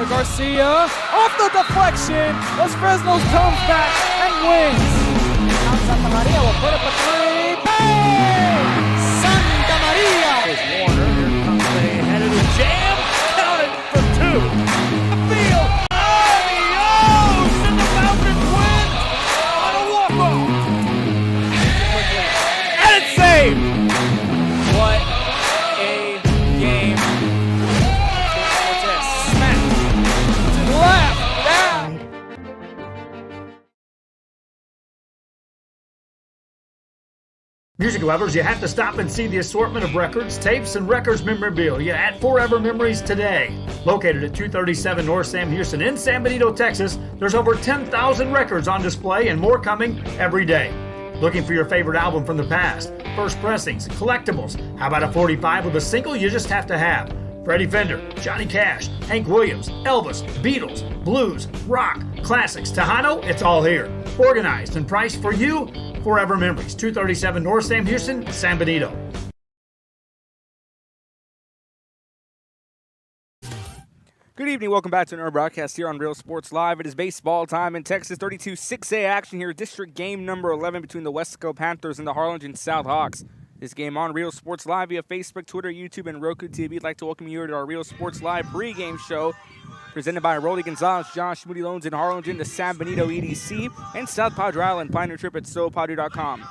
to Garcia. Off the deflection. Los Fresnos comes back and wins. Santa Maria will put up a three. Bang! Santa Maria! Here's Warner. Here comes the head of the jam. Counted for two. Field. Adios! And the Falcons win on a walk-off. And it's saved. What a game. Smack to the left. Down. Music lovers, you have to stop and see the assortment of records, tapes, and records memorabilia at Forever Memories today. Located at 237 North Sam Houston in San Benito, Texas, there's over 10,000 records on display and more coming every day. Looking for your favorite album from the past, first pressings, collectibles, how about a 45 with a single you just have to have? Freddie Fender, Johnny Cash, Hank Williams, Elvis, Beatles, blues, rock, classics, Tejano, it's all here. Organized and priced for you, Forever Memories, 237 North Sam Houston, San Benito. Good evening, welcome back to another broadcast here on Real Sports Live. It is baseball time in Texas, 32 6A action here, district game number 11 between the Weslaco Panthers and the Harlingen South Hawks. This game on Real Sports Live via Facebook, Twitter, YouTube, and Roku TV. I'd like to welcome you here to our Real Sports Live pregame show presented by Rolly Gonzalez, Josh Moody Loans in Harlingen, the San Benito EDC, and South Padre Island. Find your trip at SoPadre.com.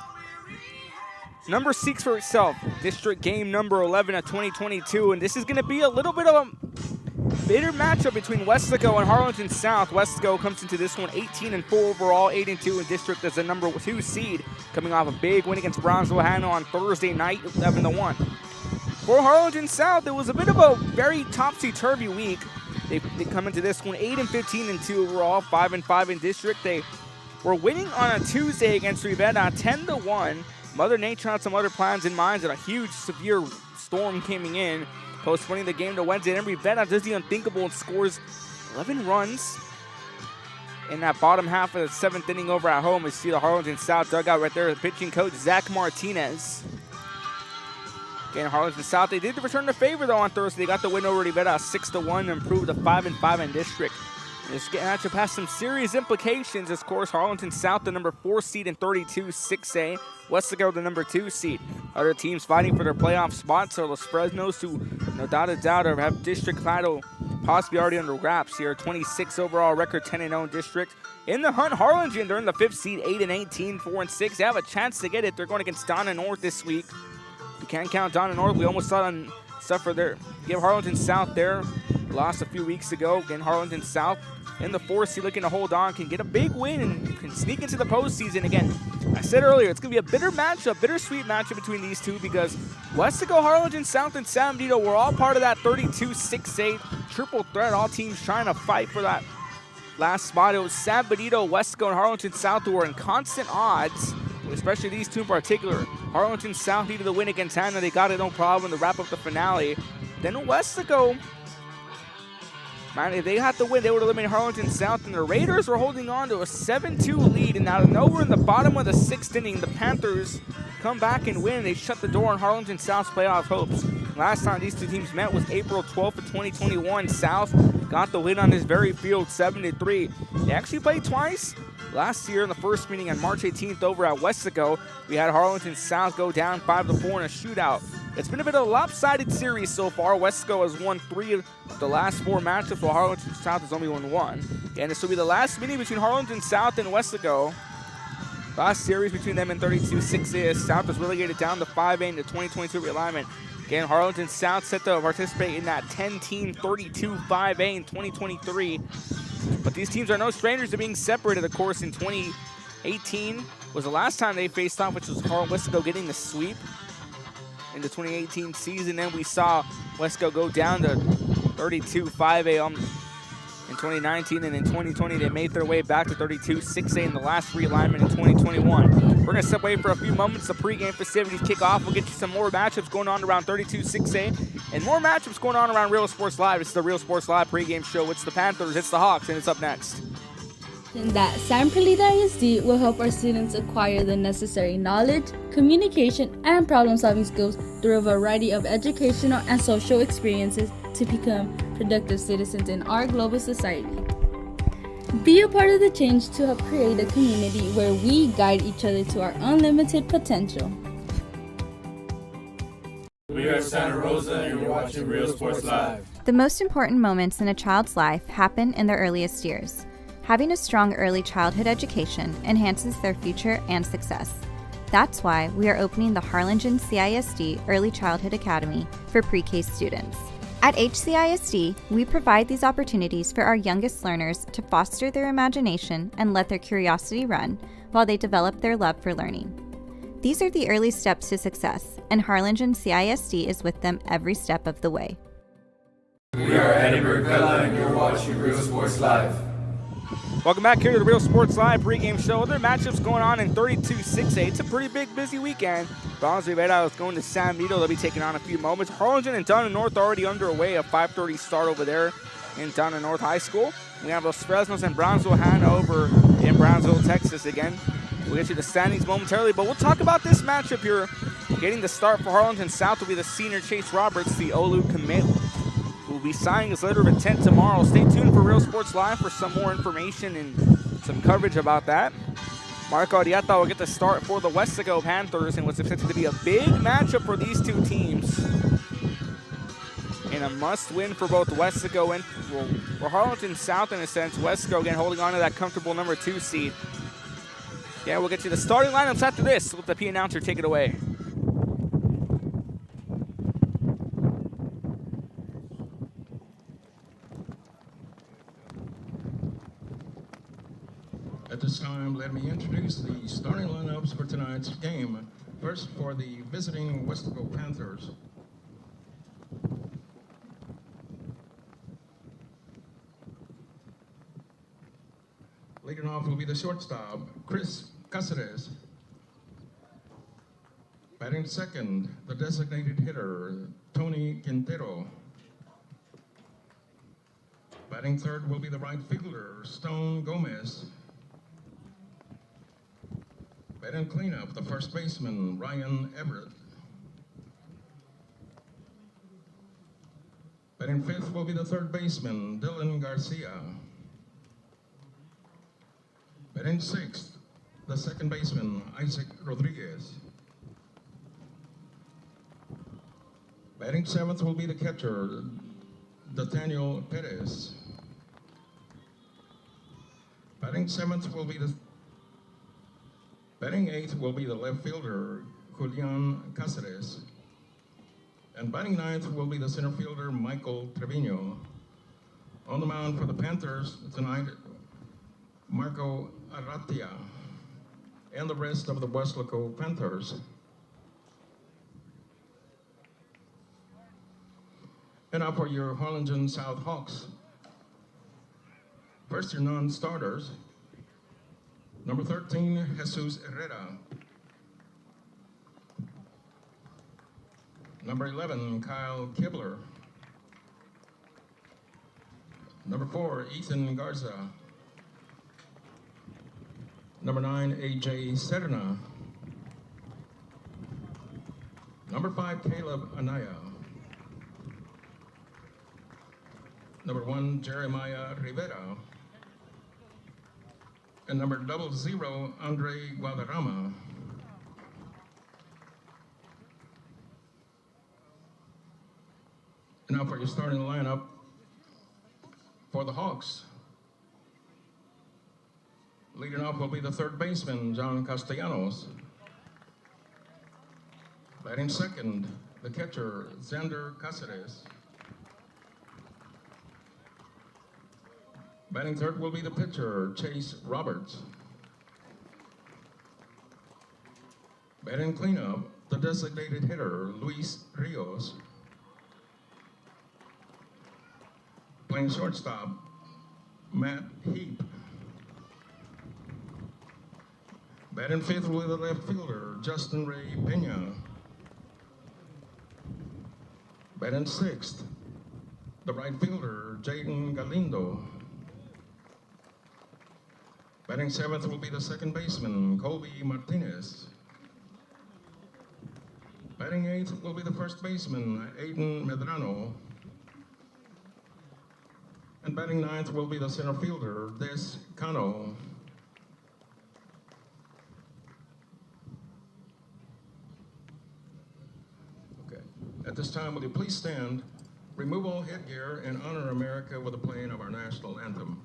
Number 6 for itself, district game number 11 of 2022, and this is going to be a little bit of a bitter matchup between Weslaco and Harlingen South. Weslaco comes into this one 18-4 overall, 8-2 in district as the number 2 seed, coming off a big win against Bronzeville Hanna on Thursday night, 11-1. For Harlingen South, it was a bit of a very topsy-turvy week. They come into this one 8-15-2 overall, 5-5 in district. They were winning on a Tuesday against Rivera 10-1. Mother Nature had some other plans in mind, and a huge, severe storm coming in, postponing the game to Wednesday. And Rivera does the unthinkable and scores 11 runs in that bottom half of the 7th inning over at home. You see the Harlingen South dugout right there, the pitching coach Zach Martinez. Again, Harlingen South, they did return the favor though on Thursday. They got the win over Rivera 6-1 and improved to 5-5 in district. This matchup has some serious implications. Of course, Harlingen South, the number 4 seed in 32 6A. Weslaco, the number 2 seed. Other teams fighting for their playoff spots are Los Fresnos, who, no doubt have district title possibly already under wraps here. 26 overall record, 10-0 in district. In the hunt, Harlingen, they're in the 5th seed, 8-18, 4-6. They have a chance to get it. They're going against Donna North this week. You can't count Donna North. We almost saw them suffer there. Give Harlingen South there. Lost a few weeks ago. Again, Harlingen South in the 4th seed looking to hold on, can get a big win and can sneak into the postseason. Again, I said earlier, it's going to be a bittersweet matchup between these two because Weslaco, Harlingen South, and San Benito were all part of that 32-6-8 triple threat. All teams trying to fight for that last spot. It was San Benito, Weslaco, and Harlingen South who were in constant odds, especially these two in particular. Harlingen South needed the win against Hanna. They got it no problem to wrap up the finale. Then Weslaco, man, if they had to win, they would eliminate Harlingen South, and the Raiders were holding on to a 7-2 lead. And out of nowhere in the bottom of the 6th inning, the Panthers come back and win. They shut the door on Harlingen South's playoff hopes. Last time these two teams met was April 12th of 2021. South got the win on this very field, 7-3. They actually played twice. Last year in the first meeting on March 18th over at Weslaco, we had Harlingen South go down 5-4 in a shootout. It's been a bit of a lopsided series so far. Weslaco has won 3 of the last 4 matchups, while Harlingen South has only won 1. And this will be the last meeting between Harlingen South and Weslaco. Last series between them in 32-6A. South was relegated down to 5A in the 2022 realignment. Again, Harlingen South set to participate in that 10-team 32-5A in 2023. But these teams are no strangers to being separated, of course. In 2018 was the last time they faced off, which was Weslaco getting the sweep in the 2018 season. Then we saw Weslaco go down to 32-5A in 2019, and in 2020 they made their way back to 32-6A in the last realignment in 2021. We're going to step away for a few moments. The pregame festivities kick off. We'll get you some more matchups going on around 32-6A and more matchups going on around Real Sports Live. It's the Real Sports Live pregame show. It's the Panthers, it's the Hawks, and it's up next. And that San Perlita ISD will help our students acquire the necessary knowledge, communication, and problem-solving skills through a variety of educational and social experiences to become productive citizens in our global society. Be a part of the change to help create a community where we guide each other to our unlimited potential. We are Santa Rosa and you're watching Real Sports Live. The most important moments in a child's life happen in their earliest years. Having a strong early childhood education enhances their future and success. That's why we are opening the Harlingen CISD Early Childhood Academy for pre-K students. At HCISD, we provide these opportunities for our youngest learners to foster their imagination and let their curiosity run while they develop their love for learning. These are the early steps to success, and Harlingen CISD is with them every step of the way. We are Edinburgh Bella and you're watching Real Sports Live. Welcome back here to the Real Sports Live pregame show. Other matchups going on in 32-6A. It's a pretty big, busy weekend. Bronze Rivera is going to San Benito. They'll be taking on a few moments. Harlingen and Dunn North already underway. A 5:30 start over there in Dunn North High School. We have Los Fresnos and Brownsville Hanover in Brownsville, Texas again. We'll get you the standings momentarily, but we'll talk about this matchup here. Getting the start for Harlingen South will be the senior Chase Roberts, the Olu commit, who will be signing his letter of intent tomorrow. Stay tuned for Real Sports Live for some more information and some coverage about that. Marco Arieta will get the start for the Weslaco Panthers in what's expected to be a big matchup for these two teams. And a must-win for both Weslaco and for Harlingen South in a sense. Weslaco again holding on to that comfortable number 2 seed. Yeah, we'll get you the starting lineups after this. Let the P announcer take it away. At this time, let me introduce the starting lineups for tonight's game. First, for the visiting Weslaco Panthers. Leading off will be the shortstop, Chris Cáceres. Batting second, the designated hitter, Tony Quintero. Batting third will be the right fielder, Stone Gomez. Batting cleanup, the first baseman, Ryan Everett. Batting fifth will be the third baseman, Dylan Garcia. Batting sixth, the second baseman, Isaac Rodriguez. Batting seventh will be the catcher, Nathaniel Perez. Batting eighth will be the left fielder, Julian Cáceres. And batting ninth will be the center fielder, Michael Trevino. On the mound for the Panthers tonight, Marco Arratia, and the rest of the Weslaco Panthers. And now for your Harlingen South Hawks. First, your non-starters. Number 13, Jesus Herrera. Number 11, Kyle Kibler. Number 4, Ethan Garza. Number 9, AJ Serna. Number 5, Caleb Anaya. Number 1, Jeremiah Rivera. And number 00, Andre Guadarrama. And now for your starting lineup for the Hawks. Leading off will be the third baseman, John Castellanos. Batting second, the catcher, Xander Cáceres. Batting third will be the pitcher, Chase Roberts. Batting cleanup, the designated hitter, Luis Rios. Playing shortstop, Matt Heap. Batting fifth will be the left fielder, Justin Ray Pena. Batting sixth, the right fielder, Jaden Galindo. Batting seventh will be the second baseman, Colby Martinez. Batting eighth will be the first baseman, Aiden Medrano. And batting ninth will be the center fielder, Des Cano. Okay. At this time, will you please stand, remove all headgear, and honor America with the playing of our national anthem.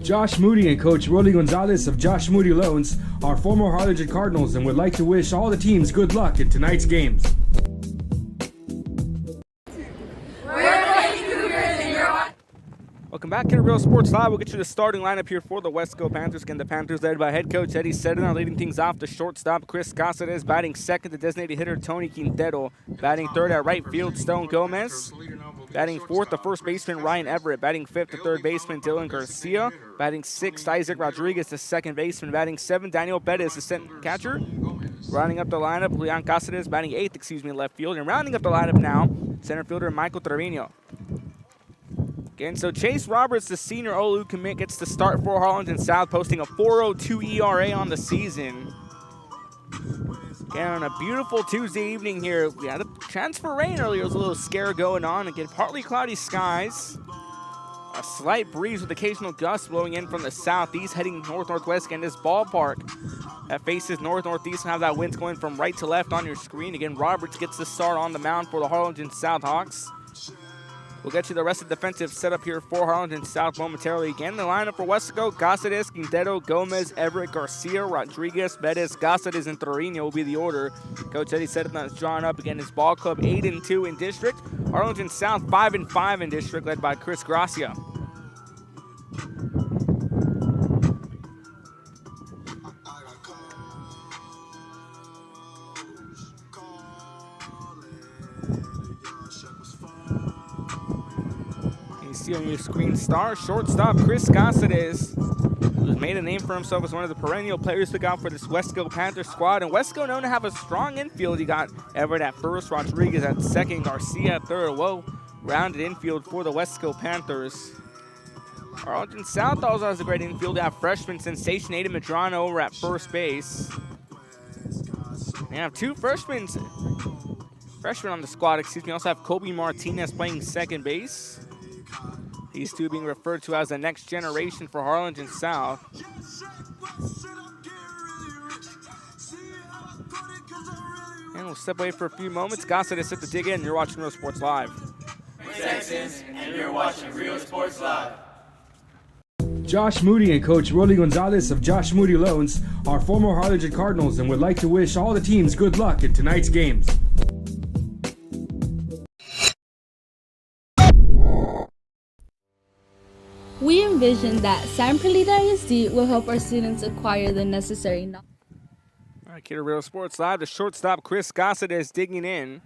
Josh Moody and Coach Rolly Gonzalez of Josh Moody Loans are former Harlingen Cardinals and would like to wish all the teams good luck in tonight's games. Welcome back to Real Sports Live. We'll get you the starting lineup here for the Weslaco Panthers. Again, the Panthers led by head coach Eddie Sedina, leading things off the shortstop Chris Cáceres, batting second, the designated hitter Tony Quintero, batting third at right field Stone Gomez, batting fourth the first baseman Ryan Everett, batting fifth the third baseman Dylan Garcia, batting sixth Isaac Rodriguez, the second baseman, batting seventh Daniel Bettis, the center catcher. Rounding up the lineup, Julian Cáceres batting eighth, in left field, and rounding up the lineup now, center fielder Michael Trevino. Again, so Chase Roberts, the senior Olu commit, gets the start for Harlingen South, posting a 4.02 ERA on the season. Again, on a beautiful Tuesday evening here, we had a chance for rain earlier. There was a little scare going on. Again, partly cloudy skies. A slight breeze with occasional gusts blowing in from the southeast, heading north-northwest. Again, this ballpark that faces north-northeast and have that wind going from right to left on your screen. Again, Roberts gets the start on the mound for the Harlingen South Hawks. We'll get you the rest of the defensive setup here for Harlingen South momentarily. Again, the lineup for Weslaco, Cáceres, Quintero, Gomez, Everett, Garcia, Rodriguez, Bettis, Cáceres, and Trevino will be the order. Coach Eddie Sedina is drawing up again his ball club 8-2 in district. Harlingen South 5-5 in district, led by Chris Gracia. See on your screen, star shortstop Chris Cáceres, who's made a name for himself as one of the perennial players to look out for this Weslaco Panther squad. And Weslaco known to have a strong infield. You got Everett at first, Rodriguez at second, Garcia at third. Well-rounded infield for the Weslaco Panthers. Harlingen South also has a great infield. They have freshman sensation Aiden Medrano over at first base. They have two freshmen on the squad. Also have Kobe Martinez playing second base. These two being referred to as the next generation for Harlingen South. And we'll step away for a few moments. Cáceres set to dig in. You're watching Real Sports Live. Texans, and you're watching Real Sports Live. Josh Moody and Coach Rolly Gonzalez of Josh Moody Loans are former Harlingen Cardinals and would like to wish all the teams good luck in tonight's games. We envision that San Perlita ISD will help our students acquire the necessary knowledge. All right, Kid Real Sports Live. The shortstop Chris Cáceres digging in.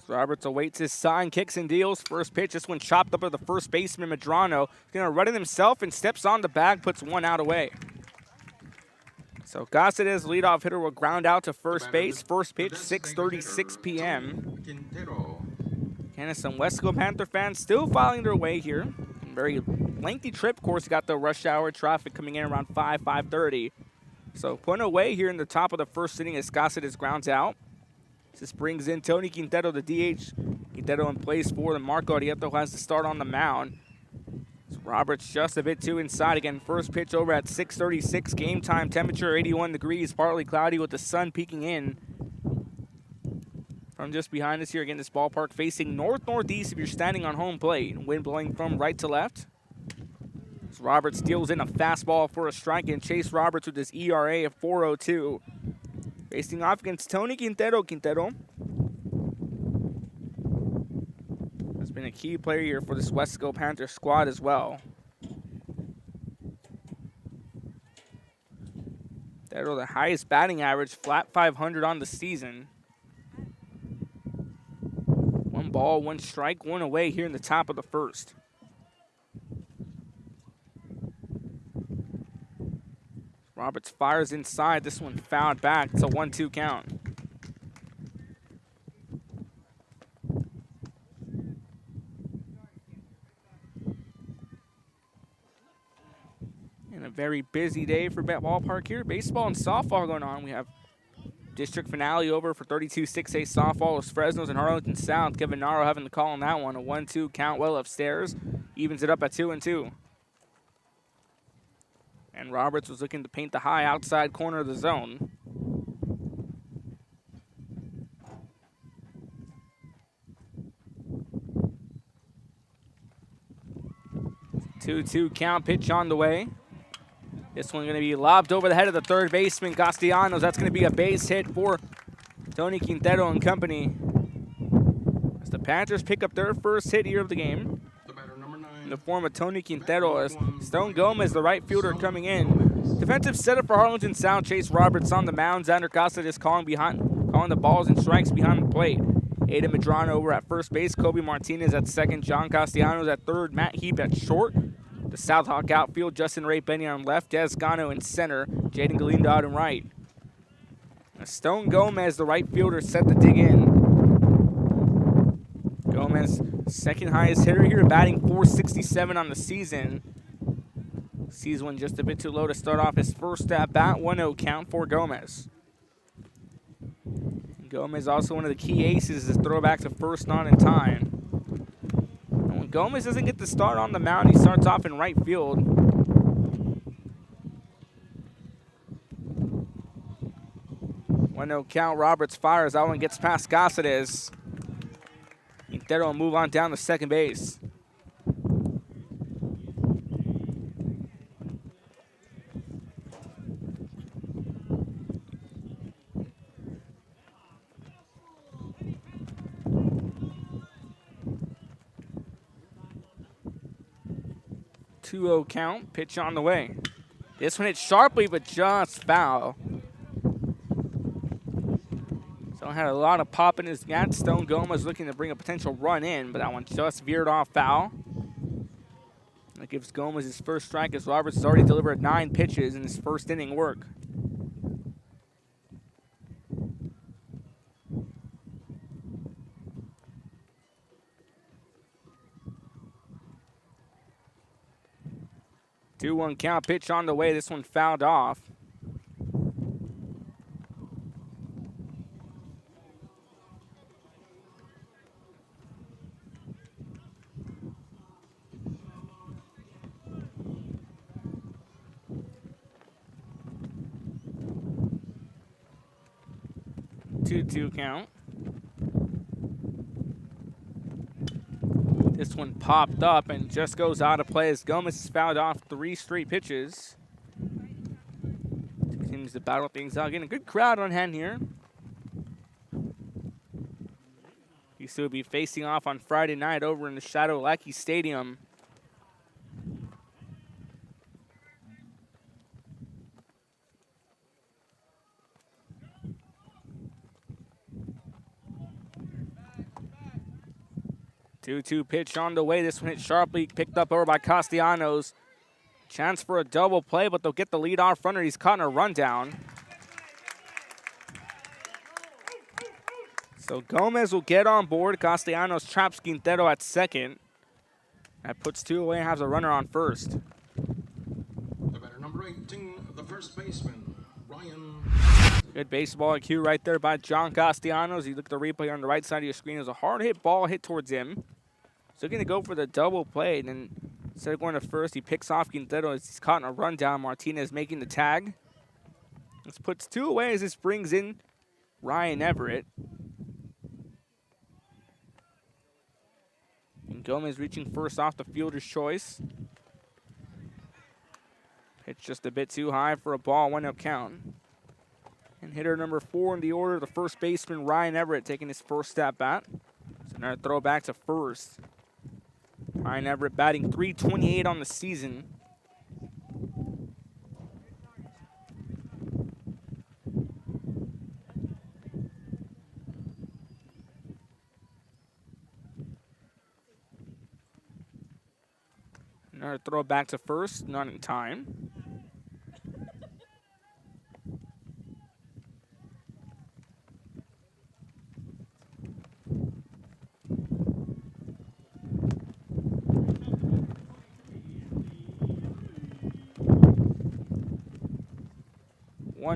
Roberts awaits his sign, kicks and deals. First pitch, this one chopped up by the first baseman, Medrano. He's going to run it himself and steps on the bag, puts one out away. So Cáceres, leadoff hitter, will ground out to first base. First pitch, 6:36 p.m. And some Weslaco Panther fans still filing their way here. Very lengthy trip, of course. You got the rush hour traffic coming in around 5:30. So putting away here in the top of the first inning as Cáceres grounds out. This brings in Tony Quintero, the DH. Quintero in place for the Marco Arrieta, who has to start on the mound. So Roberts just a bit too inside again. First pitch over at 6:36. Game time temperature 81 degrees, partly cloudy with the sun peeking in from just behind us here. Again, this ballpark facing north-northeast if you're standing on home plate. Wind blowing from right to left. So Roberts deals in a fastball for a strike, and Chase Roberts with his ERA of 4.02. Facing off against Tony Quintero. Quintero has been a key player here for this Weslaco Panther squad as well. Quintero, the highest batting average, flat 500 on the season. One ball, one strike, one away here in the top of the first. Roberts fires inside. This one fouled back. It's a 1-2 count. And a very busy day for ballpark here. Baseball and softball going on. We have district finale over for 32-6A softball as Fresno's and Harlingen South. Kevin Naro having the call on that one. A 1-2 count well upstairs. Evens it up at 2-2. And Roberts was looking to paint the high outside corner of the zone. Two-two count, pitch on the way. This one going to be lobbed over the head of the third baseman, Castellanos. That's going to be a base hit for Tony Quintero and company. As the Panthers pick up their first hit here of the game, in the form of Tony Quintero, as Stone Gomez, the right fielder, coming in. Defensive setup for Harlingen South. Chase Roberts on the mound. Xander Cáceres calling the balls and strikes behind the plate. Aiden Medrano over at first base. Kobe Martinez at second. John Castellanos at third. Matt Heap at short. The South Hawk outfield. Justin Ray Benny on left. Des Gano in center. Jaden Galindo out in right. Stone Gomez, the right fielder, set to dig in. Gomez, second highest hitter here, batting .467 on the season. Sees one just a bit too low to start off his first at bat. 1-0 count for Gomez. Gomez also one of the key aces, his throwback to first not in time. And when Gomez doesn't get the start on the mound, he starts off in right field. .1-0 count. Roberts fires. That one gets past Cáceres. Quintero will move on down to second base. .2-0 count. Pitch on the way. This one hit sharply, but just foul. Had a lot of pop in his bat. Stone Gomez looking to bring a potential run in, but that one just veered off foul. That gives Gomez his first strike as Roberts has already delivered 9 pitches in his first inning work. .2-1 count, pitch on the way. This one fouled off. .2-2 count. This one popped up and just goes out of play as Gomez has fouled off 3 straight pitches. Continues to battle things out. Getting a good crowd on hand here. Used to be facing off on Friday night over in the Shadow Lackey Stadium. 2-2 pitch on the way. This one hit sharply, picked up over by Castellanos. Chance for a double play, but they'll get the lead off runner. He's caught in a rundown. So Gomez will get on board. Castellanos traps Quintero at second. That puts 2 away and has a runner on first. The batter number 18, the first baseman, Ryan. Good baseball IQ right there by John Castellanos. You look at the replay on the right side of your screen. It was a hard hit ball hit towards him. So going to go for the double play. And then instead of going to first, he picks off Quintero as he's caught in a rundown. Martinez making the tag. This puts 2 away as this brings in Ryan Everett. And Gomez reaching first off the fielder's choice. Pitch just a bit too high for a ball, 1-0 count. And hitter number 4 in the order, the first baseman, Ryan Everett, taking his first at bat. So another throw back to first. Ryan Everett batting .328 on the season. Another throw back to first, not in time.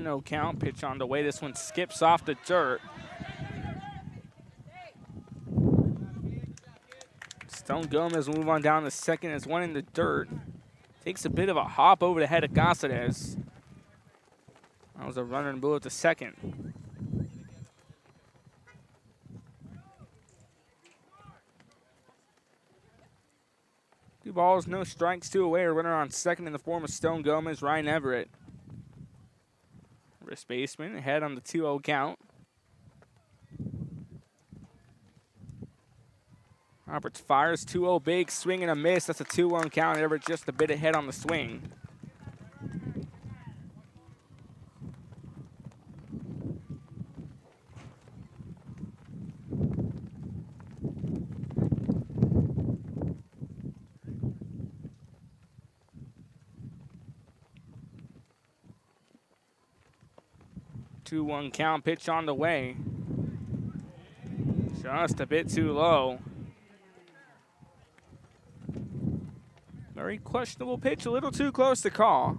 No count, pitch on the way. This one skips off the dirt. Stone Gomez will move on down to second as one in the dirt. Takes a bit of a hop over the head of Cáceres. That was a runner and bullet to second. Two balls, no strikes, 2 away. A runner on second in the form of Stone Gomez, Ryan Everett. First baseman ahead on the 2-0 count. Roberts fires 2-0 big, swing and a miss. That's a 2-1 count. Everett just a bit ahead on the swing. Two-one count, pitch on the way. Just a bit too low. Very questionable pitch, a little too close to call.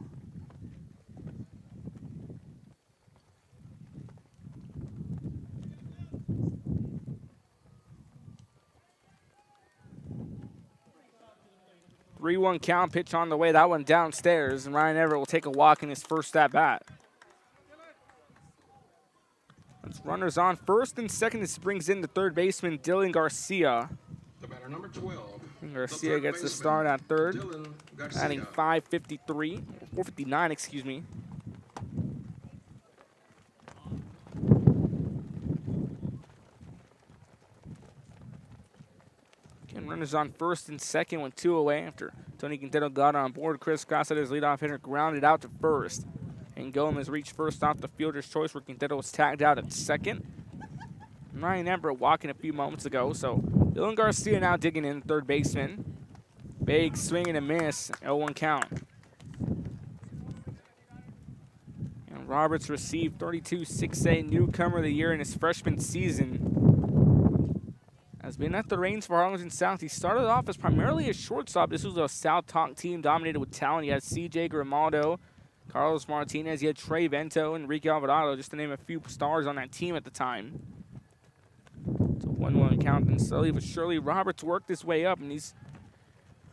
Three-one count, pitch on the way. That one downstairs, and Ryan Everett will take a walk in his first at bat. Runners on first and second. This brings in the third baseman, Dylan Garcia. The batter number 12. And Garcia gets the start at third, adding 459, excuse me. Again, runners on first and second with 2 away after Tony Quintero got on board. Chris Cáceres, leadoff hitter, grounded out to first. And Gomez reached first off the fielder's choice where Quintero was tagged out at second. Ryan Everett walking a few moments ago, so Dylan Garcia now digging in, third baseman. Big swing and a miss, 0-1 count. And Roberts received 32-6A newcomer of the year in his freshman season. Has been at the reins for Harlingen South. He started off as primarily a shortstop. This was a South Talk team dominated with talent. He had C.J. Grimaldo, Carlos Martinez, he had Trey Vento, and Enrique Alvarado, just to name a few stars on that team at the time. It's a 1-1 count, and slowly but surely Roberts worked his way up, and he's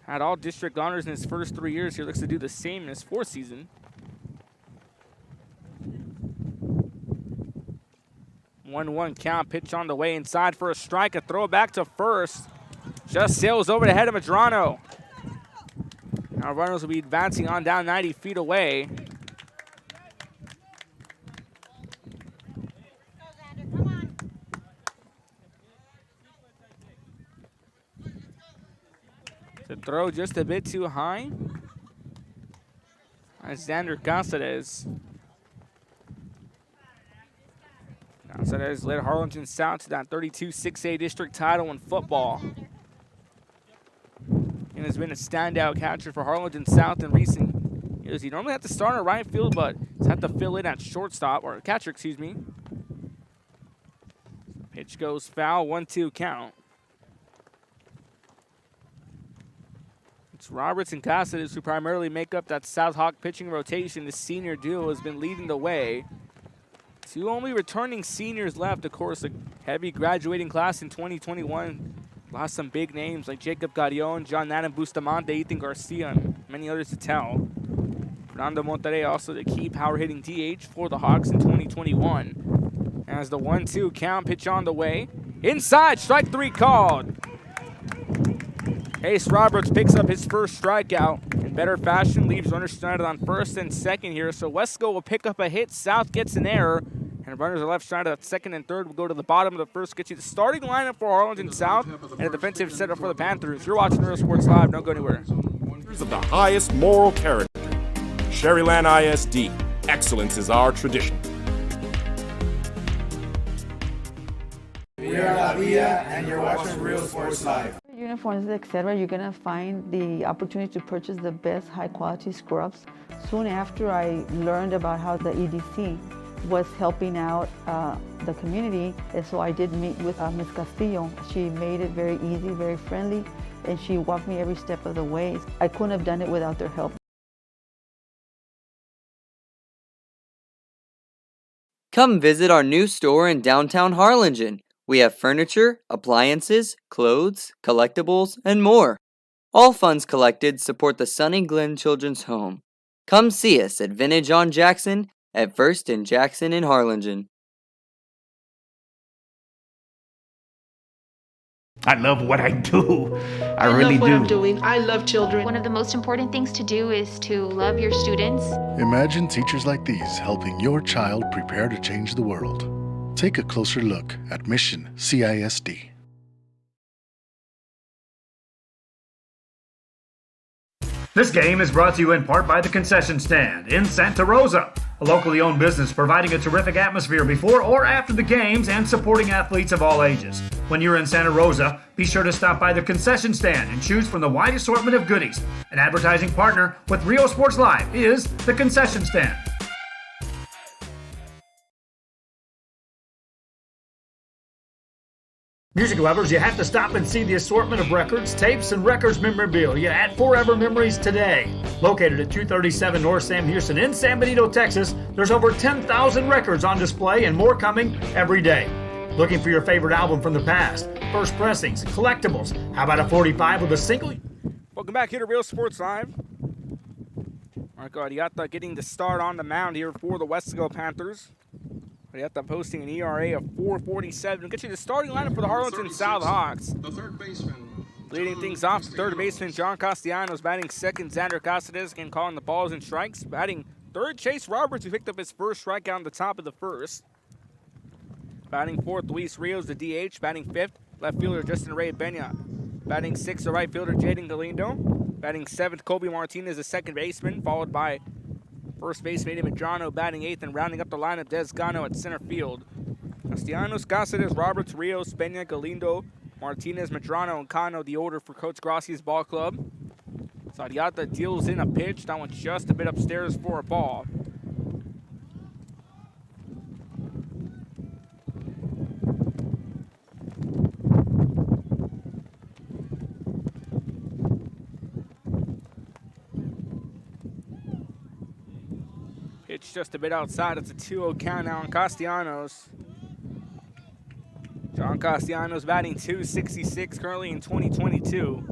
had all district honors in his first 3 years here. Looks to do the same in his fourth season. 1-1 count, pitch on the way inside for a strike, a throw back to first. Just sails over the head of Medrano. Now runners will be advancing on down 90 feet away. The throw just a bit too high. That's Xander Cáceres. Cáceres led Harlingen South to that 32-6A district title in football. has been a standout catcher for Harlingen South in recent years. He normally has to start in right field, but he's had to fill in at shortstop, or catcher, excuse me. Pitch goes foul, 1-2 count. It's Roberts and Cassidy who primarily make up that South Hawk pitching rotation. The senior duo has been leading the way. Two only returning seniors left. Of course, a heavy graduating class in 2021. Lost some big names like Jacob Gadion, John Adam Bustamante, Ethan Garcia, and many others to tell. Fernando Monterrey also the key power hitting DH for the Hawks in 2021. As the 1-2 count, pitch on the way. Inside, strike 3 called. Ace Roberts picks up his first strikeout in better fashion, leaves runners stranded on first and second here. So Weslaco will pick up a hit, South gets an error, and runners are left stranded at second and third. Will go to the bottom of the first, get you the starting lineup for Harlingen South and a defensive setup for the Panthers. You're watching Real Sports Live, don't go anywhere. Of the highest moral character. Sherryland ISD, excellence is our tradition. We are La Villa, and you're watching Real Sports Live. Uniforms, etc., you're going to find the opportunity to purchase the best high-quality scrubs. Soon after I learned about how the EDC was helping out the community, and so I did meet with Ms. Castillo. She made it very easy, very friendly, and she walked me every step of the way. I couldn't have done it without their help. Come visit our new store in downtown Harlingen. We have furniture, appliances, clothes, collectibles, and more. All funds collected support the Sunny Glen Children's Home. Come see us at Vintage on Jackson at First and Jackson in Harlingen. I love what I do. I really love what do. I'm doing. I love children. One of the most important things to do is to love your students. Imagine teachers like these helping your child prepare to change the world. Take a closer look at Mission CISD. This game is brought to you in part by the Concession Stand in Santa Rosa, a locally owned business providing a terrific atmosphere before or after the games and supporting athletes of all ages. When you're in Santa Rosa, be sure to stop by the Concession Stand and choose from the wide assortment of goodies. An advertising partner with Real Sports Live is the Concession Stand. Music lovers, you have to stop and see the assortment of records, tapes, and records memorabilia at Forever Memories today. Located at 237 North Sam Houston in San Benito, Texas, there's over 10,000 records on display and more coming every day. Looking for your favorite album from the past, first pressings, collectibles, how about a 45 with a single? Welcome back here to Real Sports Live. Marco Ariata getting the start on the mound here for the Weslaco Panthers. Ariata posting an ERA of 4.47. We'll get you the starting lineup for the Harlingen South Hawks. The third baseman. Leading things off, third baseman John Castellanos. Batting second, Xander Caceres, again calling the balls and strikes. Batting third, Chase Roberts, who picked up his first strikeout on the top of the first. Batting fourth, Luis Rios, the DH. Batting fifth, left fielder Justin Ray Benya. Batting sixth, the right fielder Jaden Galindo. Batting seventh, Kobe Martinez, the second baseman, followed by first baseman Eddie Medrano batting eighth, and rounding up the lineup, Des Gano at center field. Castellanos, Caceres, Roberts, Rios, Peña, Galindo, Martinez, Medrano, and Cano, the order for Coach Gracia's ball club. Ariata deals in a pitch. That one's just a bit upstairs for a ball. Pitch just a bit outside. It's a 2-0 count now on Castellanos. John Castellanos batting .266 currently in 2022.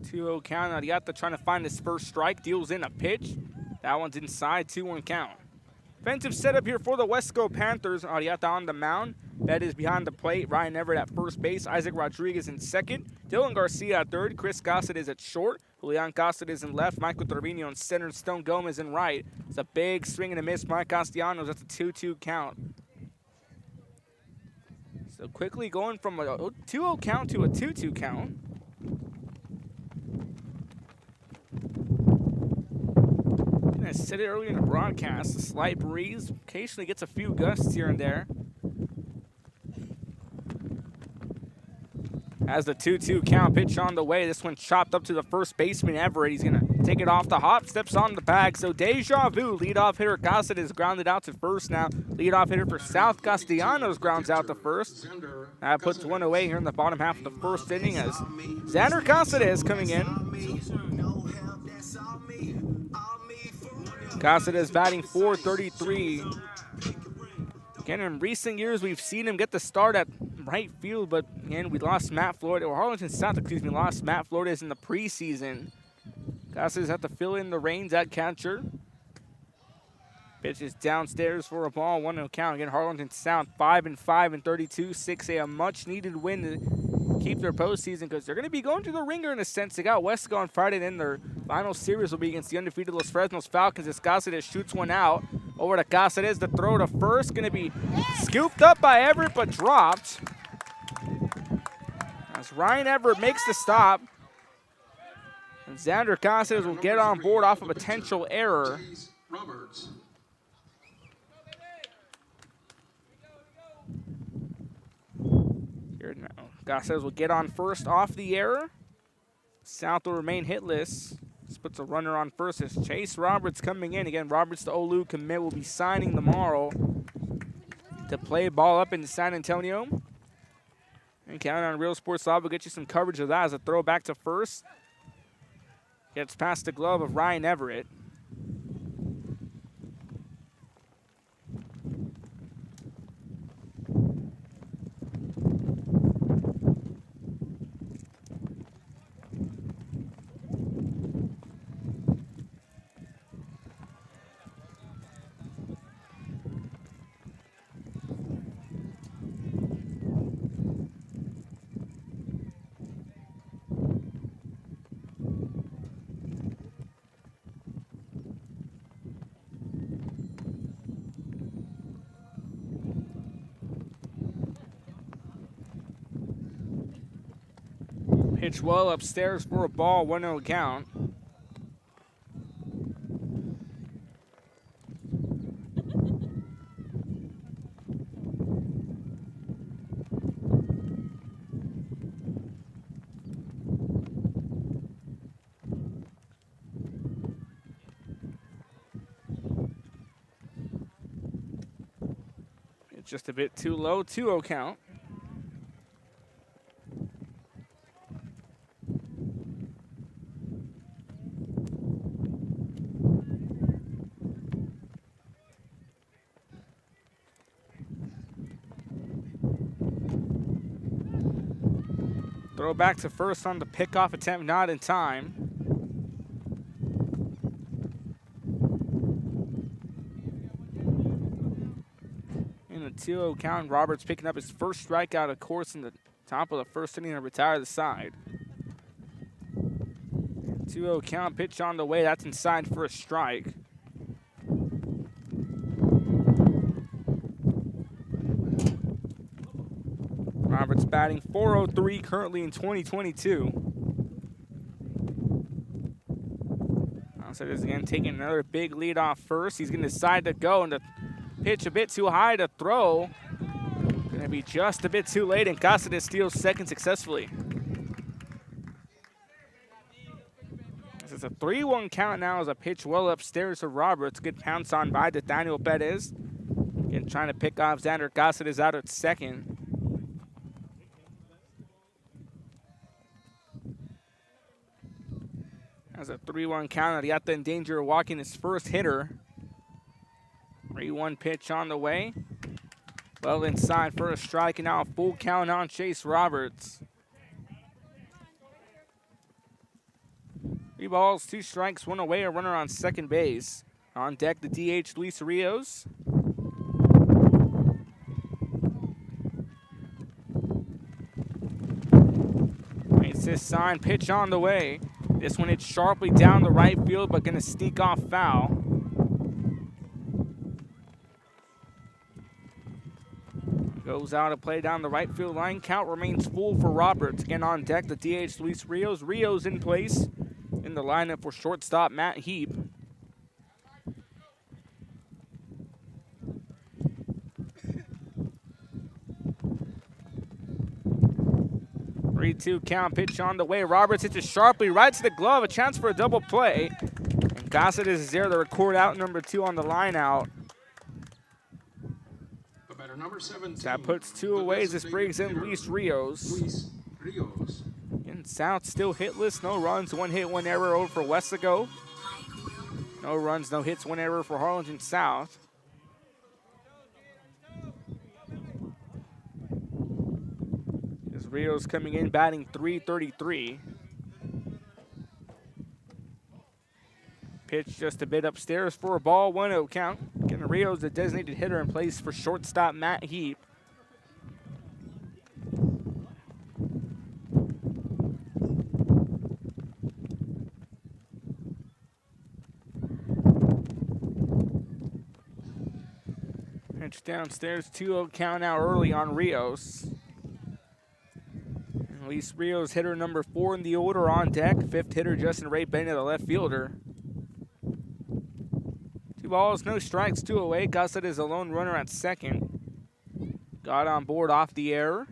2-0 count. Ariata trying to find his first strike. Deals in a pitch. That one's inside. 2-1 count. Defensive setup here for the Weslaco Panthers. Ariata on the mound. Bet is behind the plate. Ryan Everett at first base. Isaac Rodriguez in second. Dylan Garcia at third. Chris Gossett is at short. Julian Gossett is in left. Michael Trevino in center. And Stone Gomez in right. It's a big swing and a miss. Mike Castellanos. That's a 2-2 count. So quickly going from a 2-0 count to a 2-2 count. I said it earlier in the broadcast, a slight breeze, occasionally gets a few gusts here and there. Has the 2-2 count, pitch on the way. This one chopped up to the first baseman, Everett. He's going to take it off the hop, steps on the bag. So deja vu, leadoff hitter Cáceres grounded out to first now. Leadoff hitter for South Castellanos grounds out to first. That puts one away here in the bottom half of the first inning as Xander Cáceres coming in. Cáceres batting .433. Again, in recent years, we've seen him get the start at right field, but again, we lost Matt Flores, or Harlingen South, excuse me, lost Matt Flores in the preseason. Cáceres had to fill in the reins at catcher. Pitch is downstairs for a ball, 1-0 count. Again, Harlingen South 5-5 in 32, 6A, a much-needed win to keep their postseason because they're going to be going to the ringer in a sense. They got Weslaco on Friday, then their final series will be against the undefeated Los Fresnos Falcons as Cáceres shoots one out. Over to Cáceres, the throw to first, going to be scooped up by Everett but dropped. As Ryan Everett makes the stop. And Xander Cáceres will get on board off a potential error. Here now, Cáceres will get on first off the error. South will remain hitless. This puts a runner on first as Chase Roberts coming in. Again, Roberts, the Olu commit, will be signing tomorrow to play ball up in San Antonio. And counting on Real Sports Live, we'll get you some coverage of that as a throw back to first. Gets past the glove of Ryan Everett. Pitch well upstairs for a ball, 1-0 count. It's just a bit too low, 2-0 count. Throw back to first on the pickoff attempt, not in time. In the 2-0 count, Roberts picking up his first strikeout, of course, in the top of the first inning to retire the side. 2-0 count, pitch on the way. That's inside for a strike. Roberts batting .403 currently in 2022. Cáceres again taking another big lead off first. He's going to decide to go, and the pitch a bit too high to throw. Going to be just a bit too late, and Cáceres steals second successfully. This is a 3-1 count now as a pitch well upstairs to Roberts. Good pounce on by Nathaniel Perez. Again, trying to pick off Xander Cáceres out at second. As a 3-1 count, Ariata in danger of walking his first hitter. 3-1 pitch on the way. Well inside for a strike, and now a full count on Chase Roberts. 3 balls, 2 strikes, 1 away, a runner on second base. On deck, the DH, Luis Rios. Makes this sign, pitch on the way. This one hits sharply down the right field, but going to sneak off foul. Goes out to play down the right field line. Count remains full for Roberts. Again on deck, the DH, Luis Rios. Rios in place in the lineup for shortstop Matt Heap. 3-2 count. Pitch on the way. Roberts hits it sharply right to the glove. A chance for a double play. And Gossett is there to record out number 2 on the line out. That puts 2 away as this brings in Luis Rios. And South still hitless. No runs, 1 hit, 1 error over for Weslaco. No runs, no hits, 1 error for Harlingen South. As Rios coming in batting .333. Pitch just a bit upstairs for a ball, 1-0 count. Again, Rios, the designated hitter in place for shortstop Matt Heap. Pitch downstairs, 2-0 count now early on Rios. And Luis Rios, hitter number 4 in the order on deck. 5th hitter Justin Ray Bennett, the left fielder. 2 balls, no strikes, 2 away. Gossett is a lone runner at second. Got on board off the error.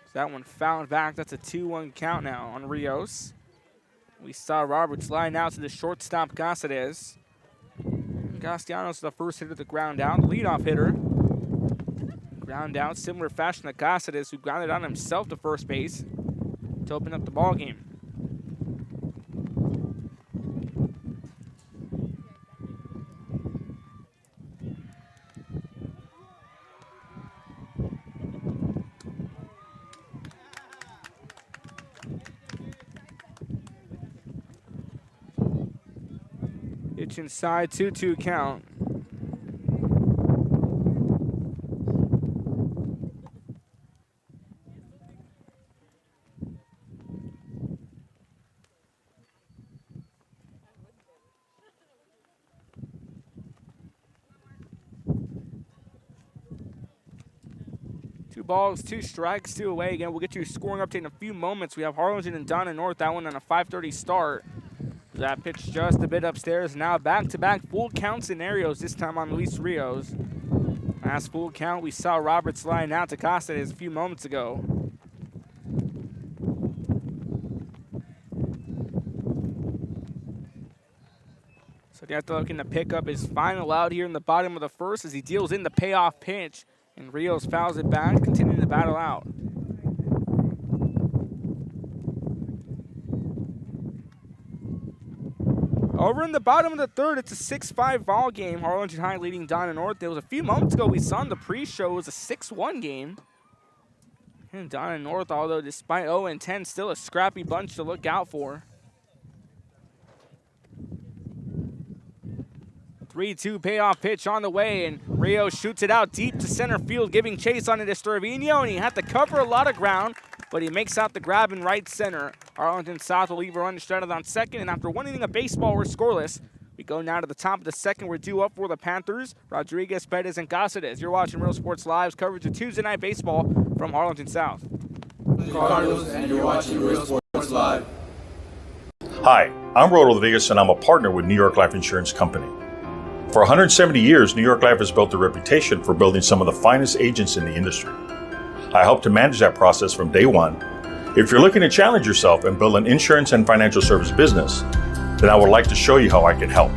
So that one fouled back. That's a 2-1 count now on Rios. We saw Roberts line out to the shortstop Gossett. Castellanos the first hitter to ground out. Leadoff hitter. Ground out, similar fashion to Gossett, who grounded on himself to first base to open up the ball game. Pitch inside, 2-2 count. Two balls, 2 strikes, 2 away. Again, we'll get you a scoring update in a few moments. We have Harlingen and Donna North, that one on a 5:30 start. That pitch just a bit upstairs. Now back-to-back full count scenarios, this time on Luis Rios. Last full count, we saw Roberts line out to Costa a few moments ago. So they have to look in the pickup his final out here in the bottom of the first as he deals in the payoff pitch. And Rios fouls it back, continuing to battle out. Over in the bottom of the third, it's a 6-5 ball game. Harlingen High leading Donna North. There was a few moments ago we saw in the pre-show it was a 6-1 game. And Donna North, although despite 0-10, still a scrappy bunch to look out for. 3-2 payoff pitch on the way, and Rios shoots it out deep to center field, giving chase on it to Stravino, and he had to cover a lot of ground, but he makes out the grab in right center. Harlingen South will leave a run stranded on second, and after 1 inning of baseball, we're scoreless. We go now to the top of the second. We're due up for the Panthers, Rodriguez, Perez, and Gossett. You're watching Real Sports Live's coverage of Tuesday Night Baseball from Harlingen South. Carlos, and you're watching Real Sports Live. Hi, I'm Rod Rodriguez, and I'm a partner with New York Life Insurance Company. For 170 years, New York Life has built a reputation for building some of the finest agents in the industry. I help to manage that process from day one. If you're looking to challenge yourself and build an insurance and financial service business, then I would like to show you how I can help.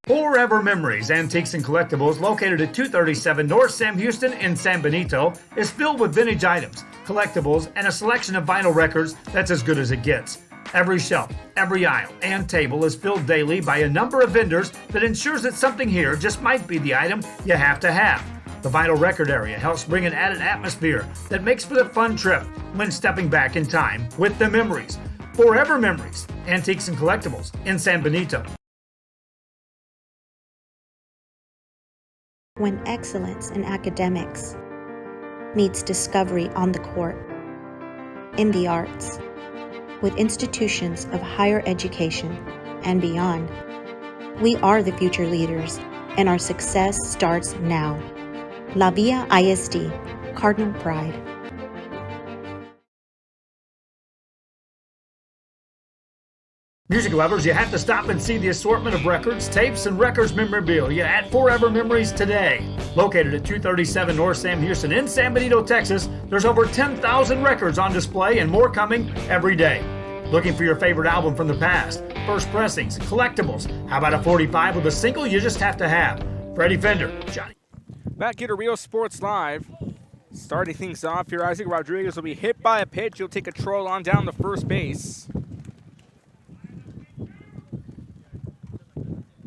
Forever Memories, Antiques and Collectibles, located at 237 North Sam Houston in San Benito, is filled with vintage items, collectibles, and a selection of vinyl records that's as good as it gets. Every shelf, every aisle, and table is filled daily by a number of vendors that ensures that something here just might be the item you have to have. The vinyl record area helps bring an added atmosphere that makes for the fun trip when stepping back in time with the memories. Forever Memories, Antiques and Collectibles in San Benito. When excellence in academics meets discovery on the court, in the arts, with institutions of higher education and beyond. We are the future leaders, and our success starts now. La Villa ISD, Cardinal Pride. Music lovers, you have to stop and see the assortment of records, tapes, and records memorabilia at Forever Memories today. Located at 237 North Sam Houston in San Benito, Texas, there's over 10,000 records on display and more coming every day. Looking for your favorite album from the past, first pressings, collectibles. How about a 45 with a single you just have to have? Freddie Fender, Johnny. Back here to Real Sports Live. Starting things off here, Isaac Rodriguez will be hit by a pitch. He'll take a troll on down to first base.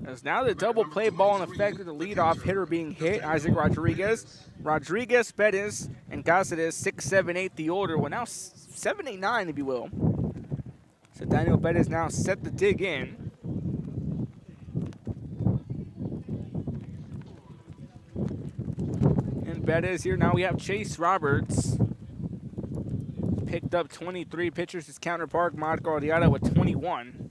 As now the double play ball in effect with the leadoff hitter being hit, Isaac Rodriguez. Rodriguez, Bettis, and Cáceres, 6, 7, 8 the order. Well, now 7, 8, 9, if you will. So Daniel Bettis now set the dig in. And Bettis here. Now we have Chase Roberts. Picked up 23 pitchers. His counterpart, Marco Arrieta, with 21.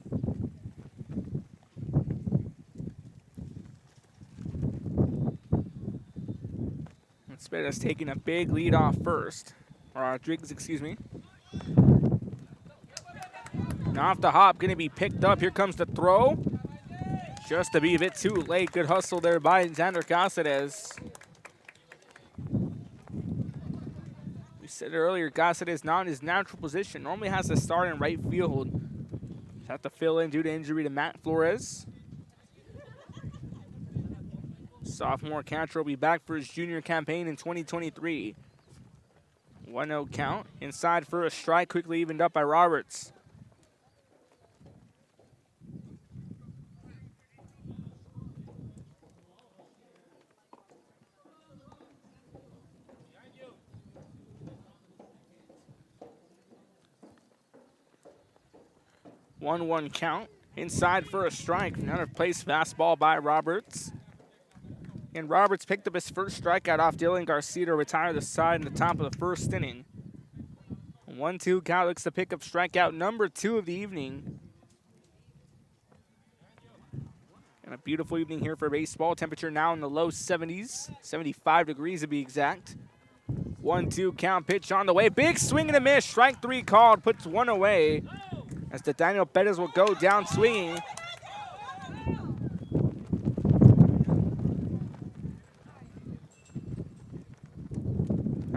Bettis taking a big lead off first. Or Rodriguez, excuse me. Now off the hop, going to be picked up. Here comes the throw. Just to be a bit too late. Good hustle there by Xander Cáceres. We said earlier, Cáceres not in his natural position. Normally has to start in right field. Have to fill in due to injury to Matt Flores. Sophomore catcher will be back for his junior campaign in 2023. 1-0 count. Inside for a strike, quickly evened up by Roberts. One count. Inside for a strike. Another place fastball by Roberts. And Roberts picked up his first strikeout off Dylan Garcia to retire the side in the top of the first inning. 1-2 count, looks to pick up strikeout number 2 of the evening. And a beautiful evening here for baseball. Temperature now in the low 70s, 75 degrees to be exact. 1-2 count, pitch on the way. Big swing and a miss. Strike 3 called, puts one away. As the Daniel Bettis will go down swinging.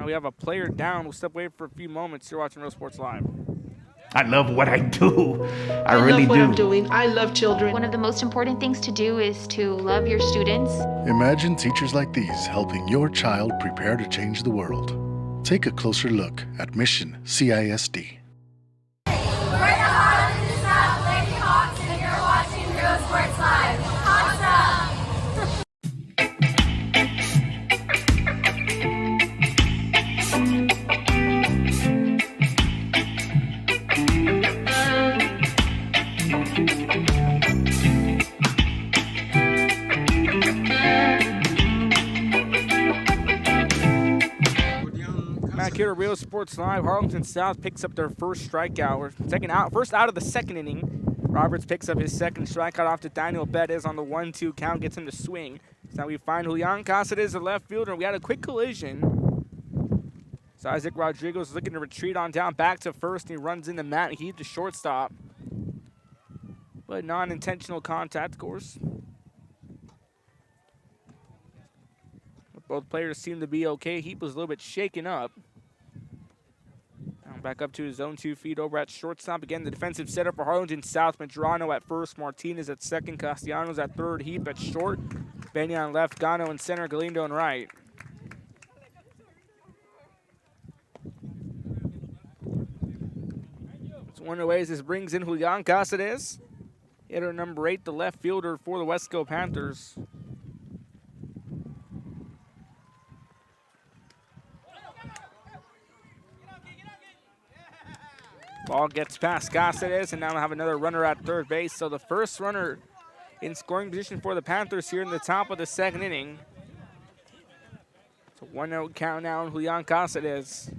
We have a player down. We'll step away for a few moments. You're watching Real Sports Live. I love what I do. I really love what do. I'm doing. I love children. One of the most important things to do is to love your students. Imagine teachers like these helping your child prepare to change the world. Take a closer look at Mission CISD. We're the Harlingen South Lady Hawks, and you're watching Real Sports Live. Hawks up! Back here at Real Sports Live, Harlingen South picks up their first strikeout, or first out of the second inning. Roberts picks up his second strikeout off to Daniel Bettis on the 1-2 count, gets him to swing. So now we find Julian Cáceres, the left fielder. We had a quick collision. So Isaac Rodriguez is looking to retreat on down back to first, and he runs into Matt Heath, the shortstop. But non-intentional contact, of course. Both players seem to be okay. Heap was a little bit shaken up. Now back up to his own 2 feet over at shortstop. Again, the defensive setup for Harlingen South. Medrano at first, Martinez at second, Castellanos at third, Heap at short, Benny on left, Gano in center, Galindo in right. So one of the ways this brings in Julian Cáceres, hitter number 8, the left fielder for the Weslaco Panthers. Ball gets past Cáceres, and now we'll have another runner at third base. So the first runner in scoring position for the Panthers here in the top of the second inning. It's a 1-0 count now on Julian Cáceres.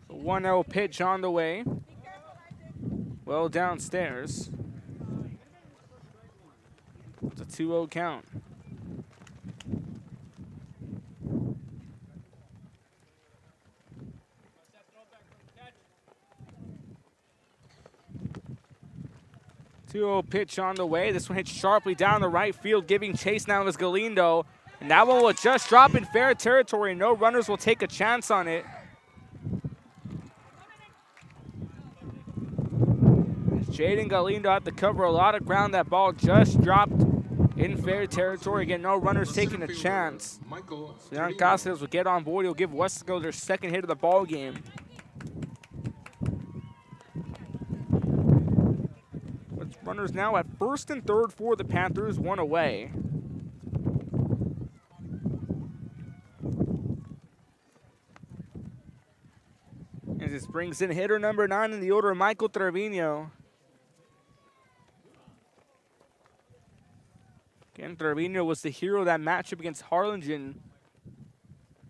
The 1-0 pitch on the way. Well downstairs. It's a 2-0 count. Pitch on the way. This one hits sharply down the right field, giving chase now is Galindo. And that one will just drop in fair territory. No runners will take a chance on it. Jaden Galindo had to cover a lot of ground. That ball just dropped in fair territory. Again, no runners taking a chance. So Julian Cáceres will get on board. He'll give Weslaco their second hit of the ball game. Runners now at first and third for the Panthers, one away. As this brings in hitter number 9 in the order of Michael Trevino. Again, Trevino was the hero of that matchup against Harlingen,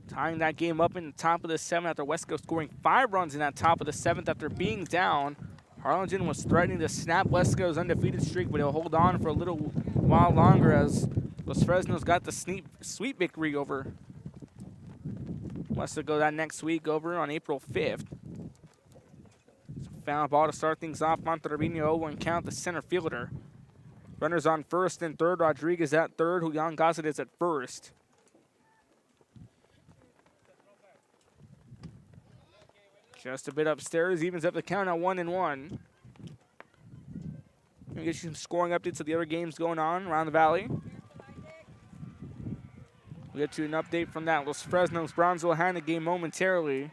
tying that game up in the top of the 7th after Weslaco scoring 5 runs in that top of the 7th after being down. Harlingen was threatening to snap Weslaco's undefeated streak, but he'll hold on for a little while longer as Los Fresnos got the sweet victory over Weslaco that next week over on April 5th. So foul ball to start things off. Monterrey 0-1 count, the center fielder. Runners on first and third. Rodriguez at third. Julian Cáceres at first. Just a bit upstairs, evens up the count at 1-1. We'll get you some scoring updates of the other games going on around the valley. We'll get you an update from that Los Fresnos Bronzeville Hanna game momentarily.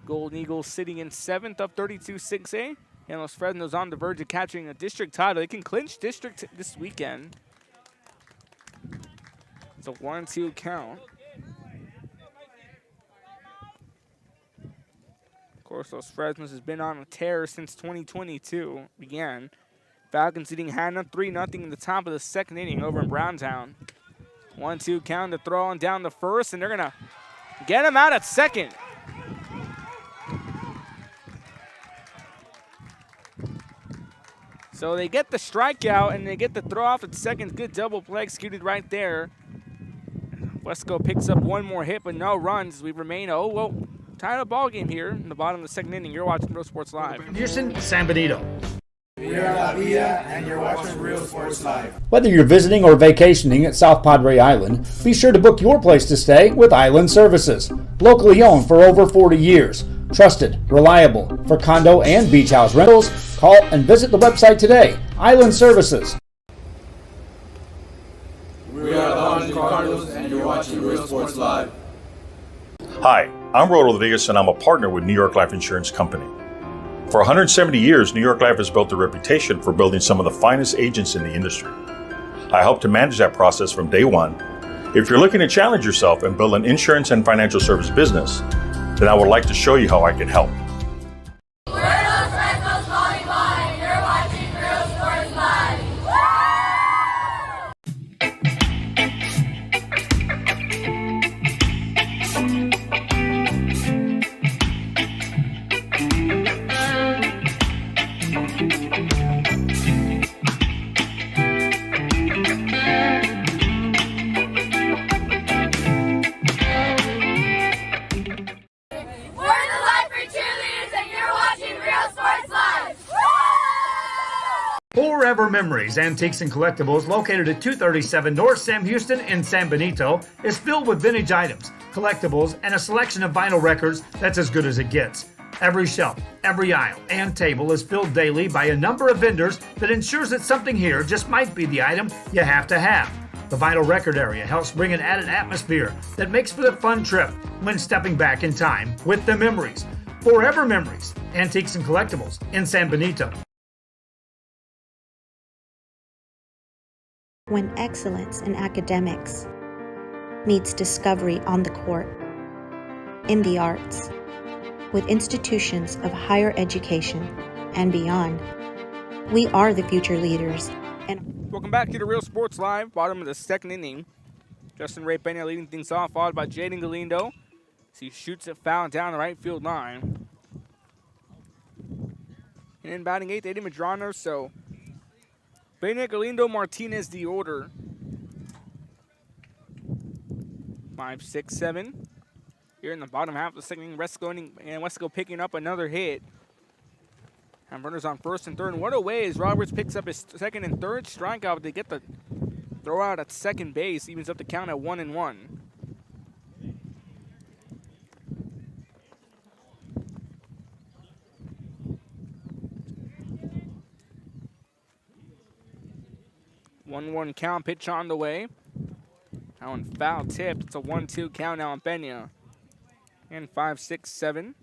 Golden Eagles sitting in 7th up 32-6A. And Los Fresnos on the verge of catching a district title. They can clinch district this weekend. It's a 1-2 count. Of course, Los Fresnos has been on a tear since 2022 began. Falcons leading Hanna 3-0 in the top of the 2nd inning over in Browntown. 1-2 count to throw on down the first, and they're going to get him out at second. So they get the strikeout, and they get the throw off at second. Good double play executed right there. Weslaco picks up one more hit, but no runs. We remain tied up ball game here in the bottom of the 2nd inning. You're watching Real Sports Live. Houston, San Benito. We are La Villa, and you're watching Real Sports Live. Whether you're visiting or vacationing at South Padre Island, be sure to book your place to stay with Island Services. Locally owned for over 40 years. Trusted, reliable for condo and beach house rentals. Call and visit the website today. Island Services. We are the Harlingen Cardinals, and you're watching Real Sports Live. Hi, I'm Rodo Rodriguez, and I'm a partner with New York Life Insurance Company. For 170 years, New York Life has built a reputation for building some of the finest agents in the industry. I help to manage that process from day one. If you're looking to challenge yourself and build an insurance and financial service business, then I would like to show you how I can help. We're Los Fresnos calling by, and you're watching Real Sports Live. Forever Memories, Antiques and Collectibles, located at 237 North Sam Houston in San Benito, is filled with vintage items, collectibles, and a selection of vinyl records that's as good as it gets. Every shelf, every aisle, and table is filled daily by a number of vendors that ensures that something here just might be the item you have to have. The vinyl record area helps bring an added atmosphere that makes for the fun trip when stepping back in time with the memories. Forever Memories, Antiques and Collectibles in San Benito. When excellence in academics meets discovery on the court, in the arts, with institutions of higher education and beyond. We are the future leaders. And welcome back to the Real Sports Live, bottom of the second inning. Justin Ray Pena leading things off, followed by Jaden Galindo. So he shoots it foul down the right field line. And in batting eighth, Eddie Medrano. So Pena, Galindo, Martinez, the order. 5, 6, 7. Here in the bottom half of the second inning, Weslaco picking up another hit. And runners on first and third. And what a way as Roberts picks up his second and third strikeout. They get the throw out at second base, evens up the count at 1-1. One count, pitch on the way. Now on foul tipped. It's a 1-2 count now on Pena. And 5, 6, 7.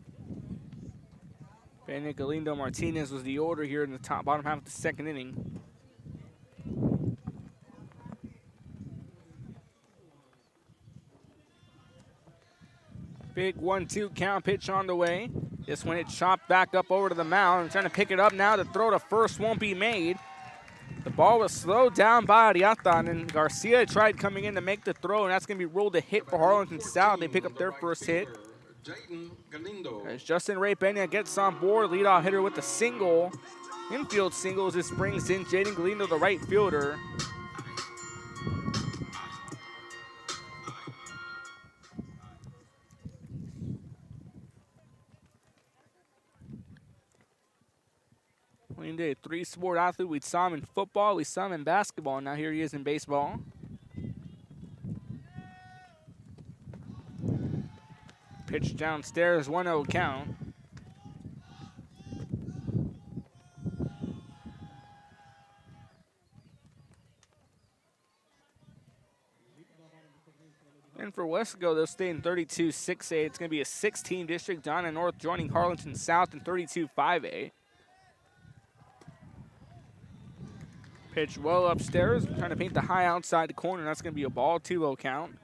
Pena, Galindo, Martinez was the order here in the bottom half of the second inning. Big 1-2 count, pitch on the way. This one it chopped back up over to the mound. Trying to pick it up now. The throw to first won't be made. The ball was slowed down by Ariata, and then Garcia tried coming in to make the throw, and that's going to be ruled a hit for Harlingen South. They pick up their first hit. As Justin Ray Pena gets on board, leadoff hitter with a single. Infield singles, this brings in Jaden Galindo, the right fielder. A three-sport athlete. We saw him in football, we saw him in basketball, and now here he is in baseball. Pitch downstairs, 1-0 count. And for Weslaco, they'll stay in 32-6A. It's going to be a 6-team district down in North, joining Harlingen South in 32-5A. Pitch well upstairs, trying to paint the high outside the corner. That's going to be a ball, 2-0 count.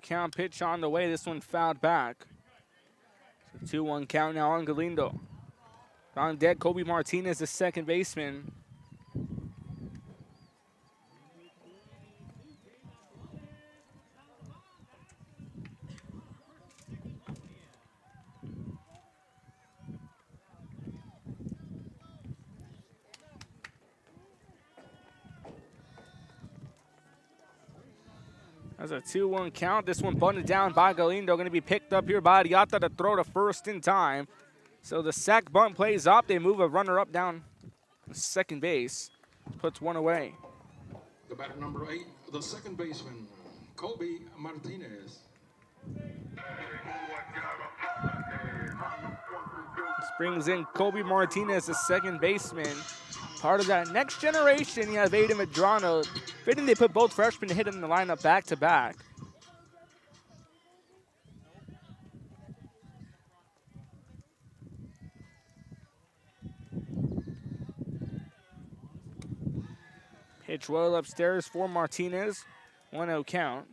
Count, pitch on the way. This one fouled back. So 2-1 count now on Galindo. On deck, Kobe Martinez, the second baseman. That's a 2-1 count. This one bunted down by Galindo. Going to be picked up here by Ariata to throw to first in time. So the sack bunt plays up. They move a runner up down second base. Puts one away. The batter number 8, the second baseman, Kobe Martinez. This brings in Kobe Martinez, the second baseman. Part of that next generation, you have Aiden Medrano. Fitting they put both freshmen to hit in the lineup back-to-back. Pitch well upstairs for Martinez. 1-0 count.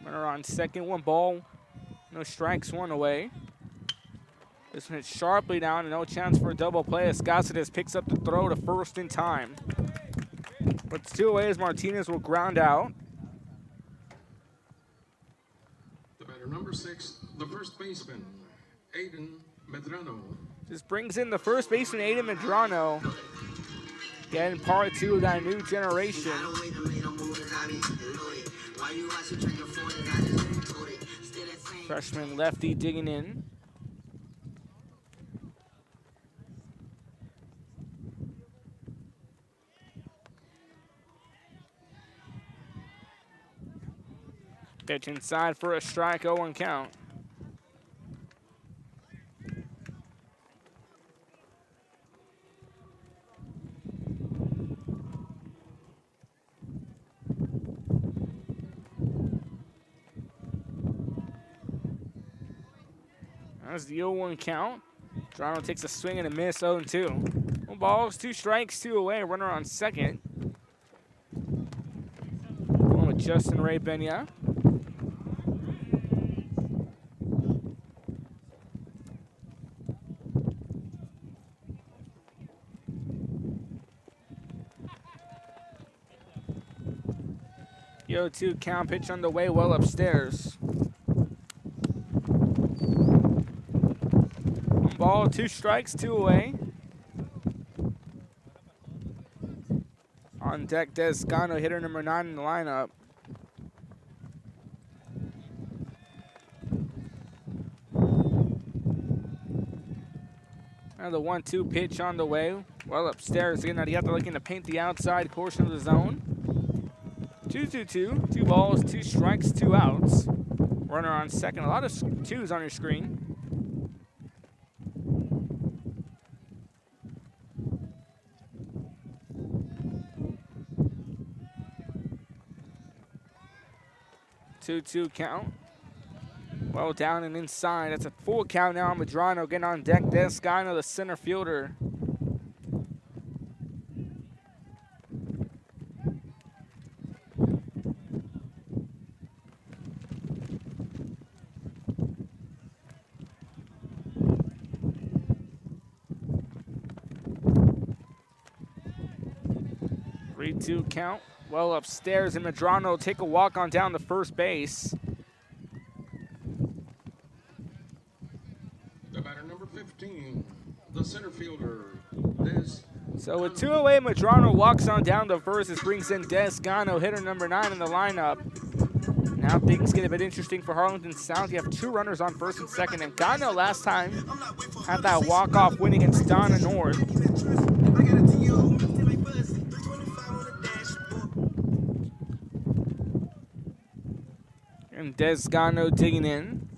Runner on second, 1 ball. No strikes, 1 away. This one hits sharply down and no chance for a double play as Cáceres picks up the throw to first in time. Puts 2 away as Martinez will ground out. The batter number 6, the first baseman, Aiden Medrano. This brings in the first baseman, Aiden Medrano. Again, part 2 of that new generation. Freshman lefty digging in. Pitch inside for a strike, 0-1 count. That's the 0-1 count. Toronto takes a swing and a miss, 0-2. 1 balls, 2 strikes, 2 away. Runner on second. Going with Justin Ray Benya. The 0-2 count, pitch on the way, well upstairs. 1 ball, 2 strikes, 2 away. On deck, Descano, hitter number 9 in the lineup. Another 1-2 pitch on the way. Well upstairs. Again, Arieta looking to paint the outside portion of the zone. 2-2-2. 2 balls, 2 strikes, 2 outs. Runner on second. A lot of 2s on your screen. Two count. Well down and inside. That's a full count now. Medrano getting on deck. Descano, the center fielder. Two count. Well upstairs, and Medrano take a walk on down to first base. The batter number 15, the center fielder, So with 2 away, Medrano walks on down to first. This brings in Descano, hitter number 9 in the lineup. Now things get a bit interesting for Harlingen South. You have 2 runners on first and second, and Gano last time had that walk-off win against Donna North. And Descano digging in.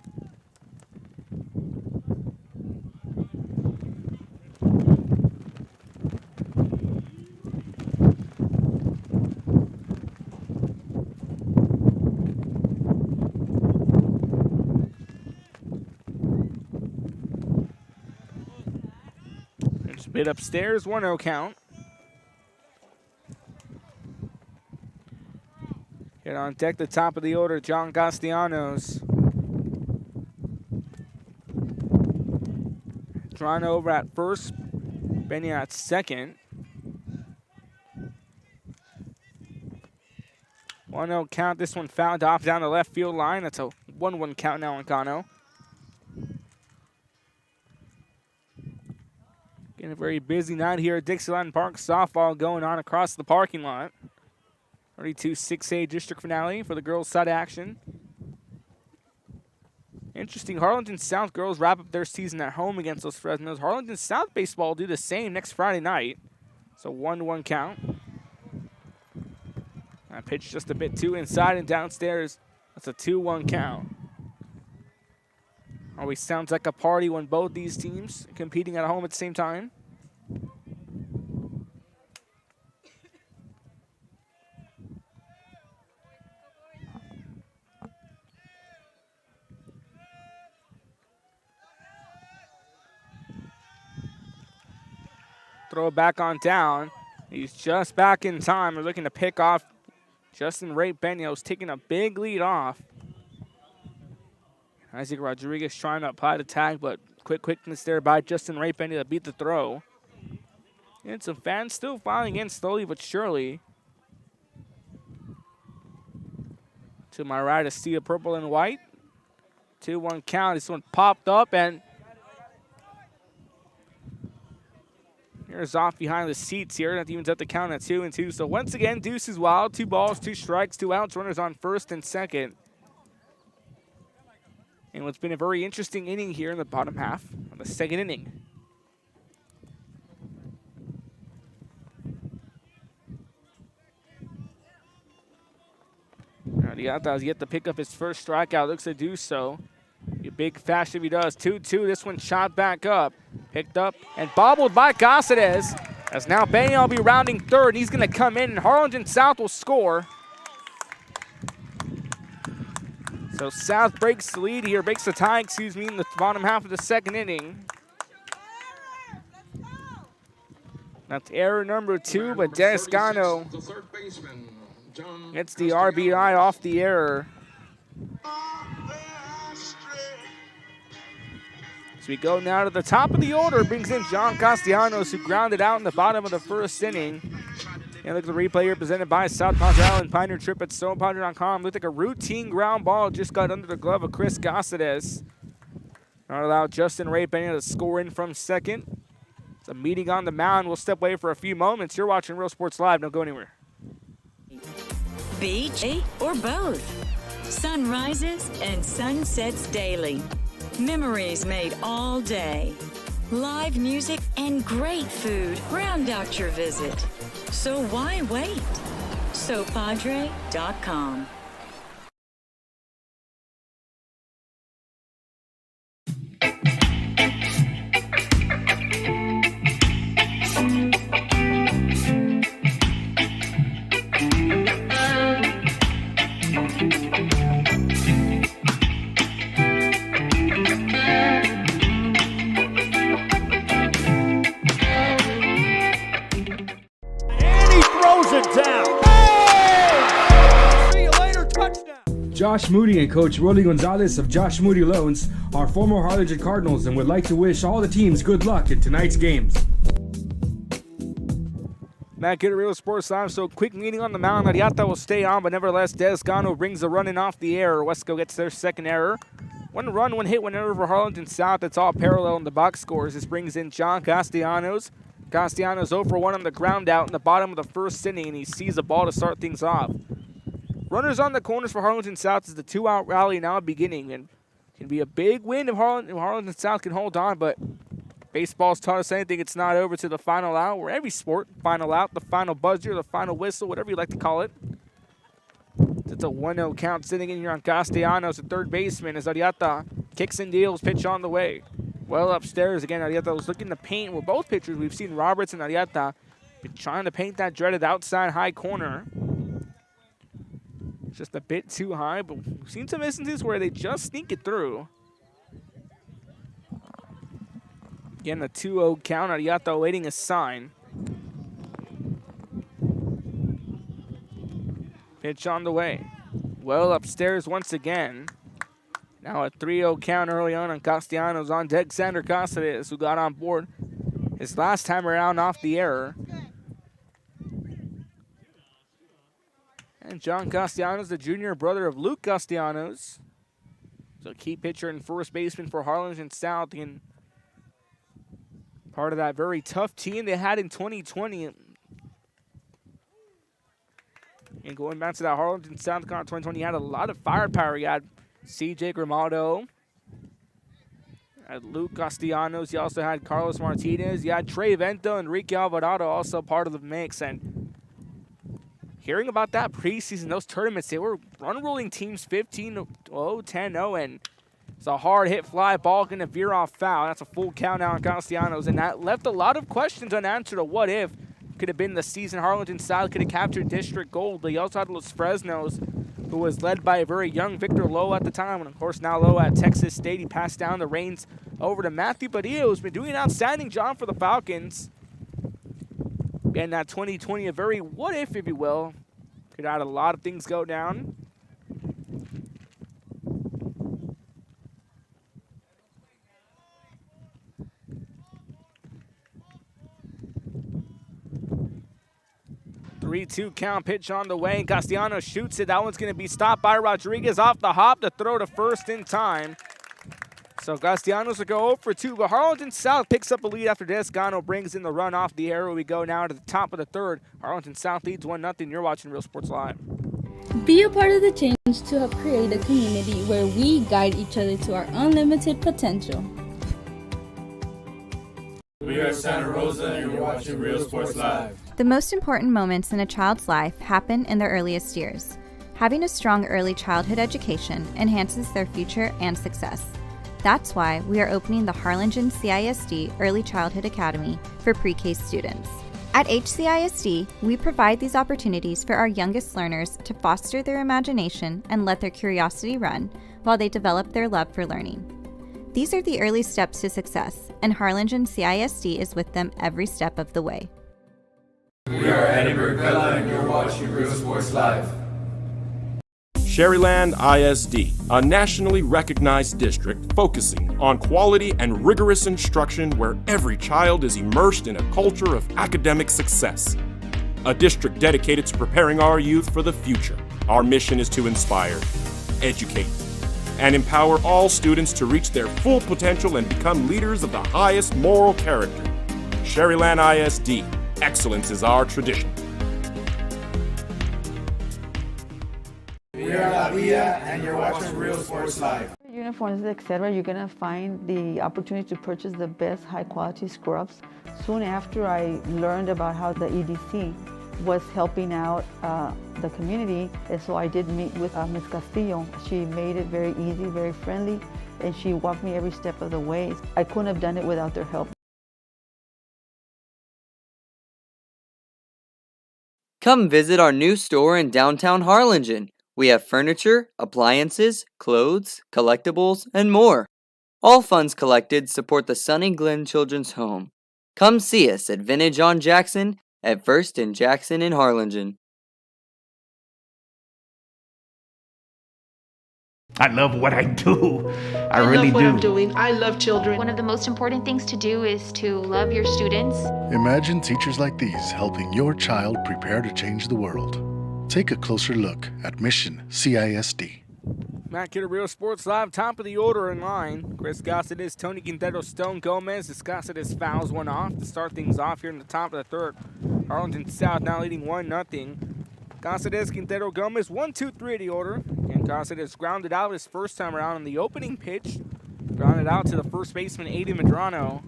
There's a bit upstairs, 1-0 count. Get on deck, the top of the order, John Castellanos. Toronto over at first, Benny at second. 1-0 count, this one fouled off down the left field line. That's a 1-1 count now on Cano. Getting a very busy night here at Dixieland Park. Softball going on across the parking lot. 32 6A district finale for the girls' side action. Interesting, Harlingen South girls wrap up their season at home against Los Fresnos. Harlingen South baseball will do the same next Friday night. So 1-1 count. That pitch just a bit too inside and downstairs. That's a 2-1 count. Always sounds like a party when both these teams are competing at home at the same time. Throw it back on down. He's just back in time. They're looking to pick off Justin Ray Benio's taking a big lead off. Isaac Rodriguez trying to apply the tag, but quickness there by Justin Ray Benio to beat the throw. And some fans still filing in slowly but surely. To my right, a sea of purple and white. 2-1 count. This one popped up, and here's off behind the seats here. That evens up the count at 2-2. So once again, Deuce is wild. 2 balls, 2 strikes, 2 outs. Runners on first and second. And what's been a very interesting inning here in the bottom half of the second inning. Arieta has yet to pick up his first strikeout. Looks to do so. A big fashion if he does. 2-2. This one shot back up. Picked up and bobbled by Cáceres. As now Benio will be rounding third. He's going to come in, and Harlingen South will score. So South breaks the lead here, breaks the tie, in the bottom half of the second inning. That's error number 2, but Descano gets the RBI off the error. So we go now to the top of the order, brings in John Castellanos, who grounded out in the bottom of the first inning. And look at the replay here presented by South Padre Island Pioneer Trip at StonePadre.com. Looked like a routine ground ball, just got under the glove of Chris Gossades. Not allowed Justin Rapena to score in from second. It's a meeting on the mound. We'll step away for a few moments. You're watching Real Sports Live. Don't go anywhere. Beach or both. Sunrises and sunsets daily. Memories made all day. Live music and great food round out your visit. So why wait? SoPadre.com. Josh Moody and Coach Rolly Gonzalez of Josh Moody Loans are former Harlingen Cardinals and would like to wish all the teams good luck in tonight's games. Matt Good at Real Sports Live. So quick meeting on the mound. Ariata will stay on, but nevertheless, Descano brings the run in off the error. Weslaco gets their second error. 1 run, 1 hit, 1 error for Harlingen South. It's all parallel in the box scores. This brings in John Castellanos. Castellanos 0 for 1 on the ground out in the bottom of the first inning, and he sees the ball to start things off. Runners on the corners for Harlingen South is the 2-out rally now beginning, and can be a big win if Harlingen South can hold on, but baseball's taught us anything, it's not over to the final out, or every sport, final out, the final buzzer, the final whistle, whatever you like to call it. It's a 1-0 count sitting in here on Castellanos, the third baseman, as Ariata kicks and deals, pitch on the way. Well upstairs again, Ariata was looking to paint with both pitchers. We've seen Roberts and Ariata been trying to paint that dreaded outside high corner. Just a bit too high, but we've seen some instances where they just sneak it through. Again, a 2-0 count. Ariata awaiting a sign. Pitch on the way. Well upstairs once again. Now a 3-0 count early on Castellanos on deck. Xander Caceres, who got on board his last time around off the error. And John Castellanos, the junior brother of Luke Castellanos. So key pitcher and first baseman for Harlingen South, and part of that very tough team they had in 2020. And going back to that Harlingen South con 2020, he had a lot of firepower. He had CJ Gramado, had Luke Castellanos. He also had Carlos Martinez. He had Trey Vento, Enrique Alvarado also part of the mix. And hearing about that preseason, those tournaments, they were run-rolling teams 15-0, 10-0, and it's a hard-hit fly ball going to veer off foul. That's a full count now on Castellanos, and that left a lot of questions unanswered of what if. Could have been the season Harlingen South could have captured district gold, but he also had Los Fresnos, who was led by a very young Victor Lowe at the time, and of course now Lowe at Texas State. He passed down the reins over to Matthew Padilla, who's been doing an outstanding job for the Falcons. And that 2020, a very what if you will. Could have had a lot of things go down. Three-two count, pitch on the way, and Castellanos shoots it. That one's going to be stopped by Rodriguez off the hop to throw to first in time. So Castellanos will go 0 for 2, but Harlingen South picks up a lead after Descano brings in the run off the arrow. We go now to the top of the third. Harlingen South leads 1-0. You're watching Real Sports Live. Be a part of the change to help create a community where we guide each other to our unlimited potential. We are Santa Rosa and you're watching Real Sports Live. The most important moments in a child's life happen in their earliest years. Having a strong early childhood education enhances their future and success. That's why we are opening the Harlingen CISD Early Childhood Academy for pre-K students. At HCISD, we provide these opportunities for our youngest learners to foster their imagination and let their curiosity run while they develop their love for learning. These are the early steps to success, and Harlingen CISD is with them every step of the way. We are Edinburgh Villa and you're watching Real Sports Live. Sherryland ISD, a nationally recognized district focusing on quality and rigorous instruction where every child is immersed in a culture of academic success. A district dedicated to preparing our youth for the future. Our mission is to inspire, educate, and empower all students to reach their full potential and become leaders of the highest moral character. Sherryland ISD, excellence is our tradition. We are La Villa and you're watching Real Sports Live. Uniforms, etc., you're going to find the opportunity to purchase the best high-quality scrubs. Soon after I learned about how the EDC was helping out the community, and so I did meet with Ms. Castillo. She made it very easy, very friendly, and she walked me every step of the way. I couldn't have done it without their help. Come visit our new store in downtown Harlingen. We have furniture, appliances, clothes, collectibles, and more. All funds collected support the Sunny Glen Children's Home. Come see us at Vintage on Jackson at First and Jackson in Harlingen. I love what I do. I really love what do. I'm doing. I love children. One of the most important things to do is to love your students. Imagine teachers like these helping your child prepare to change the world. Take a closer look at Mission CISD. Back here to Real Sports Live, top of the order in line. Chris Gossett, Tony Quintero, Stone Gomez. As Gossett fouls one off to start things off here in the top of the third. Harlingen South now leading 1-0. Gossett, Quintero, Gomez, 1-2-3 of the order. And Gossett has grounded out his first time around on the opening pitch. Grounded out to the first baseman, Aiden Medrano.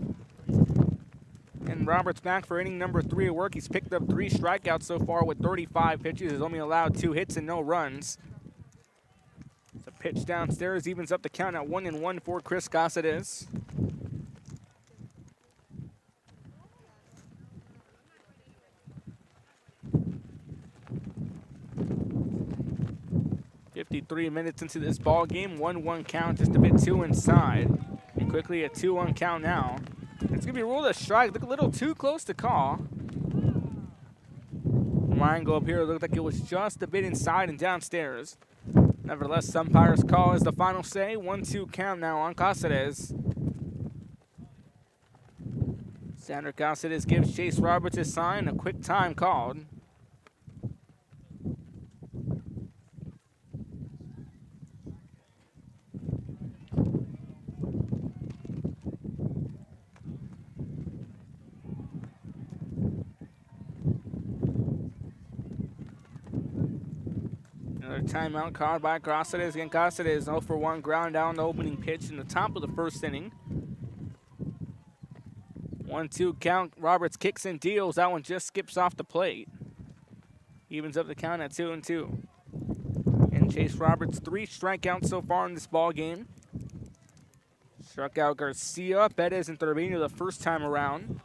And Roberts back for inning number 3 of work. He's picked up 3 strikeouts so far with 35 pitches. He's only allowed 2 hits and no runs. It's a pitch downstairs, evens up the count at 1-1 for Chris Gossett. 53 minutes into this ball game, 1-1 count, just a bit too inside. And quickly a 2-1 count now. It's going to be ruled a strike. Look a little too close to call. From angle up here, it looked like it was just a bit inside and downstairs. Nevertheless, umpire's call is the final say. 1-2 count now on Cáceres. Sandra Cáceres gives Chase Roberts his sign. A quick time called. Another timeout called by Cáceres. Again, Cáceres 0 for 1 ground down the opening pitch in the top of the first inning. 1-2 count. Roberts kicks and deals. That one just skips off the plate. Evens up the count at 2-2. And Chase Roberts 3 strikeouts so far in this ball game. Struck out Garcia, Perez, and Trevino the first time around.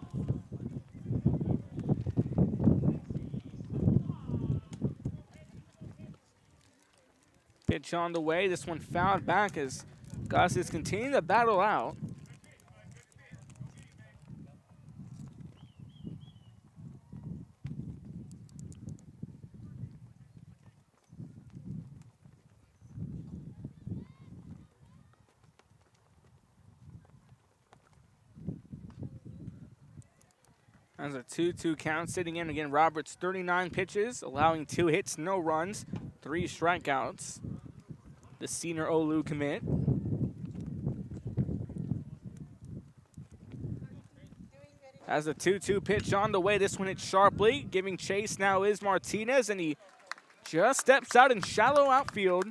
Pitch on the way. This one fouled back as Gus is continuing to battle out. As a 2-2 count sitting in again. Roberts 39 pitches, allowing 2 hits, no runs, 3 strikeouts. The senior Olu commit. As a 2-2 pitch on the way, this one hits sharply. Giving chase now is Martinez, and he just steps out in shallow outfield.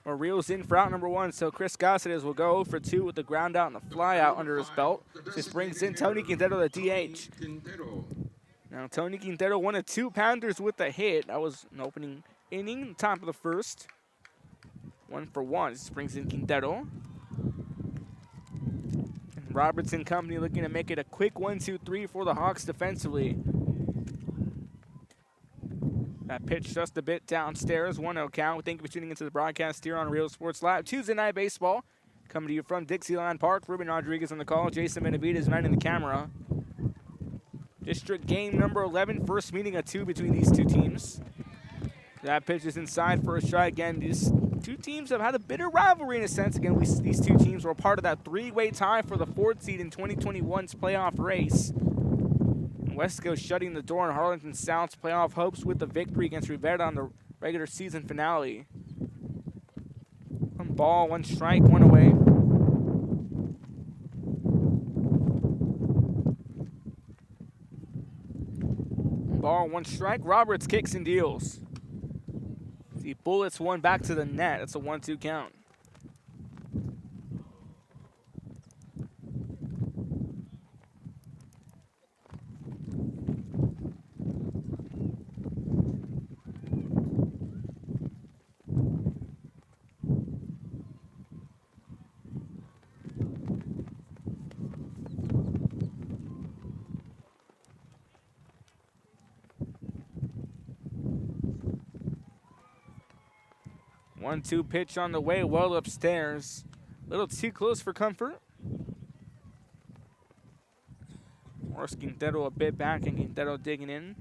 Or reels in for out number 1, so Chris Cáceres will go 0 for 2 with the ground out and the fly out under his belt. This brings in Tony Quintero, the DH. Now Tony Quintero, 1 of 2 pounders with a hit. That was an opening inning, top of the first. 1 for 1. This brings in Quintero. And Robertson company looking to make it a quick 1-2-3 for the Hawks defensively. That pitch just a bit downstairs, 1-0 count. Thank you for tuning into the broadcast here on Real Sports Live. Tuesday Night Baseball coming to you from Dixieland Park. Ruben Rodriguez on the call. Jason Benavidez manning the camera. District game number 11, first meeting of two between these two teams. That pitch is inside for a strike. Again, these two teams have had a bitter rivalry in a sense. Again, these two teams were part of that three-way tie for the 4th seed in 2021's playoff race. Weslaco shutting the door on Harlingen South's playoff hopes with the victory against Rivera on the regular season finale. 1 ball, 1 strike, 1 away. Ball, 1 strike. Roberts kicks and deals. He bullets one back to the net. That's a 1-2 count. One-two pitch on the way, well upstairs. A little too close for comfort. Force Quintero a bit back, and Quintero digging in.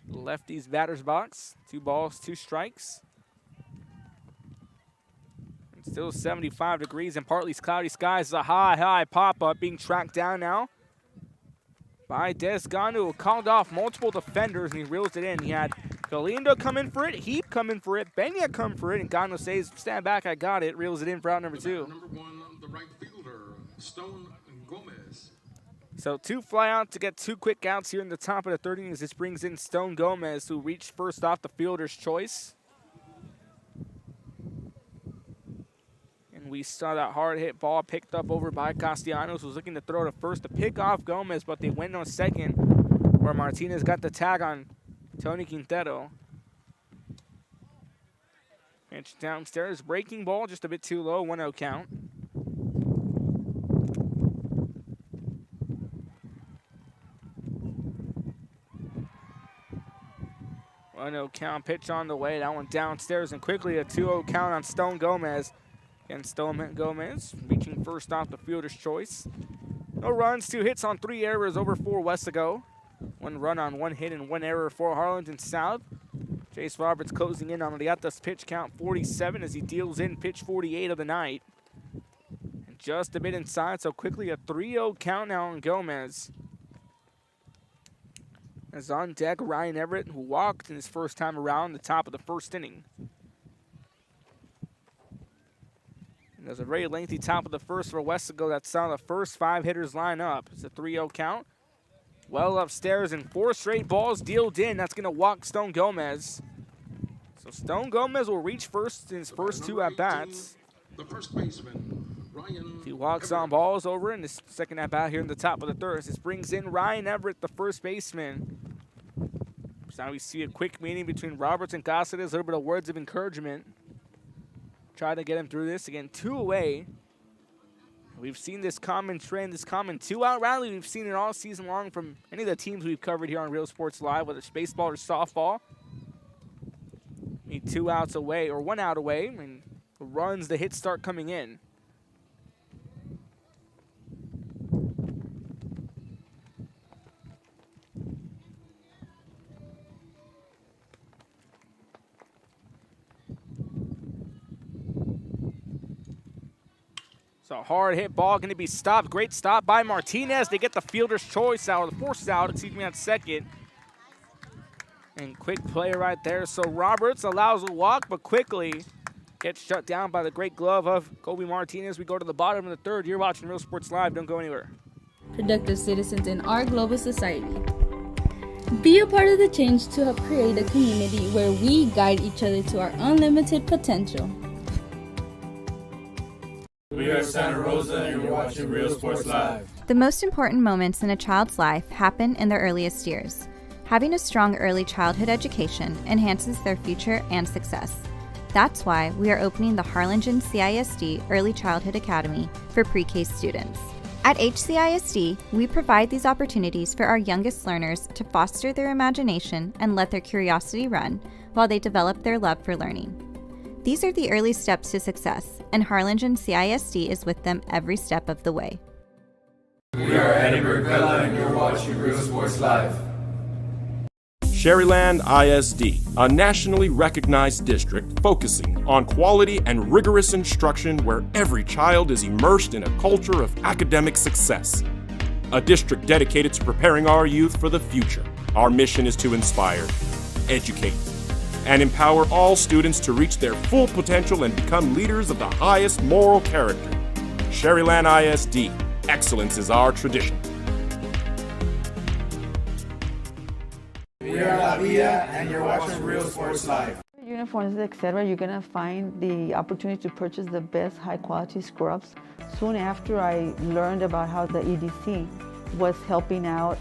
Lefty's batter's box. 2 balls, 2 strikes. It's still 75 degrees and partly cloudy skies. A high pop-up being tracked down now by Desgano, who called off multiple defenders, and he reels it in. He had Galindo come in for it, Heap come in for it, Benya come for it, and Gano says, stand back, I got it, reels it in for out number 2. Number 1, the right fielder, Stone Gomez. So 2 fly out to get 2 quick outs here in the top of the 3rd innings. This brings in Stone Gomez, who reached first off the fielder's choice. And we saw that hard hit ball picked up over by Castellanos, who was looking to throw to first to pick off Gomez, but they went on second, where Martinez got the tag on Tony Quintero. Pitch downstairs, breaking ball, just a bit too low, 1-0 count. No count, pitch on the way. That one downstairs, and quickly a 2-0 count on Stone Gomez. And Stone Gomez reaching first off the fielder's choice. No runs, 2 hits on 3 errors over for Weslaco. 1 run on 1 hit and 1 error for Harlingen South. Chase Roberts closing in on the Atlas pitch count 47 as he deals in pitch 48 of the night. And just a bit inside, so quickly a 3-0 count now on Gomez. As on deck, Ryan Everett, who walked in his first time around the top of the 1st inning. And there's a very lengthy top of the 1st for Weslaco that saw the first 5 hitters line up. It's a 3-0 count. Well upstairs, and 4 straight balls dealed in. That's going to walk Stone Gomez. So Stone Gomez will reach first in his first 2 at-bats. The first baseman, Ryan. He walks on balls over in his second at-bat here in the top of the 3rd. This brings in Ryan Everett, the first baseman. So now we see a quick meeting between Roberts and Cáceres, a little bit of words of encouragement. Try to get him through this. Again, 2 away. We've seen this common trend, this common 2-out rally. We've seen it all season long from any of the teams we've covered here on Real Sports Live, whether it's baseball or softball. Need 2 outs away, or 1 out away, and the runs, the hits start coming in. So hard hit ball going to be stopped. Great stop by Martinez. They get the fielder's choice out, or the force out, at second. And quick play right there. So Roberts allows a walk, but quickly gets shut down by the great glove of Kobe Martinez. We go to the bottom of the 3rd. You're watching Real Sports Live. Don't go anywhere. Productive citizens in our global society. Be a part of the change to help create a community where we guide each other to our unlimited potential. We are Santa Rosa, and you're watching Real Sports Live. The most important moments in a child's life happen in their earliest years. Having a strong early childhood education enhances their future and success. That's why we are opening the Harlingen CISD Early Childhood Academy for pre-K students. At HCISD, we provide these opportunities for our youngest learners to foster their imagination and let their curiosity run, while they develop their love for learning. These are the early steps to success, and Harlingen CISD is with them every step of the way. We are Edinburgh Villa and you're watching Real Sports Live. Sherryland ISD, a nationally recognized district focusing on quality and rigorous instruction where every child is immersed in a culture of academic success. A district dedicated to preparing our youth for the future. Our mission is to inspire, educate, and empower all students to reach their full potential and become leaders of the highest moral character. Sherryland ISD, excellence is our tradition. We are La Villa and you're watching Real Sports Live. Uniforms, etc., you're gonna find the opportunity to purchase the best high quality scrubs. Soon after I learned about how the EDC was helping out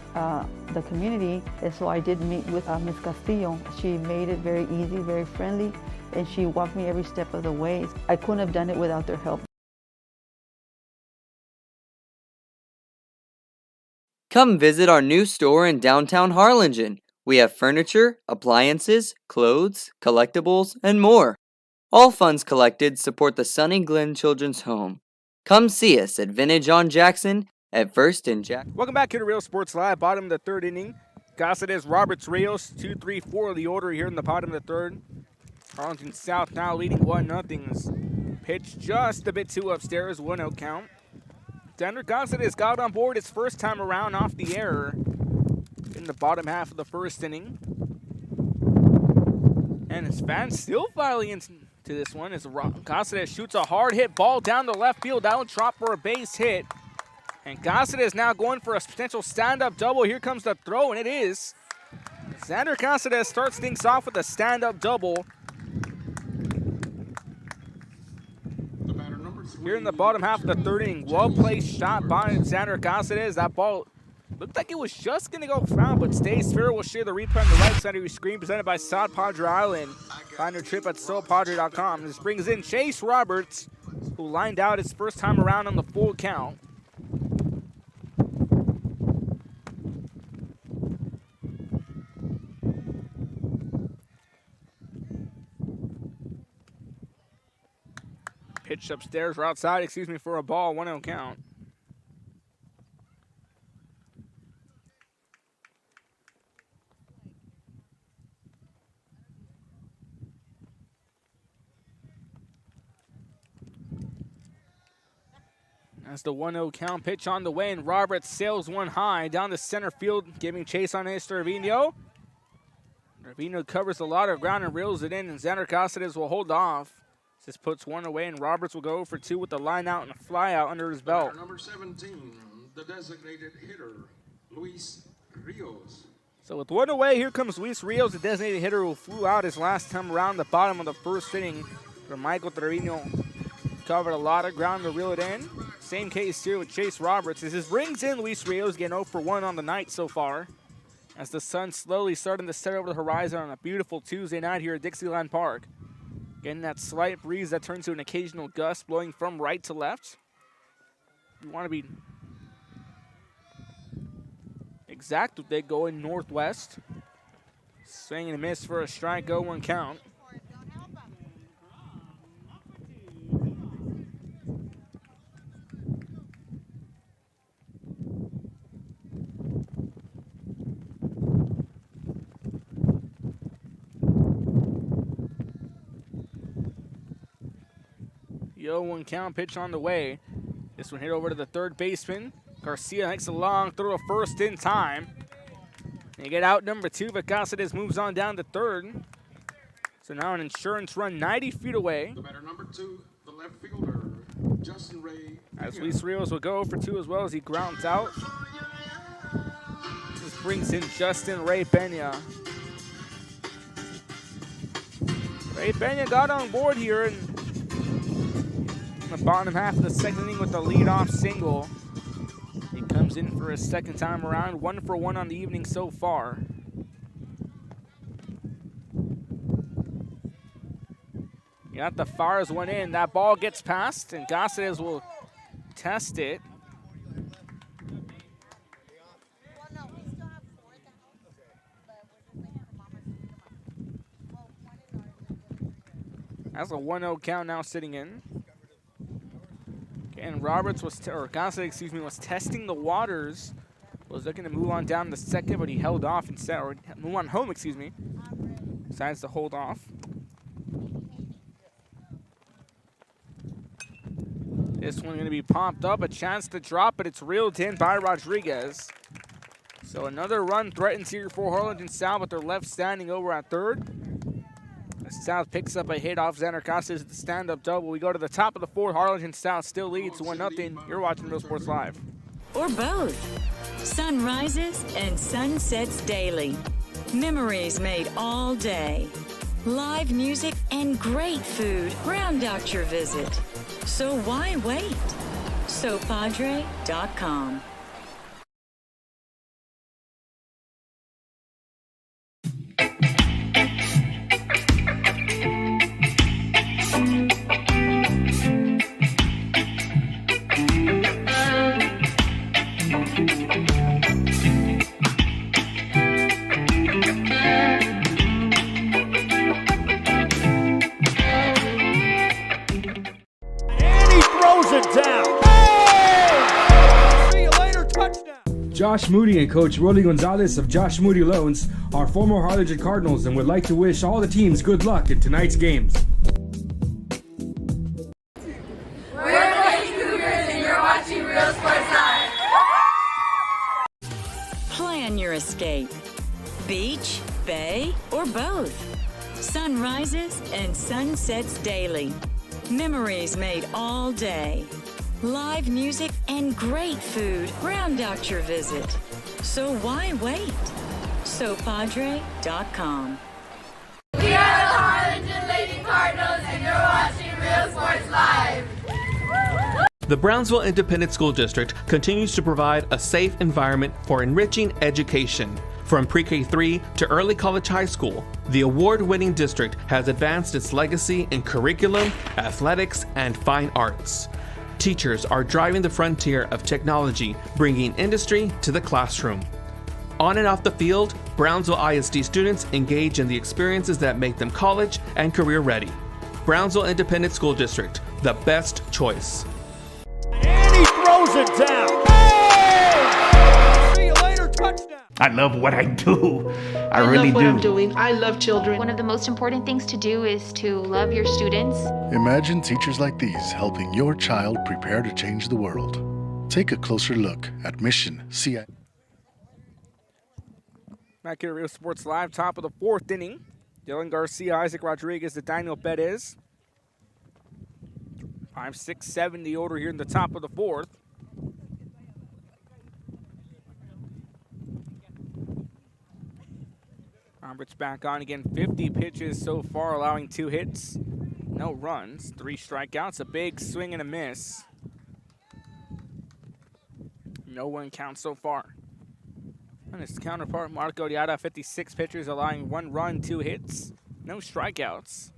the community, and so I did meet with Ms. Castillo. She made it very easy, very friendly, and she walked me every step of the way. I couldn't have done it without their help. Come visit our new store in downtown Harlingen. We have furniture, appliances, clothes, collectibles, and more. All funds collected support the Sunny Glen Children's Home. Come see us at Vintage on Jackson at First and Jack. Welcome back here to Real Sports Live. Bottom of the third inning. Cáceres, Roberts, Rios, 2-3-4 the order here in the bottom of the third. Harlingen South now leading 1-0. Pitch just a bit too upstairs, 1-0 count. Xander Cáceres got on board his first time around off the error in the bottom half of the first inning. And his fans still filing into this one as Cáceres shoots a hard hit ball down the left field. That will drop for a base hit. And Cáceres now going for a potential stand-up double. Here comes the throw, and it is. Xander Cáceres starts things off with a stand-up double. Here in the bottom half of the third inning, well-placed shot by Xander Cáceres. That ball looked like it was just going to go foul, but stays fair. We'll share the replay on the right side of your screen, presented by South Padre Island. Find your trip at SoPadre.com. This brings in Chase Roberts, who lined out his first time around on the full count. Pitch upstairs or outside, for a ball, 1-0 count. That's the 1-0 count. Pitch on the way, and Roberts sails one high down the center field, giving chase on his Trevino. Trevino covers a lot of ground and reels it in, and Xander Cáceres will hold off. This puts one away, and Roberts will go for two with the line out and a fly out under his belt. Number 17, the designated hitter, Luis Rios. So with one away, here comes Luis Rios, the designated hitter who flew out his last time around the bottom of the first inning. For Michael Trevino, covered a lot of ground to reel it in. Same case here with Chase Roberts. As this brings in Luis Rios, getting 0 for 1 on the night so far. As the sun slowly starting to set over the horizon on a beautiful Tuesday night here at Dixieland Park. Getting that slight breeze that turns to an occasional gust blowing from right to left. You want to be exact with it, going northwest. Swing and a miss for a strike, 0-1 count. The 0-1 count, pitch on the way. This one hit over to the third baseman. Garcia makes a long throw to first in time. They get out number 2, but Cáceres moves on down to third. So now an insurance run 90 feet away. The batter number 2, the left fielder, Justin Ray. As Luis Rios will go for 2 as well as he grounds out. This brings in Justin Ray Peña. Ray Peña got on board here in the bottom half of the second inning with the leadoff single. He comes in for his second time around, 1 for 1 on the evening so far. Got the fires one in. That ball gets past, and Cáceres will test it. That's a 1-0 count now sitting in. And Roberts was, was testing the waters. Was looking to move on down the second, but he held off instead, or move on home, Decides to hold off. This one going to be popped up, a chance to drop, but it's reeled in by Rodriguez. So another run threatens here for Harlingen South, but they're left standing over at third. South picks up a hit off Xander Costas at the stand-up double. We go to the top of the fourth. Harlingen South still leads 1-0. You're watching Real Sports Live. Or both. Sun rises and sun sets daily. Memories made all day. Live music and great food round out your visit. So why wait? SoPadre.com. Josh Moody and Coach Rolly Gonzalez of Josh Moody Loans are former Harlingen Cardinals and would like to wish all the teams good luck in tonight's games. We're the Lady Cougars and you're watching Real Sports Live. Plan your escape. Beach, bay, or both. Sun rises and sun sets daily. Memories made all day. Live music and great food round out your visit. So why wait? SoPadre.com. We are the Harlingen Lady Cardinals and you're watching Real Sports Live. The Brownsville Independent School District continues to provide a safe environment for enriching education. From pre-K3 to early college high school, the award-winning district has advanced its legacy in curriculum, athletics, and fine arts. Teachers are driving the frontier of technology, bringing industry to the classroom. On and off the field, Brownsville ISD students engage in the experiences that make them college and career ready. Brownsville Independent School District, the best choice. And he throws it down. Hey! See you later, touchdown. I love what I do. I I really love what do. I'm doing. I love children. One of the most important things to do is to love your students. Imagine teachers like these helping your child prepare to change the world. Take a closer look at Mission CI. Back here at Real Sports Live, top of the fourth inning. Dylan Garcia, Isaac Rodriguez, Daniel Bettis. 5, 6, 7 the order here in the top of the fourth. Roberts back on again, 50 pitches so far, allowing 2 hits. No runs, 3 strikeouts, a big swing and a miss. No one count so far. And his counterpart, Marco Diada, 56 pitches, allowing 1 run, 2 hits, no strikeouts.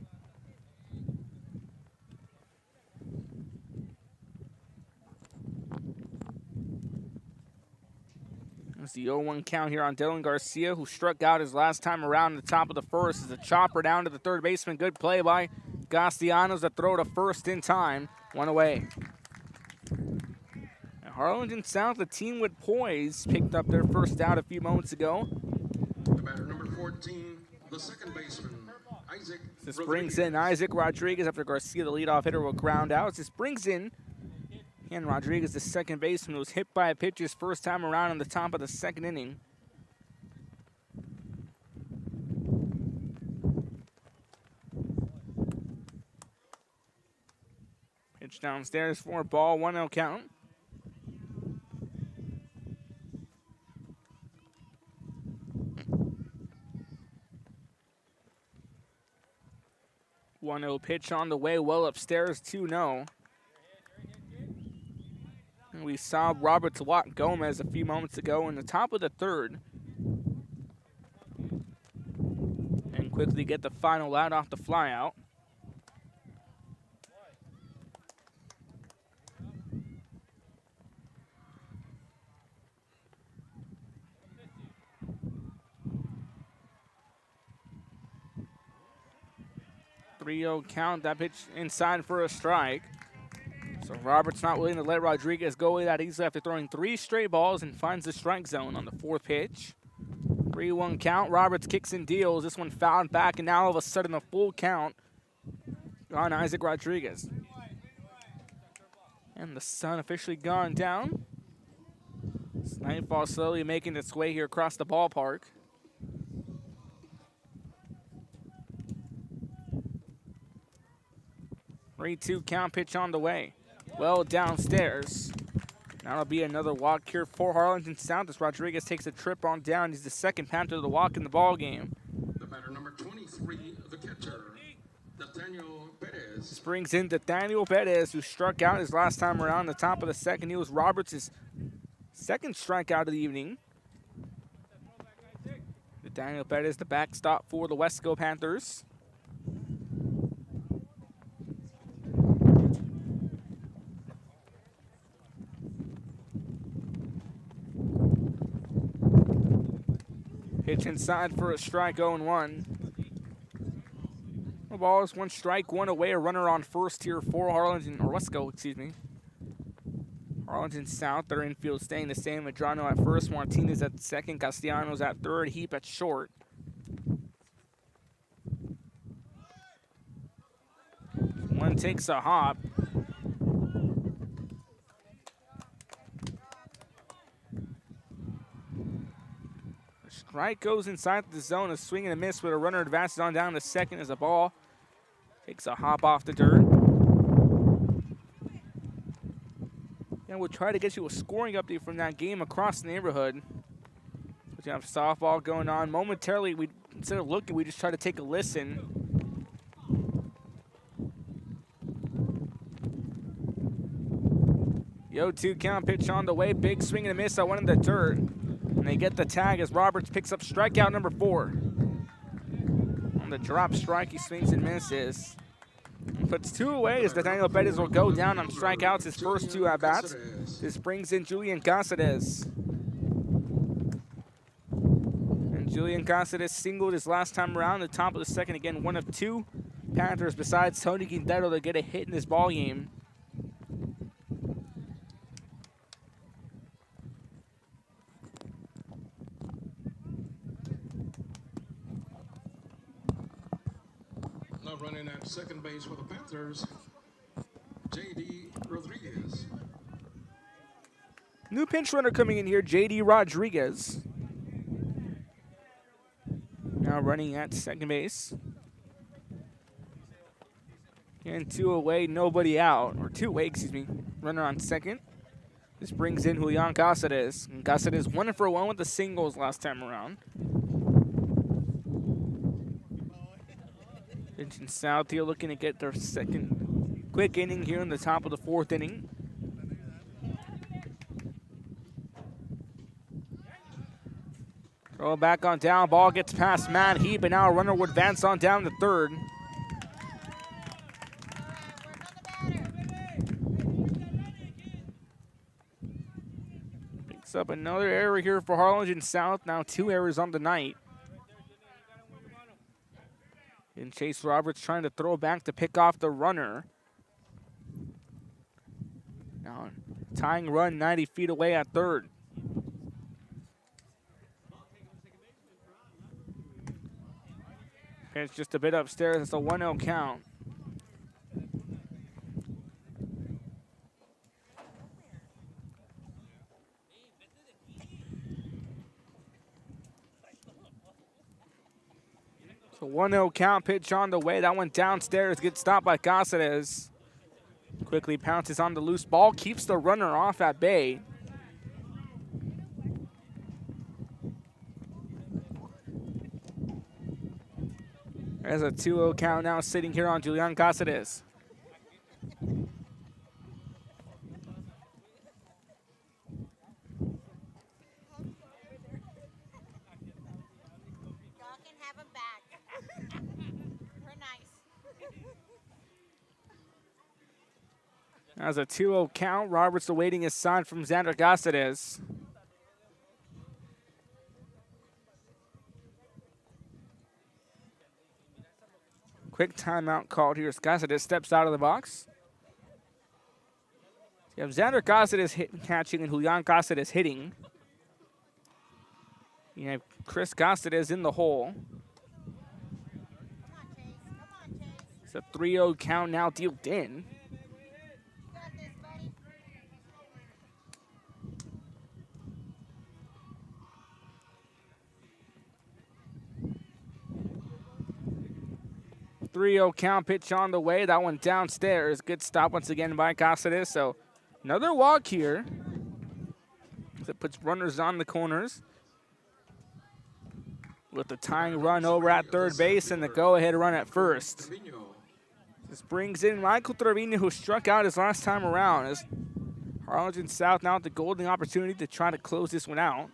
There's the 0-1 count here on Dylan Garcia, who struck out his last time around in the top of the first. As a chopper down to the third baseman. Good play by Castellanos to throw to first in time. 1 away. And Harlingen South, the team with poise, picked up their first out a few moments ago. The batter number 14, the second baseman, Isaac. This brings in Isaac Rodriguez after Garcia, the leadoff hitter, will ground out. This brings in and Rodriguez, the second baseman, was hit by a pitch his first time around in the top of the second inning. Pitch downstairs for a ball, 1-0 count. One-0 pitch on the way, well upstairs, 2-0. And we saw Roberts walk Gomez a few moments ago in the top of the third. And quickly get the final out off the flyout. 3-0 count. That pitch inside for a strike. So Roberts not willing to let Rodriguez go away that easily after throwing 3 straight balls and finds the strike zone on the 4th pitch. 3-1 count. Roberts kicks and deals. This one fouled back, and now all of a sudden a full count on Isaac Rodriguez. And the sun officially gone down. It's nightfall slowly making its way here across the ballpark. Three-2 count, pitch on the way. Well downstairs. Now it'll be another walk here for Harlingen South as Rodriguez takes a trip on down. He's the second Panther to walk in the ball game. The batter number 23, the catcher, Nathaniel Perez. This brings in Nathaniel Perez, who struck out his last time around the top of the second. He was Roberts' second strikeout of the evening. Nathaniel Perez, the backstop for the Weslaco Panthers. Pitch inside for a strike, 0-1. The ball is 1 strike, 1 away. A runner on first here for Harlingen, or Weslaco, excuse me. Harlingen South, their infield staying the same. Medrano at first, Martinez at second, Castellanos at third, Heap at short. One takes a hop. Strike goes inside the zone, a swing and a miss with a runner advances on down to second as the ball takes a hop off the dirt. And we'll try to get you a scoring update from that game across the neighborhood. But you have softball going on. Momentarily, instead of looking, we just try to take a listen. Yo, 2 count, pitch on the way. Big swing and a miss at one in the dirt. And they get the tag as Roberts picks up strikeout number 4. On the drop strike, he swings and misses. Puts 2 away as Nathaniel Perez will go down on strikeouts his first 2 at-bats. This brings in Julian Cáceres. And Julian Cáceres singled his last time around, the top of the second. Again, one of 2 Panthers besides Tony Quintero to get a hit in this ball game. Running at second base for the Panthers, J.D. Rodriguez. New pinch runner coming in here, J.D. Rodriguez. Now running at second base. And 2 away, nobody out. Or 2 away, excuse me. Runner on second. This brings in Julian Cáceres. And Cáceres 1 for 1 with the singles last time around. Harlingen South here looking to get their second quick inning here in the top of the 4th inning. Throw back on down, ball gets past Matt Heap, and now a runner would advance on down to third. Picks up another error here for Harlingen South, now 2 errors on the night. And Chase Roberts trying to throw back to pick off the runner. Now, tying run 90 feet away at third. It's just a bit upstairs. It's a 1-0 count. So 1-0 count, pitch on the way. That one downstairs gets stopped by Cáceres. Quickly pounces on the loose ball, keeps the runner off at bay. There's a 2-0 count now sitting here on Julian Cáceres. As a 2-0 count, Roberts awaiting a sign from Xander Cáceres. Quick timeout called here as Cáceres steps out of the box. You have Xander Cáceres catching and Julian Cáceres hitting. You have Chris Cáceres in the hole. It's a 3-0 count now dealt in. Count, pitch on the way. That one downstairs. Good stop once again by Cáceres. So another walk here. That puts runners on the corners. With the tying run over at third base and the go-ahead run at first. This brings in Michael Trevino, who struck out his last time around. As Harlingen South now with the golden opportunity to try to close this one out.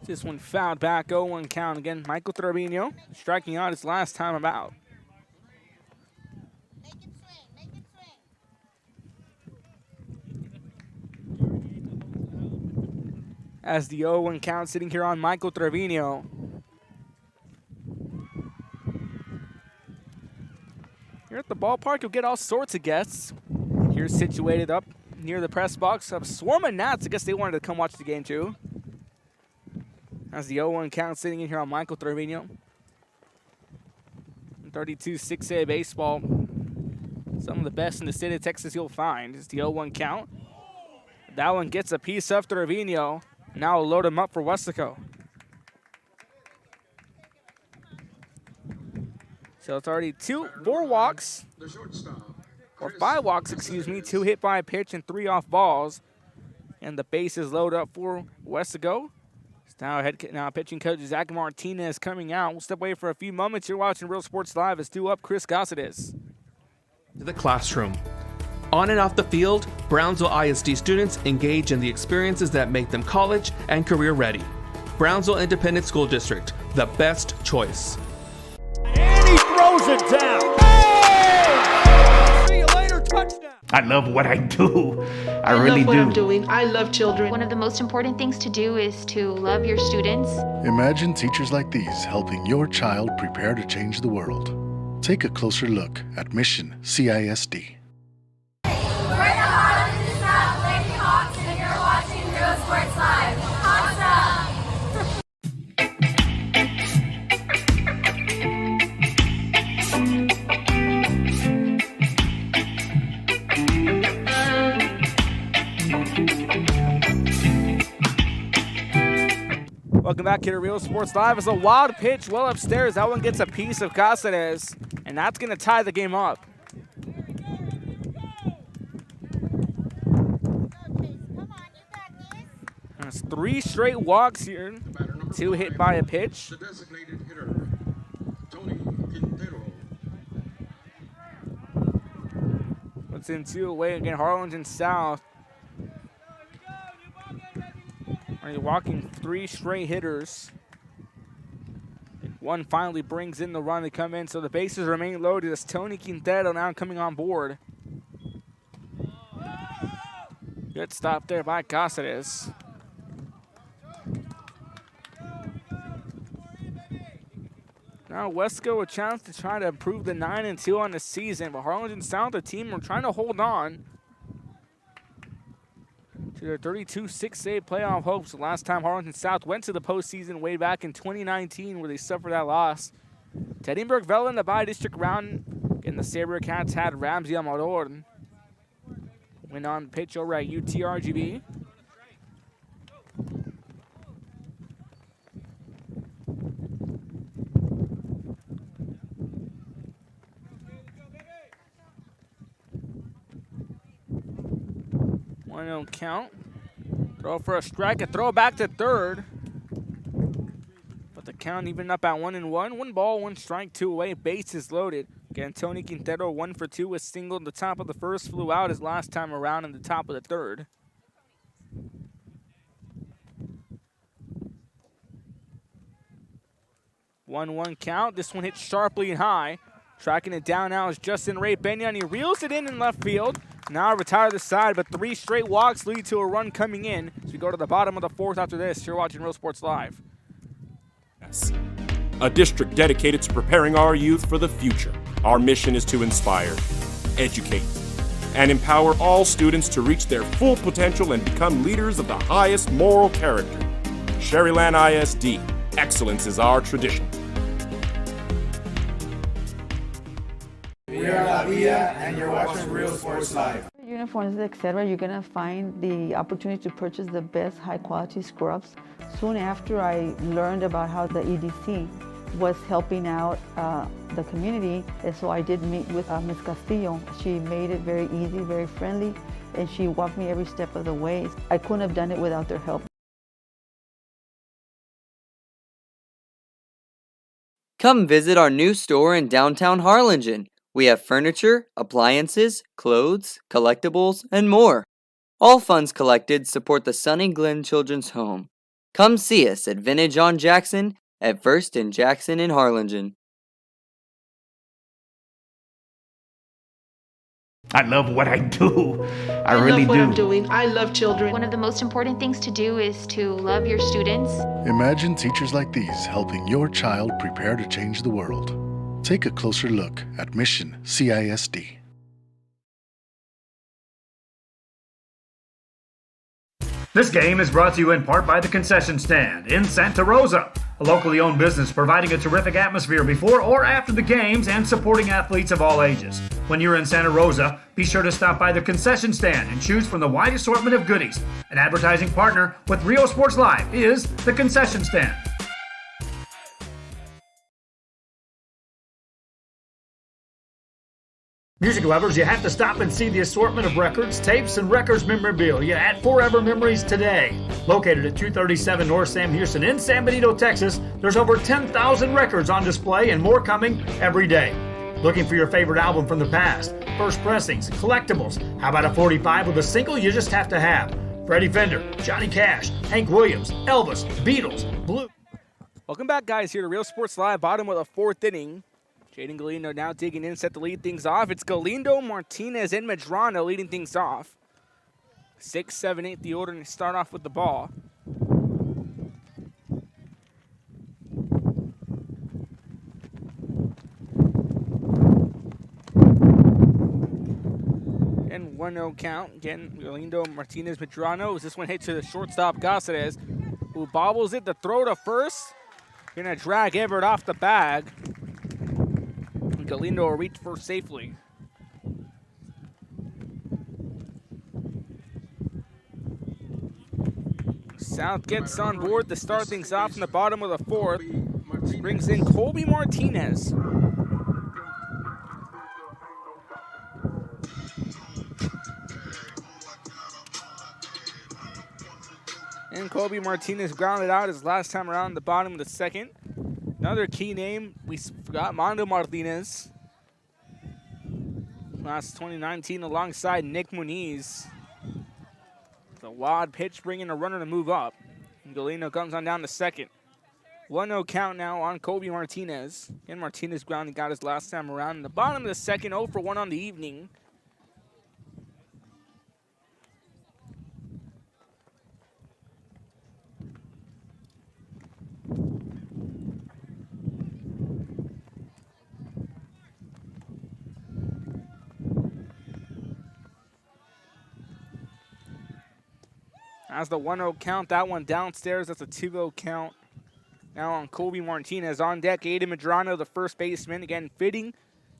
This one fouled back, 0-1 count again. Michael Trevino striking out his last time about. As the 0-1 count sitting here on Michael Trevino. Here at the ballpark, you'll get all sorts of guests. Here situated up near the press box. A swarm of gnats. I guess they wanted to come watch the game too. As the 0-1 count sitting in here on Michael Trevino. 32 6A baseball. Some of the best in the state of Texas you'll find. It's the 0-1 count. That one gets a piece of Trevino. Now load him up for Weslaco. So it's already 4 walks. Or 5 walks, excuse me. 2 hit by a pitch and 3 off balls. And the bases load up for Weslaco. Now pitching coach Zach Martinez coming out. We'll step away for a few moments. You're watching Real Sports Live. It's due up Chris Cáceres. To the classroom. On and off the field, Brownsville ISD students engage in the experiences that make them college and career ready. Brownsville Independent School District, the best choice. And he throws it down. Hey! See you later, touchdown. I love what I do. I really love what do. I'm doing. I love children. One of the most important things to do is to love your students. Imagine teachers like these helping your child prepare to change the world. Take a closer look at Mission CISD. We're the Harlingen South Lady Hawks, and you're watching Real Sports Live. Hawks up! Welcome back here to Real Sports Live. It's a wild pitch well upstairs. That one gets a piece of Cáceres, and that's going to tie the game up. There's 3 straight walks here. 2 hit by a pitch. The designated hitter, Tony Quintero. Puts in 2 away again. Harlingen South. Are you walking 3 straight hitters? One finally brings in the run to come in, so the bases remain loaded as Tony Quintero now coming on board. Good stop there by Cáceres. Now Weslaco a chance to try to improve the 9-2 on the season, but Harlingen South, the team, are trying to hold on to their 32 6A playoff hopes. The last time Harlingen South went to the postseason way back in 2019 where they suffered that loss. Teddingburg fell in the bi-district round, and the SaberCats had Ramsey Amador. Went on to pitch over at UTRGB. One count. Throw for a strike, a throw back to third. But the count even up at 1-1. 1 ball, 1 strike, 2 away. Bases loaded. Again, Tony Quintero 1 for 2 with single in the top of the first, flew out his last time around in the top of the third. 1-1 count. This one hit sharply and high. Tracking it down now is Justin Ray Benya, and he reels it in left field. Now retire the side, but 3 straight walks lead to a run coming in as we go to the bottom of the 4th after this. You're watching Real Sports Live. Yes. A district dedicated to preparing our youth for the future. Our mission is to inspire, educate, and empower all students to reach their full potential and become leaders of the highest moral character. Sherryland ISD, excellence is our tradition. We are La Villa, and you're watching Real Sports Live. Uniforms, etc., you're going to find the opportunity to purchase the best high-quality scrubs. Soon after I learned about how the EDC was helping out the community, and so I did meet with Ms. Castillo. She made it very easy, very friendly, and she walked me every step of the way. I couldn't have done it without their help. Come visit our new store in downtown Harlingen. We have furniture, appliances, clothes, collectibles, and more. All funds collected support the Sunny Glen Children's Home. Come see us at Vintage on Jackson at First and Jackson in Harlingen. I love what I do. I really love what do. I'm doing. I love children. One of the most important things to do is to love your students. Imagine teachers like these helping your child prepare to change the world. Take a closer look at Mission CISD. This game is brought to you in part by the Concession Stand in Santa Rosa, a locally owned business providing a terrific atmosphere before or after the games and supporting athletes of all ages. When you're in Santa Rosa, be sure to stop by the Concession Stand and choose from the wide assortment of goodies. An advertising partner with Real Sports Live is the Concession Stand. Music lovers, you have to stop and see the assortment of records, tapes, and records memorabilia at Forever Memories today. Located at 237 North Sam Houston in San Benito, Texas, there's over 10,000 records on display and more coming every day. Looking for your favorite album from the past, first pressings, collectibles? How about a 45 with a single you just have to have? Freddie Fender, Johnny Cash, Hank Williams, Elvis, Beatles, Blue. Welcome back, guys, here to Real Sports Live, bottom of the 4th inning. Jaden Galindo now digging in, set to lead things off. It's Galindo, Martinez, and Medrano leading things off. 6, 7, 8 the order, and start off with the ball. And 1-0 count. Again, Galindo, Martinez, Medrano. As this one hit to the shortstop, Cáceres, who bobbles it. The throw to first. Gonna drag Everett off the bag. Galindo will reach first safely. South gets on board to start things off in the bottom of the 4th. Brings in Colby Martinez. And Colby Martinez grounded out his last time around the bottom of the 2nd. Another key name, we forgot Mondo Martinez. Class 2019 alongside Nick Muniz. The wild pitch bringing a runner to move up. And Galindo comes on down to 2nd. 1-0 count now on Colby Martinez. And Martinez grounded got his last time around in the bottom of the 2nd, 0 for 1 on the evening. As the 1-0 count, that one downstairs, that's a 2-0 count. Now on Colby Martinez. On deck, Aiden Medrano, the first baseman. Again, fitting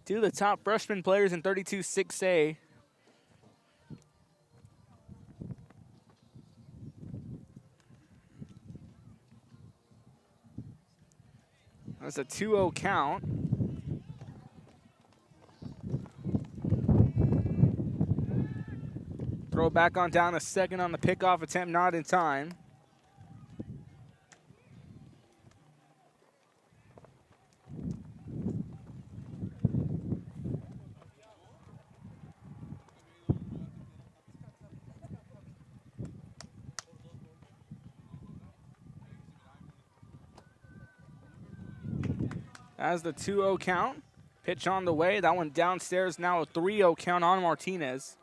to the top freshman players in 32-6A. That's a 2-0 count. Throw back on down to 2nd on the pickoff attempt, not in time. As the 2-0 count. Pitch on the way. That one downstairs. Now a 3-0 count on Martinez.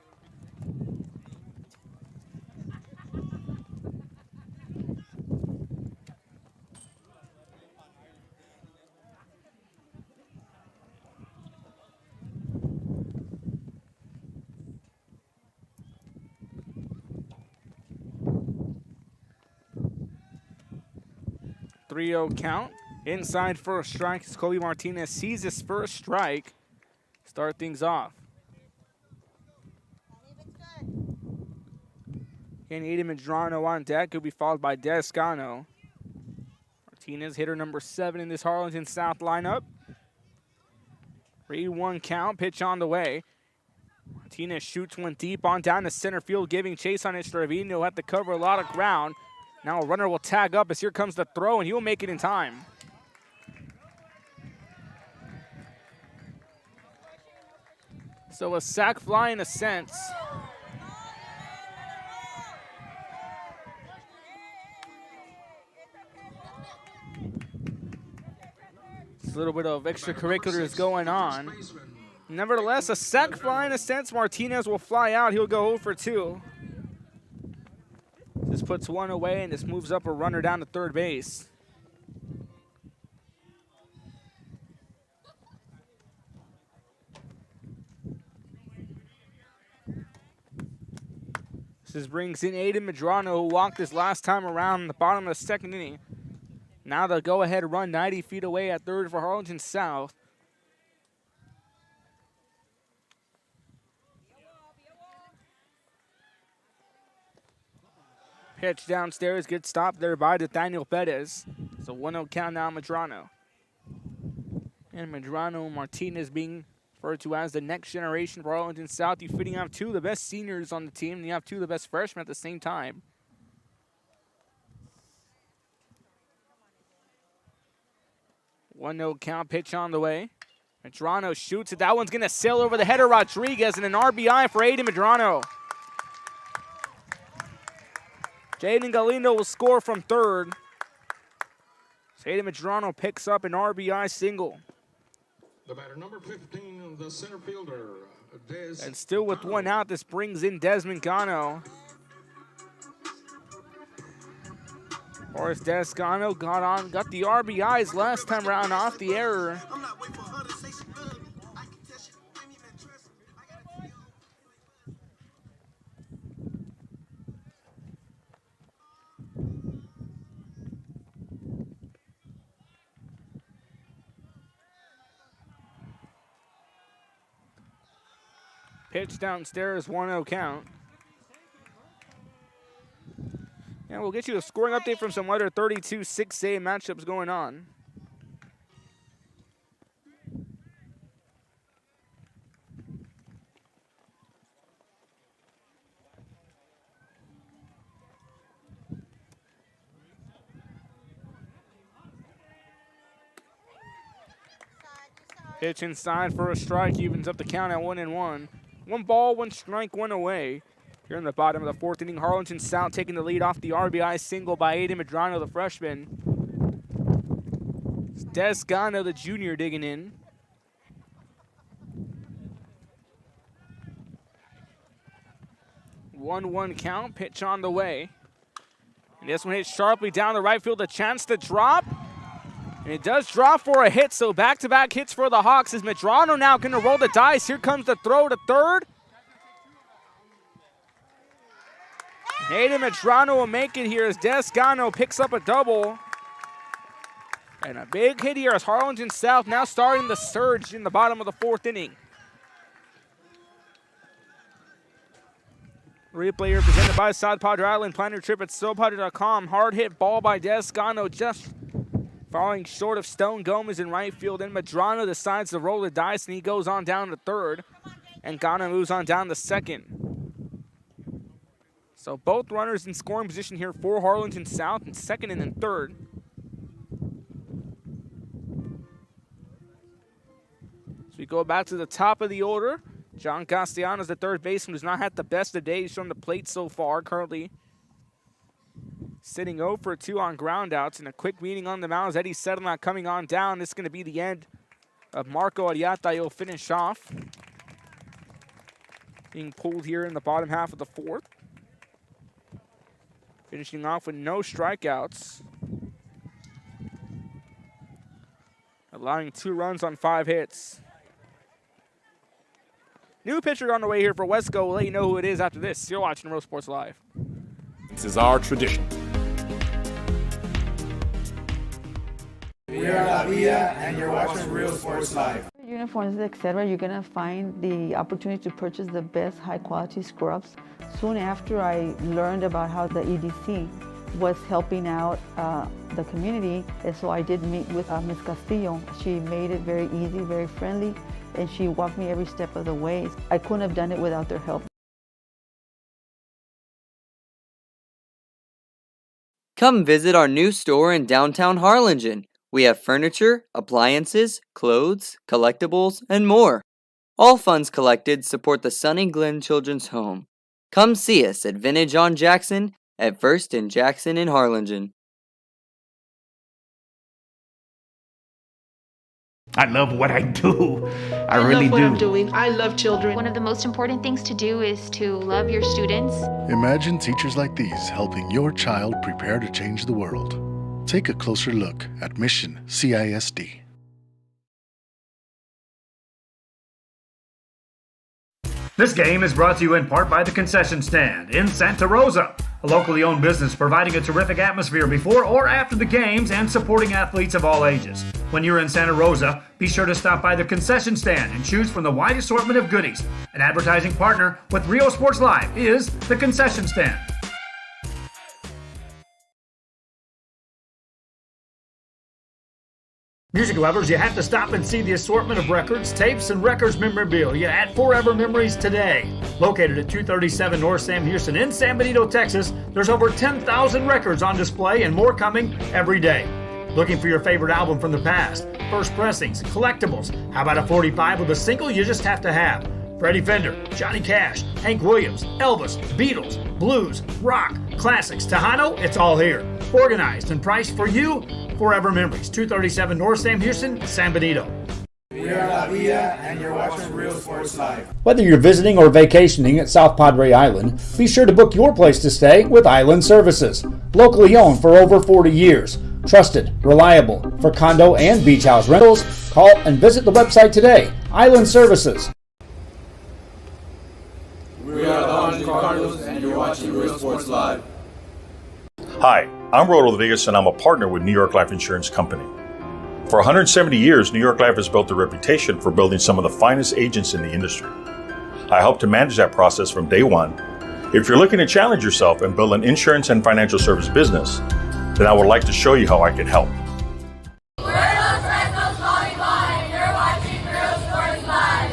.30 count. Inside for a strike as Kobe Martinez sees his first strike. Start things off. Again, Aiden Medrano on deck. He'll be followed by Descano. Martinez, hitter number 7 in this Harlingen South lineup. 3-1 count. Pitch on the way. Martinez shoots one deep on down to center field, giving chase on it. Stravino had to cover a lot of ground. Now a runner will tag up as here comes the throw, and he will make it in time. So a sac fly in a sense. A little bit of extracurriculars going on. Nevertheless, a sac fly in a sense. Martinez will fly out. He'll go 0 for 2. This puts one away, and this moves up a runner down to third base. This brings in Aiden Medrano, who walked this last time around in the bottom of the second inning. Now the go-ahead run 90 feet away at third for Harlingen South. Pitch downstairs, good stop there by Nathaniel Perez. So 1-0 count now Medrano. And Medrano and Martinez being referred to as the next generation for Harlingen South. You fitting have 2 of the best seniors on the team, and you have 2 of the best freshmen at the same time. One-0 count, pitch on the way. Medrano shoots it. That one's going to sail over the head of Rodriguez, and an RBI for Aiden Medrano. Jaden Galindo will score from third. Aiden Medrano picks up an RBI single. The batter, number 15, the center fielder, And still with one out, this brings in Desmond Gano. Horace Descano got the RBIs last time around off the error. Pitch downstairs, 1-0 count. And we'll get you a scoring update from some other 32-6A matchups going on. Pitch inside for a strike, evens up the count at 1-1. 1 ball, 1 strike, 1 away. Here in the bottom of the 4th inning, Harlingen South taking the lead off the RBI single by Aiden Medrano, the freshman. Descano, the junior, digging in. One count, pitch on the way. And this one hits sharply down the right field, a chance to drop. And it does drop for a hit, so back-to-back hits for the Hawks. Is Medrano now going to roll the dice? Here comes the throw to third. Aiden Medrano will make it here as Descano picks up a double. And a big hit here as Harlingen South now starting the surge in the bottom of the 4th inning. Replay here presented by South Padre Island. Plan your trip at SoPadre.com. Hard hit ball by Descano, just falling short of Stone Gomez in right field. And Medrano decides to roll the dice, and he goes on down to third. And Gano moves on down to second. So both runners in scoring position here for Harlingen South in second and in third. So we go back to the top of the order. John Castellanos, the third baseman, who's not had the best of days on the plate so far. Currently sitting 0 for 2 on groundouts, and a quick meeting on the mound as Eddie settled on coming on down. This is going to be the end of Marco Ariata. He'll finish off. Being pulled here in the bottom half of the 4th. Finishing off with no strikeouts. Allowing 2 runs on 5 hits. New pitcher on the way here for Weslaco. We'll let you know who it is after this. You're watching Real Sports Live. This is our tradition. We are La Villa, and you're watching Real Sports Live. Uniforms, etc., you're gonna find the opportunity to purchase the best high-quality scrubs. Soon after I learned about how the EDC was helping out the community, and so I did meet with Ms. Castillo. She made it very easy, very friendly, and she walked me every step of the way. I couldn't have done it without their help. Come visit our new store in downtown Harlingen. We have furniture, appliances, clothes, collectibles, and more. All funds collected support the Sunny Glen Children's Home. Come see us at Vintage on Jackson at First and Jackson in Harlingen. I love what I do. I really love what do. I'm doing. I love children. One of the most important things to do is to love your students. Imagine teachers like these helping your child prepare to change the world. Take a closer look at Mission CISD. This game is brought to you in part by the Concession Stand in Santa Rosa, a locally owned business providing a terrific atmosphere before or after the games and supporting athletes of all ages. When you're in Santa Rosa, be sure to stop by the Concession Stand and choose from the wide assortment of goodies. An advertising partner with Real Sports Live is the Concession Stand. Music lovers, you have to stop and see the assortment of records, tapes, and records memorabilia at Forever Memories today. Located at 237 North Sam Houston in San Benito, Texas, there's over 10,000 records on display and more coming every day. Looking for your favorite album from the past, first pressings, collectibles? How about a 45 with a single you just have to have? Freddie Fender, Johnny Cash, Hank Williams, Elvis, Beatles, blues, rock, classics, Tejano, it's all here. Organized and priced for you. Forever Memories, 237 North Sam Houston, San Benito. We are La Villa, and you're watching Real Sports Live. Whether you're visiting or vacationing at South Padre Island, be sure to book your place to stay with Island Services. Locally owned for over 40 years. Trusted, reliable for condo and beach house rentals. Call and visit the website today. Island Services. We are the Harlingen Cardinals, and you're watching Real Sports Live. Hi, I'm Rodo Rodriguez, and I'm a partner with New York Life Insurance Company. For 170 years, New York Life has built a reputation for building some of the finest agents in the industry. I help to manage that process from day one. If you're looking to challenge yourself and build an insurance and financial service business, then I would like to show you how I can help. We're Los Restos Volleyball, and you're watching Real Sports Live.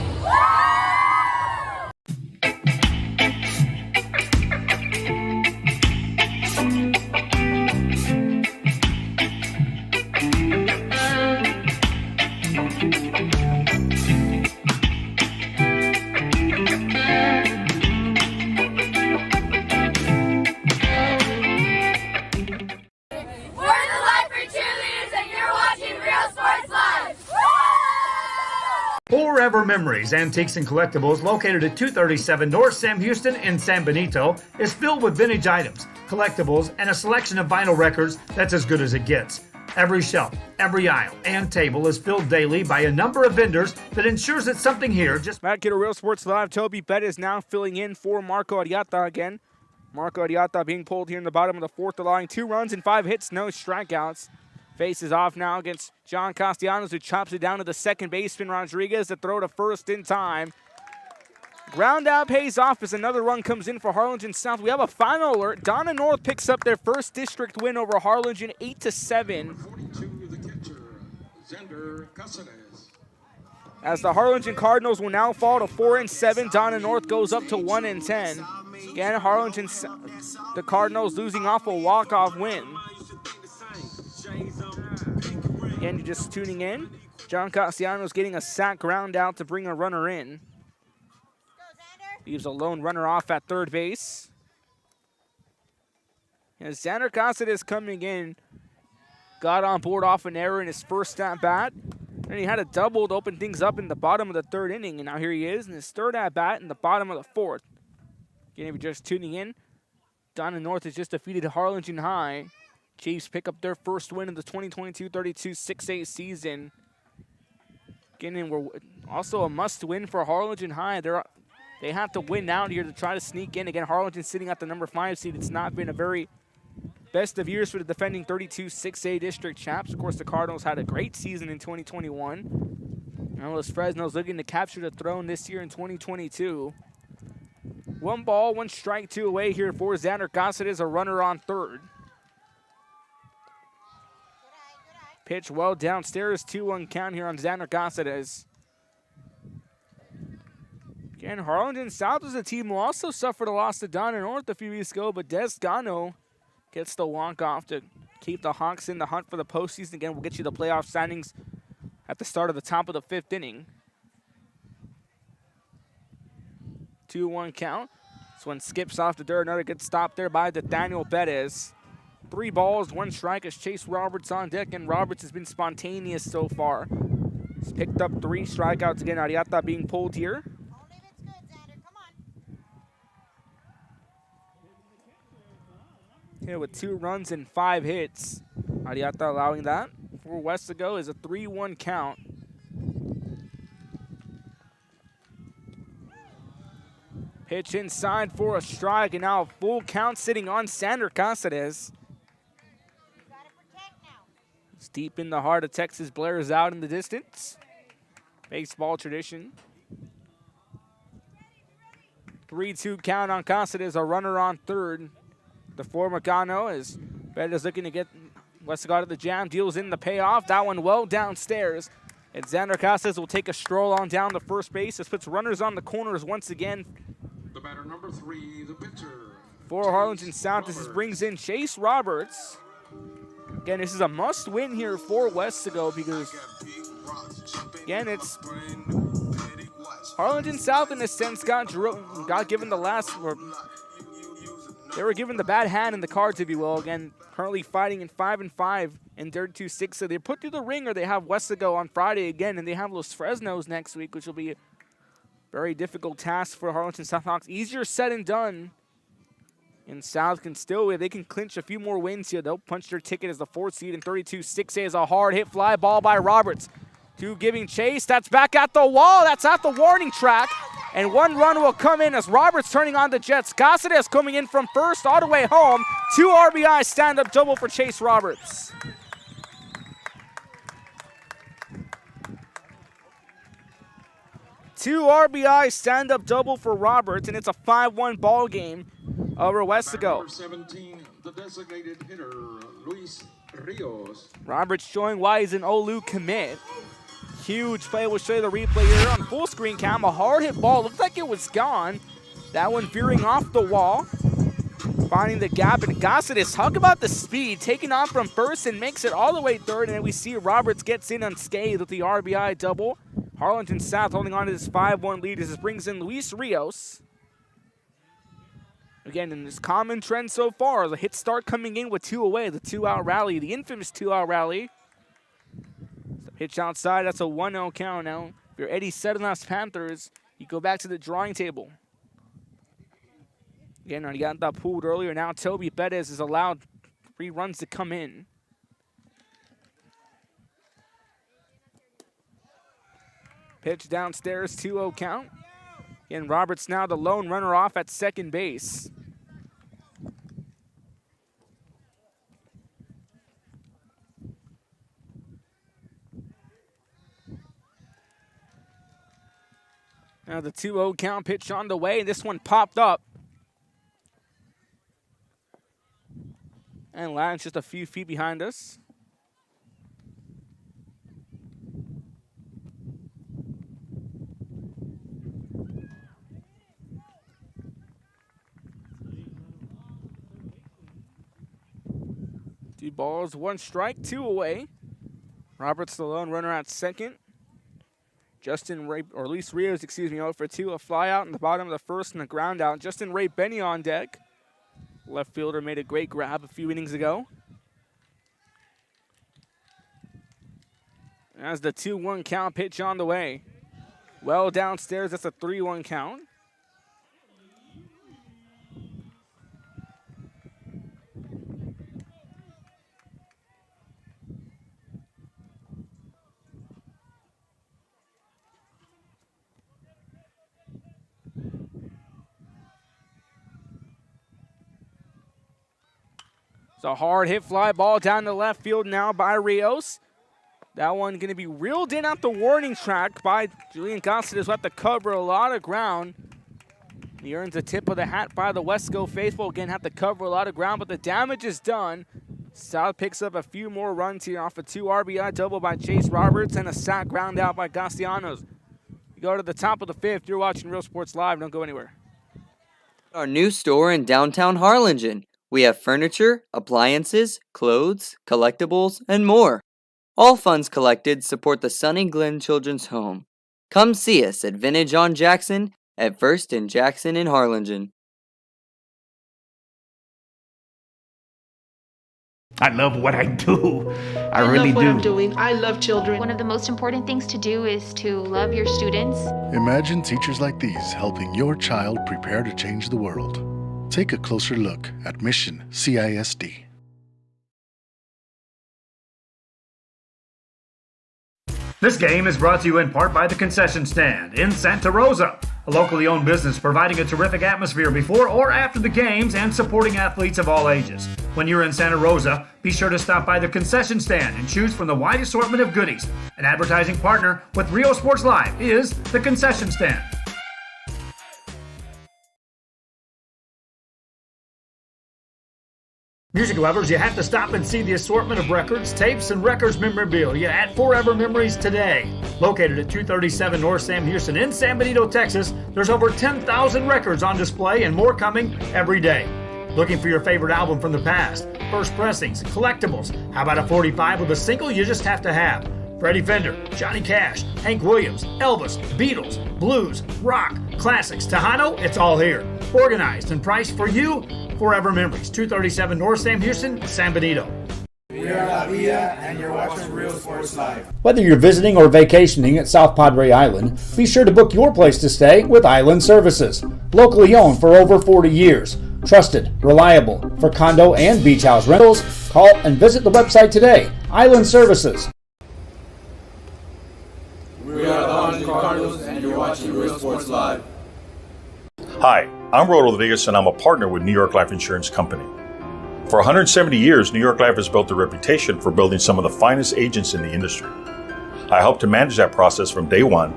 Forever Memories, Antiques and Collectibles, located at 237 North Sam Houston in San Benito, is filled with vintage items, collectibles, and a selection of vinyl records that's as good as it gets. Every shelf, every aisle, and table is filled daily by a number of vendors that ensures that something here just... Back here to Real Sports Live, Toby Bett is now filling in for Marco Ariata again. Marco Ariata being pulled here in the bottom of the 4th, allowing 2 runs and 5 hits, no strikeouts. Faces off now against John Castellanos, who chops it down to the second baseman, Rodriguez, to throw to first in time. Ground out pays off as another run comes in for Harlingen South. We have a final alert. Donna North picks up their first district win over Harlingen, 8-7. As the Harlingen Cardinals will now fall to 4-7, Donna North goes up to 1-10. Again, Harlingen, the Cardinals losing off a walk-off win. Again, you're just tuning in. John Castellanos getting a sack ground out to bring a runner in. Leaves a lone runner off at third base. And Xander Cáceres coming in, got on board off an error in his first at-bat. And he had a double to open things up in the bottom of the third inning. And now here he is in his third at-bat in the bottom of the fourth. Again, if you're just tuning in, Donna North has just defeated Harlingen High. Chiefs pick up their first win of the 2022-32 6A season. Again, and we're also a must-win for Harlingen High. They have to win out here to try to sneak in. Again, Harlingen sitting at the number 5 seed. It's not been a very best of years for the defending 32 6A district champs. Of course, the Cardinals had a great season in 2021. Now, Los Fresno's looking to capture the throne this year in 2022. 1 ball, 1 strike, 2 away here for Xander Cáceres, a runner on third. Pitch well downstairs, 2-1 count here on Xander Cáceres. Again, Harlingen South is a team who also suffered a loss to Donna North a few weeks ago, but Des Gano gets the walk-off to keep the Hawks in the hunt for the postseason. Again, we'll get you the playoff standings at the start of the top of the 5th inning. 2-1 count. This one skips off the dirt. Another good stop there by Nathaniel Bettis. 3 balls, 1 strike as Chase Roberts on deck, and Roberts has been spontaneous so far. He's picked up 3 strikeouts again. Ariata being pulled here. Here with 2 runs and 5 hits. Ariata allowing that. For Weslaco is a 3-1 count. Pitch inside for a strike, and now a full count sitting on Xander Cáceres. It's deep in the heart of Texas, blares out in the distance. Baseball tradition. 3-2 count on Cáceres, a runner on third. The former Gano is Bettis looking to get Weslaco out of the jam, deals in the payoff. That one well downstairs. And Xander Cáceres will take a stroll on down to first base. This puts runners on the corners once again. The batter number 3, the pitcher. For Harlingen South, this brings in Chase Roberts. Again, this is a must-win here for Weslaco because, again, it's Harlingen South in a sense got given the last, or they were given the bad hand in the cards, if you will. Again, currently fighting in 5-5 in 32-6. So they put through the ringer. They have Weslaco on Friday again, and they have Los Fresnos next week, which will be a very difficult task for Harlingen South Hawks. Easier said than done. And South can still, if they can clinch a few more wins here, they'll punch their ticket as the 4th seed in 32-6A as a hard hit fly ball by Roberts. 2 giving chase. That's back at the wall. That's at the warning track. And 1 run will come in as Roberts turning on the Jets. Cáceres coming in from first all the way home. 2 RBI stand-up double for Chase Roberts. Two RBI stand-up double for Roberts, and it's a 5-1 ball game over Weslaco. Number 17, the designated hitter, Luis Rios. Roberts showing why he's an Olu commit. Huge play. We'll show you the replay here on full screen cam. A hard hit ball. Looked like it was gone. That one veering off the wall. Finding the gap. And Cáceres, talk about the speed. Taking off from first and makes it all the way third. And then we see Roberts gets in unscathed with the RBI double. Harlingen South holding on to this 5-1 lead as this brings in Luis Rios. Again, in this common trend so far, the hit start coming in with 2 away. The 2-out rally, the infamous 2-out rally. Pitch outside, that's a 1-0 count now. If you're Eddie Sedlin's Panthers, you go back to the drawing table. Again, I got that pulled earlier. Now Toby Bettis is allowed 3 runs to come in. Pitch downstairs, 2-0 count. Again, Roberts now the lone runner off at second base. Now the 2-0 count, pitch on the way, and this one popped up. And lands just a few feet behind us. Two balls, 1 strike, 2 away. Roberts the lone runner at second. Luis Rios, out for 2. A fly out in the bottom of the first and a ground out. Justin Ray Benny on deck. Left fielder made a great grab a few innings ago. As the 2-1 count, pitch on the way. Well downstairs, that's a 3-1 count. It's a hard hit fly ball down the left field now by Rios. That one going to be reeled in at the warning track by Julian Cáceres, who had to cover a lot of ground. He earns a tip of the hat by the Weslaco faithful. Again, have to cover a lot of ground, but the damage is done. South picks up a few more runs here off a 2 RBI double by Chase Roberts and a sac ground out by Castellanos. You go to the top of the 5th. You're watching Real Sports Live. Don't go anywhere. Our new store in downtown Harlingen. We have furniture, appliances, clothes, collectibles, and more. All funds collected support the Sunny Glen Children's Home. Come see us at Vintage on Jackson at First and Jackson in Harlingen. I love what I do. I really love what do. I'm doing. I love children. One of the most important things to do is to love your students. Imagine teachers like these helping your child prepare to change the world. Take a closer look at Mission CISD. This game is brought to you in part by the Concession Stand in Santa Rosa, a locally owned business providing a terrific atmosphere before or after the games and supporting athletes of all ages. When you're in Santa Rosa, be sure to stop by the Concession Stand and choose from the wide assortment of goodies. An advertising partner with Real Sports Live is the Concession Stand. Music lovers, you have to stop and see the assortment of records, tapes, and records memorabilia at Forever Memories today. Located at 237 North Sam Houston in San Benito, Texas, there's over 10,000 records on display and more coming every day. Looking for your favorite album from the past, first pressings, collectibles? How about a 45 with a single you just have to have? Freddie Fender, Johnny Cash, Hank Williams, Elvis, Beatles, blues, rock, classics, Tejano, it's all here. Organized and priced for you. Forever Memories, 237 North Sam Houston, San Benito. We are La Villa, and you're watching Real Sports Live. Whether you're visiting or vacationing at South Padre Island, be sure to book your place to stay with Island Services. Locally owned for over 40 years. Trusted, reliable for condo and beach house rentals. Call and visit the website today. Island Services. We are the Harlingen Cardinals, and you're watching Real Sports Live. Hi, I'm Rodo Rodriguez, and I'm a partner with New York Life Insurance Company. For 170 years, New York Life has built a reputation for building some of the finest agents in the industry. I help to manage that process from day one.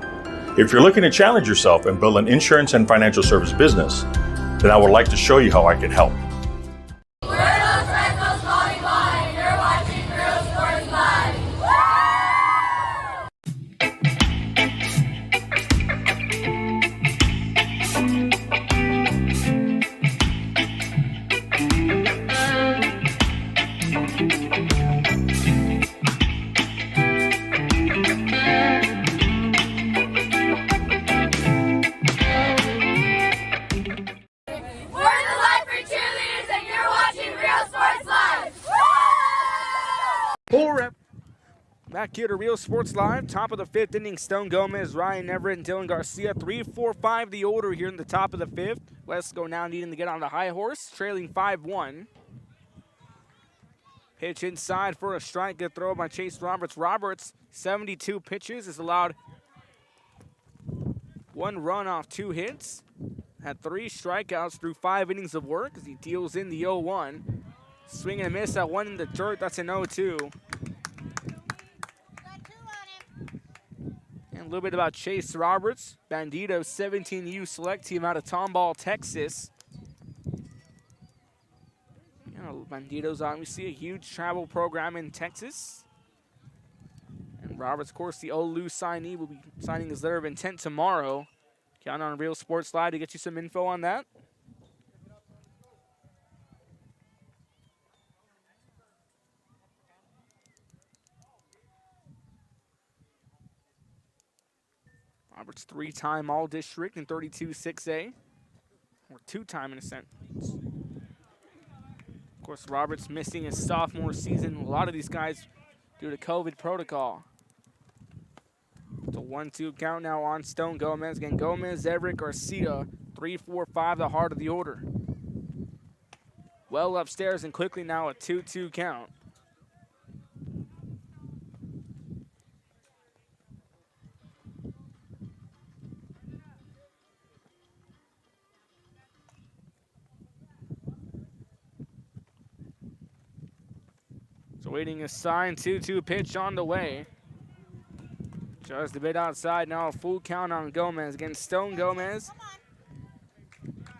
If you're looking to challenge yourself and build an insurance and financial service business, then I would like to show you how I can help. We're those Rentals calling by. You're watching Real Sports Live. Back here to Real Sports Live, top of the 5th inning, Stone Gomez, Ryan Everett, and Dylan Garcia, 3-4-5 the order here in the top of the 5th. Weslaco now needing to get on the high horse, trailing 5-1. Pitch inside for a strike, good throw by Chase Roberts. Roberts, 72 pitches, is allowed 1 run off 2 hits. Had 3 strikeouts through 5 innings of work as he deals in the 0-1. Swing and a miss at 1 in the dirt, that's an 0-2. A little bit about Chase Roberts, Bandito 17U select team out of Tomball, Texas. You know, Bandito's obviously a huge travel program in Texas. And Roberts, of course, the Olu signee, will be signing his letter of intent tomorrow. Count on Real Sports Live to get you some info on that. Roberts 3-time All-District in 32 6A, or 2-time in a sense. Of course, Roberts missing his sophomore season. A lot of these guys due to COVID protocol. It's a 1-2 count now on Stone Gomez. Again, Gomez, Everett, Garcia, 3, 4, 5, the heart of the order. Well upstairs and quickly now a 2-2 count. So waiting a sign, 2-2 pitch on the way. Just a bit outside now, a full count on Gomez. Again, Stone Gomez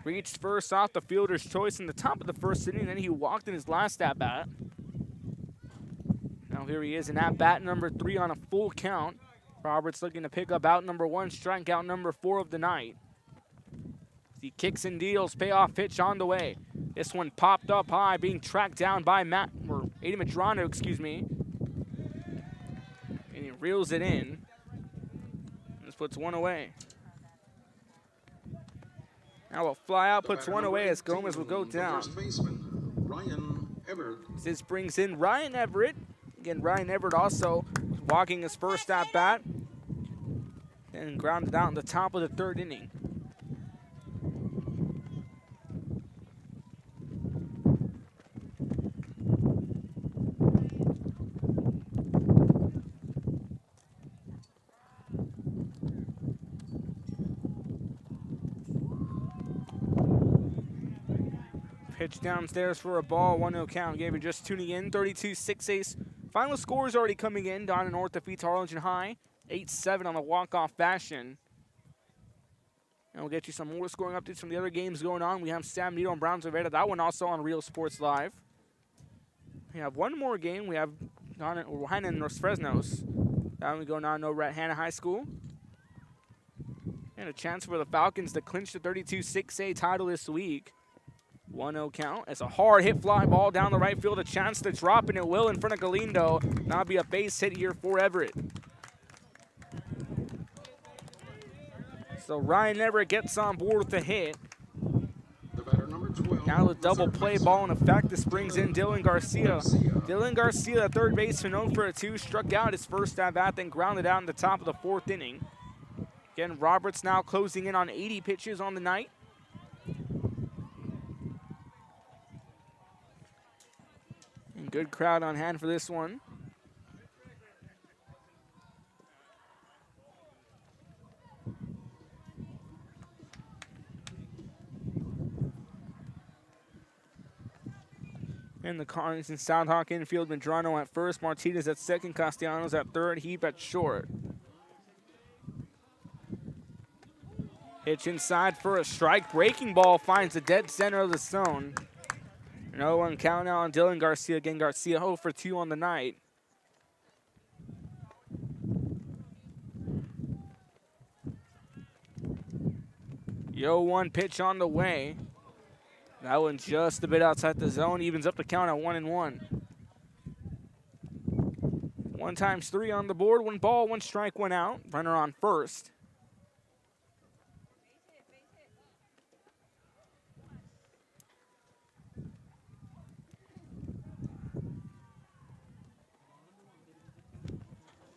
reached first off the fielder's choice in the top of the first inning, then he walked in his last at-bat. Now here he is in at-bat number 3 on a full count. Roberts looking to pick up out number 1, strikeout number 4 of the night. He kicks and deals, payoff pitch on the way. This one popped up high, being tracked down by Aiden Medrano, excuse me. And he reels it in. This puts one away. Now a fly out puts one away as Gomez will go down. This brings in Ryan Everett. Again, Ryan Everett also walking his first at bat and grounded out in the top of the 3rd inning. Pitch downstairs for a ball, 1-0 count. Gave it just tuning in, 32-6 Final score is already coming in. Donna North defeats Harlingen High, 8-7 on the walk-off fashion. And we'll get you some more scoring updates from the other games going on. We have San Benito and Browns Rivera. That one also on Real Sports Live. We have one more game. We have Hannah and Los Fresnos. That one we go now over at Hannah High School. And a chance for the Falcons to clinch the 32-6A title this week. 1-0 count. It's a hard hit fly ball down the right field. A chance to drop, and it will in front of Galindo. Now be a base hit here for Everett. So Ryan Everett gets on board with the hit. Now the double play ball in effect. This brings in Dylan Garcia. Dylan Garcia, the third baseman, 0 for 2, struck out his first at bat, then grounded out in the top of the 4th inning. Again, Roberts now closing in on 80 pitches on the night. And good crowd on hand for this one. In the Carnes and Soundhawk infield, Medrano at first, Martinez at second, Castellanos at third, Heap at short. Pitch inside for a strike. Breaking ball finds the dead center of the zone. 0-1 count now on Dylan Garcia. Again, Garcia 0 for 2 on the night. Yo, 1 pitch on the way. That one just a bit outside the zone. Evens up the count at 1-1. 1 times 3 on the board. 1 ball, 1 strike, 1 out. Runner on first.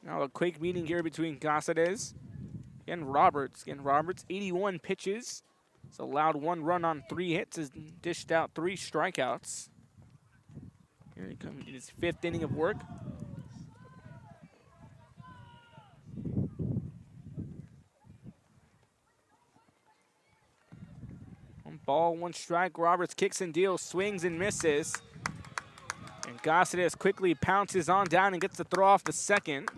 Now a quick meeting here between Cáceres and Roberts. Again, Roberts, 81 pitches. It's allowed 1 run on 3 hits. Has dished out 3 strikeouts. Here he comes in his 5th inning of work. One ball, 1 strike. Roberts kicks and deals, swings and misses. And Cáceres quickly pounces on down and gets the throw off the second.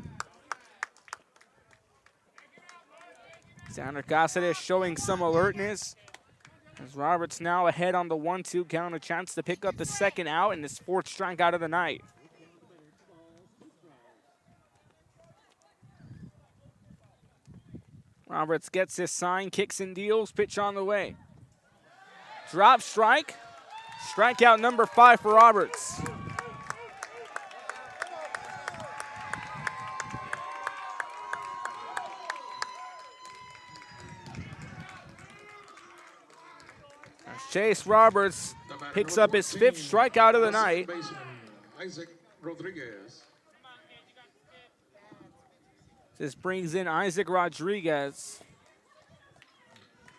Xander Cáceres showing some alertness. As Roberts now ahead on the 1-2 count, a chance to pick up the second out and his 4th strikeout of the night. Roberts gets his sign, kicks and deals, pitch on the way. Drop strike, strikeout number 5 for Roberts. Chase Roberts picks up his 5th strikeout of the night. Isaac Rodriguez. This brings in Isaac Rodriguez.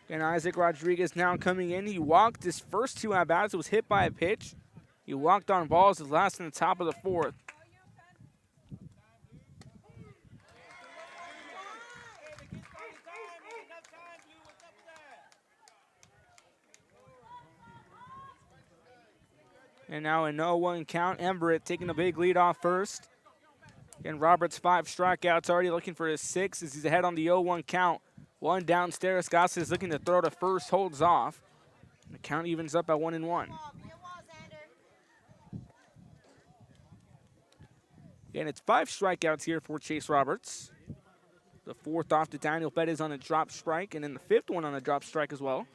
And Isaac Rodriguez now coming in. He walked his first 2 at-bats. It was hit by a pitch. He walked on balls his last in the top of the 4th. And now a 0-1 count. Embert taking a big lead off first. And Roberts 5 strikeouts, already looking for his 6 as he's ahead on the 0-1 count. 1 downstairs. Goss is looking to throw to first, holds off. The count evens up at 1-1. And it's 5 strikeouts here for Chase Roberts. The 4th off to Daniel Bettis on a drop strike, and then the 5th one on a drop strike as well.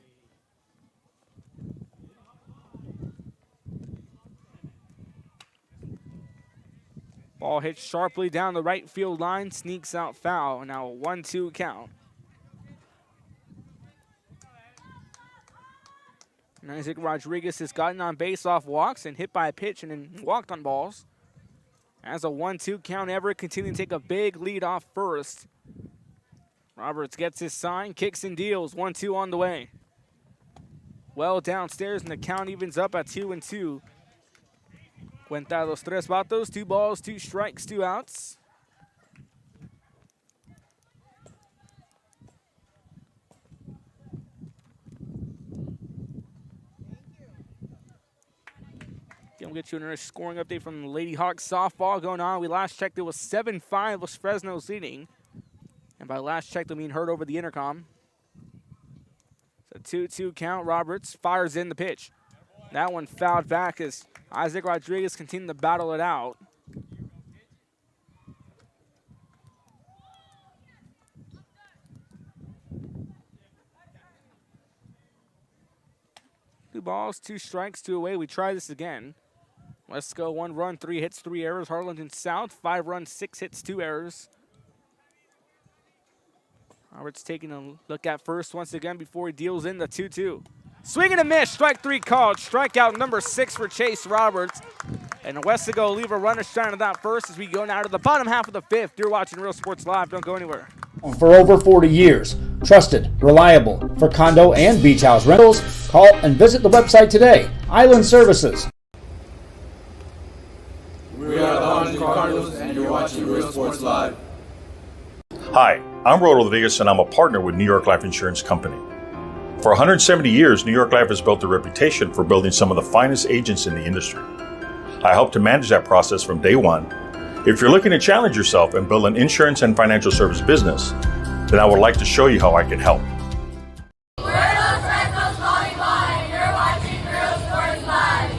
Ball hits sharply down the right field line, sneaks out foul. Now a 1-2 count. And Isaac Rodriguez has gotten on base off walks and hit by a pitch and then walked on balls. As a 1-2 count, Everett continuing to take a big lead off first. Roberts gets his sign, kicks and deals. 1-2 on the way. Well downstairs, and the count evens up at 2-2. Cuenta los 3 vatos, 2 balls, 2 strikes, 2 outs. We'll get you another scoring update from the Lady Hawks softball going on. We last checked, it was 7-5 was Fresno's leading. And by last check, I mean heard over the intercom. So 2-2 count. Roberts fires in the pitch. That one fouled back as Isaac Rodriguez continued to battle it out. Two balls, 2 strikes, 2 away. We try this again. Let's go. 1 run, 3 hits, 3 errors. Harlingen South, 5 runs, 6 hits, 2 errors. Roberts taking a look at first once again before he deals in the 2-2. Swing and a miss, strike 3 called. Strikeout number 6 for Chase Roberts. And Weslaco will leave a runner stranded at first as we go now to the bottom half of the 5th. You're watching Real Sports Live. Don't go anywhere. For over 40 years, trusted, reliable for condo and beach house rentals. Call and visit the website today. Island Services. We are the Harlingen Cardinals, and you're watching Real Sports Live. Hi, I'm Rodo Rodriguez, and I'm a partner with New York Life Insurance Company. For 170 years, New York Life has built a reputation for building some of the finest agents in the industry. I help to manage that process from day one. If you're looking to challenge yourself and build an insurance and financial service business, then I would like to show you how I can help. We're Los Fresnos Volleyball, and you're watching Real Sports Live.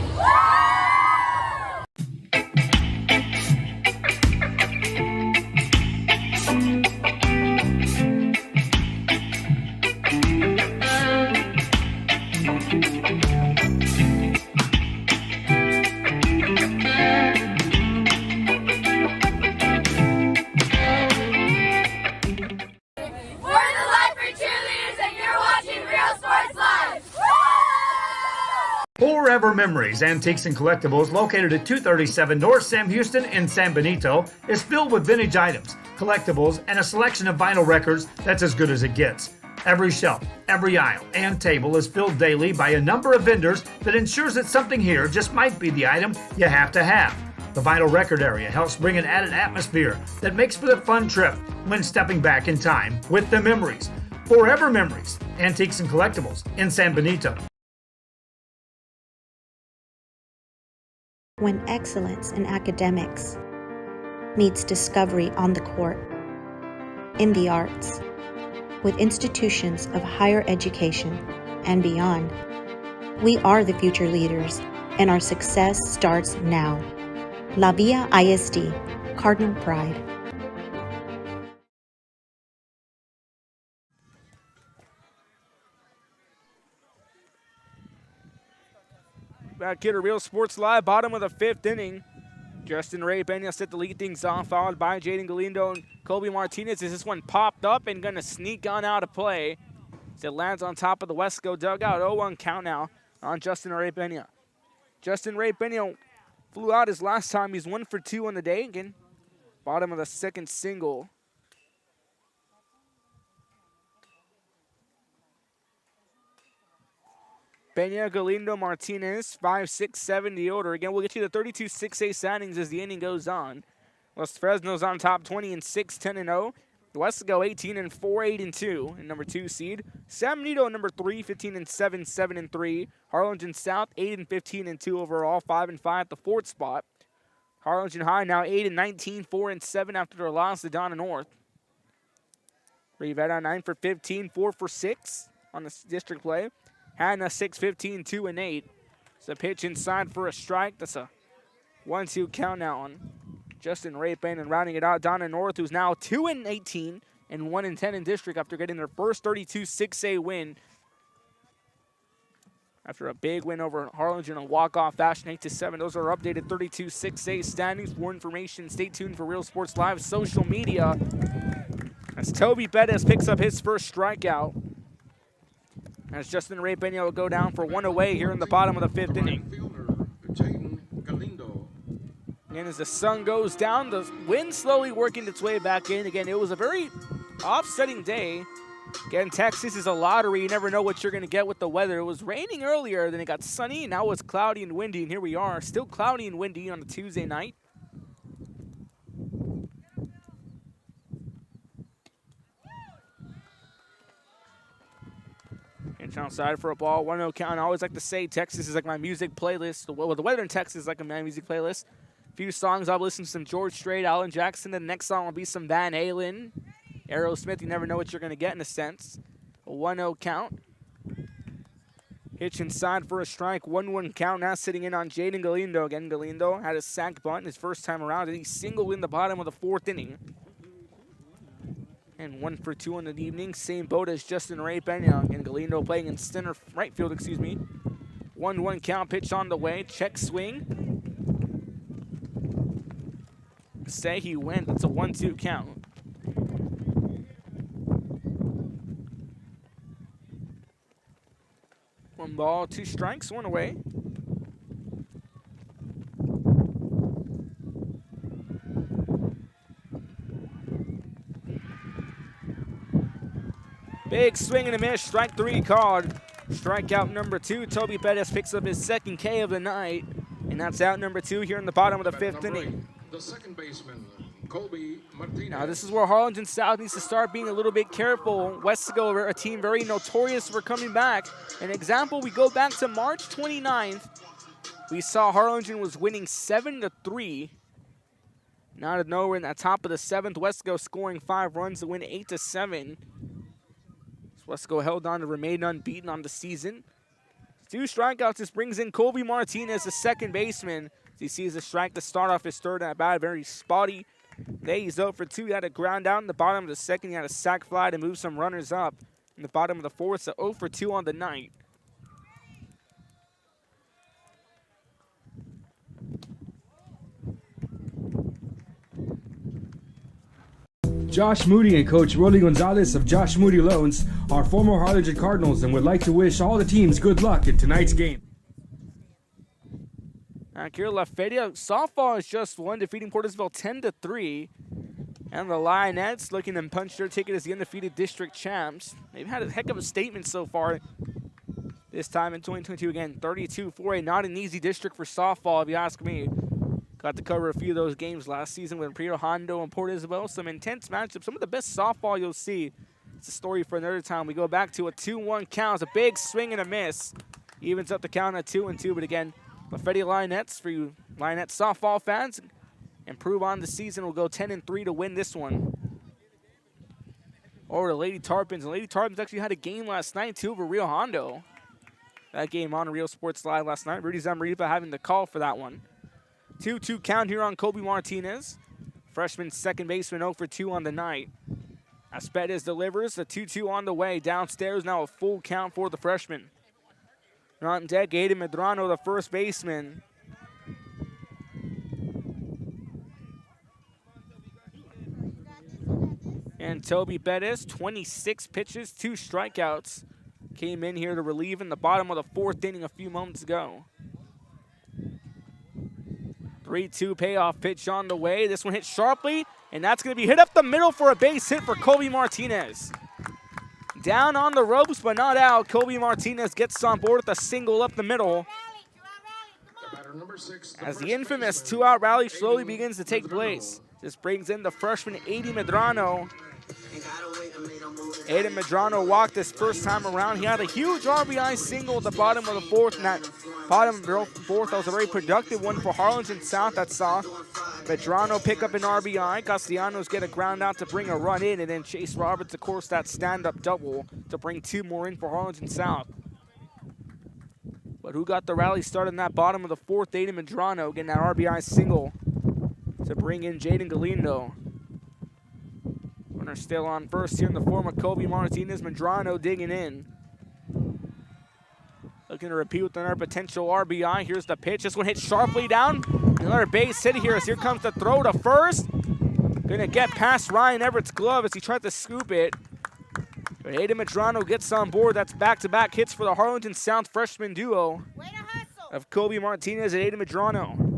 Forever Memories, Antiques and Collectibles, located at 237 North Sam Houston in San Benito, is filled with vintage items, collectibles, and a selection of vinyl records that's as good as it gets. Every shelf, every aisle, and table is filled daily by a number of vendors that ensures that something here just might be the item you have to have. The vinyl record area helps bring an added atmosphere that makes for a fun trip when stepping back in time with the memories. Forever Memories, Antiques and Collectibles in San Benito. When excellence in academics meets discovery on the court, in the arts, with institutions of higher education and beyond, we are the future leaders, and our success starts now. La Villa ISD, Cardinal Pride. Back here to Real Sports Live, bottom of the 5th inning. Justin Ray Benya set to lead things off, followed by Jaden Galindo and Colby Martinez as this one popped up and going to sneak on out of play. As it lands on top of the Weslaco dugout. 0-1 count now on Justin Ray Benya. Justin Ray Benio flew out his last time. He's 1 for 2 on the day. Again, bottom of the second single. Peña, Galindo, Martinez, 5, 6, 7 the order. Again, we'll get you the 32-6A standings as the inning goes on. Los Fresno's on top 20-6, 10-0. Weslaco 18-4, 8-2 in number 2 seed. San Benito number 3, 15-7, 7-3. Harlingen South 8-15 overall, 5-5 at the 4th spot. Harlingen High now 8-19, 4-7 after their loss to Donna North. Rivera 9 for 15, 4 for 6 on the district play. Hanna 6-15, 2-8. It's a pitch inside for a strike. That's a 1-2 count now on Justin Rapin, and rounding it out, Donna North, who's now 2-18 and 1-10 in district after getting their first 32-6A win. After a big win over Harlingen in a walk-off fashion, 8-7. Those are updated 32-6A standings. For more information, stay tuned for Real Sports Live social media. As Toby Bettis picks up his first strikeout. As Justin Ray Benio will go down for one away here in the bottom of the 5th inning. And as the sun goes down, the wind slowly working its way back in. Again, it was a very offsetting day. Again, Texas is a lottery. You never know what you're going to get with the weather. It was raining earlier, then it got sunny. Now it's cloudy and windy, and here we are. Still cloudy and windy on a Tuesday night. Inch outside for a ball, 1-0 count. I always like to say Texas is like my music playlist. Well, the weather in Texas is like my music playlist. Few songs I'll listen to some George Strait, Alan Jackson. The next song will be some Van Halen, Aerosmith. You never know what you're going to get in a sense. A 1-0 count. Hitch inside for a strike. 1-1 count now sitting in on Jaden Galindo. Again, Galindo had a sac bunt his first time around, and he singled in the bottom of the 4th inning. And 1 for 2 on the evening. Same boat as Justin Ray Benyoung, and Galindo playing in right field, 1-1 count, pitch on the way. Check swing. Say he went. It's a 1-2 count. One ball, 2 strikes, 1 away. Big swing and a miss. Strike 3 called. Strikeout number 2. Toby Pettis picks up his 2nd K of the night. And that's out number 2 here in the bottom of the 5th inning. The second baseman, Colby Martinez. Now this is where Harlingen South needs to start being a little bit careful. Weslaco, a team very notorious for coming back. An example, we go back to March 29th. We saw Harlingen was winning 7-3. Now out of nowhere in the top of the 7th, Weslaco scoring 5 runs to win 8-7. Weslaco held on to remain unbeaten on the season. 2 strikeouts. This brings in Colby Martinez, the second baseman. He sees a strike to start off his 3rd at bat, very spotty. There he's 0 for 2. He had a ground out in the bottom of the 2nd. He had a sac fly to move some runners up. In the bottom of the 4th, so 0 for 2 on the night. Josh Moody and Coach Rolly Gonzalez of Josh Moody Loans are former Harlingen Cardinals and would like to wish all the teams good luck in tonight's game. Here, La Feria softball has just won, defeating Portisville 10-3. And the Lionettes looking to punch their ticket as the undefeated district champs. They've had a heck of a statement so far this time in 2022. Again, 32-4, not an easy district for softball, if you ask me. Got to cover a few of those games last season with Rio Hondo and Port Isabel. Some intense matchups, some of the best softball you'll see. It's a story for another time. We go back to a 2-1 count. It's a big swing and a miss. Evens up the count at 2-2, but again, La Feria Lionettes, for you Lionette softball fans, improve on the season. Will go 10-3 to win this one. Over to Lady Tarpons. And Lady Tarpons actually had a game last night, too, over Rio Hondo. That game on Real Sports Live last night. Rudy Zamaripa having the call for that one. 2-2 count here on Colby Martinez. Freshman second baseman 0 for 2 on the night. Aspedes delivers the 2-2 on the way. Downstairs now a full count for the freshman. On deck, Aiden Medrano, the first baseman. And Toby Bettis, 26 pitches, 2 strikeouts. Came in here to relieve in the bottom of the 4th inning a few moments ago. 3-2 payoff pitch on the way. This one hit sharply, and that's going to be hit up the middle for a base hit for Kobe Martinez. Down on the ropes, but not out. Kobe Martinez gets on board with a single up the middle. As the infamous two-out rally slowly begins to take place. This brings in the freshman Aiden Medrano. Aiden Medrano walked this first time around. He had a huge RBI single at the bottom of the fourth. And that bottom of the fourth, that was a very productive one for Harlingen South that saw Medrano pick up an RBI. Castellanos get a ground out to bring a run in. And then Chase Roberts, of course, that stand-up double to bring 2 more in for Harlingen South. But who got the rally started in that bottom of the fourth? Aiden Medrano getting that RBI single to bring in Jaden Galindo. Runner still on first here in the form of Kobe Martinez. Medrano digging in. Looking to repeat with another potential RBI. Here's the pitch. This one hit sharply down. Another base hit here as here comes the throw to first. Gonna get past Ryan Everett's glove as he tried to scoop it. But Aiden Medrano gets on board. That's back-to-back hits for the Harlingen South freshman duo of Kobe Martinez and Aiden Medrano.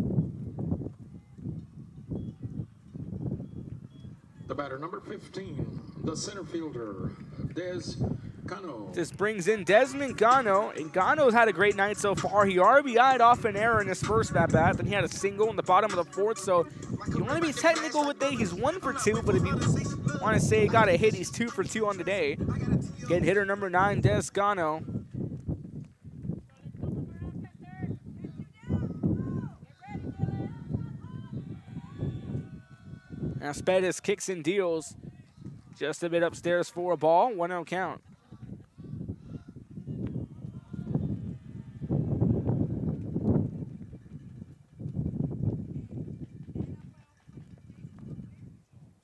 The batter, number 15, the center fielder, Des Gano. This brings in Desmond Gano, and Gano's had a great night so far. He RBI'd off an error in his first at-bat, then he had a single in the bottom of the fourth, so if you want to be technical with it, he's 1 for 2, but if you want to say he got a hit, he's 2 for 2 on the day. Again, hitter number 9, Des Gano. Now Spedis kicks and deals just a bit upstairs for a ball. 1-0 count.